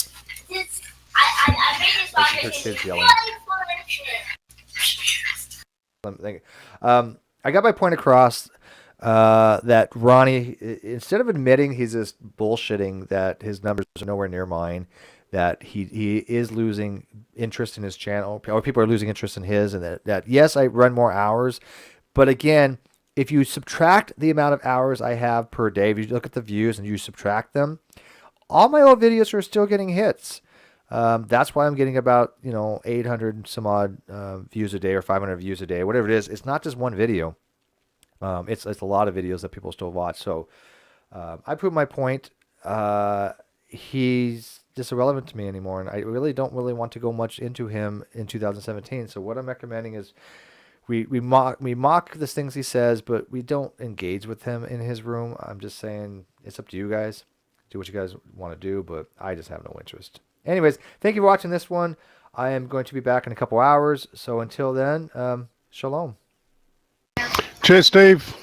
I can hear kids yelling. I got my point across that Ronnie, instead of admitting he's just bullshitting that his numbers are nowhere near mine, that he is losing interest in his channel, or people are losing interest in his, and that yes, I run more hours, but again, if you subtract the amount of hours I have per day, if you look at the views and you subtract them, all my old videos are still getting hits. That's why I'm getting about 800 some odd views a day or 500 views a day, whatever it is. It's not just one video. It's a lot of videos that people still watch. So I proved my point. He's just irrelevant to me anymore, and I really don't want to go much into him in 2017. So what I'm recommending is we mock the things he says, but we don't engage with him in his room. I'm just saying it's up to you guys. Do what you guys want to do, but I just have no interest. Anyways, thank you for watching this one. I am going to be back in a couple hours. So until then, shalom. Cheers, Steve.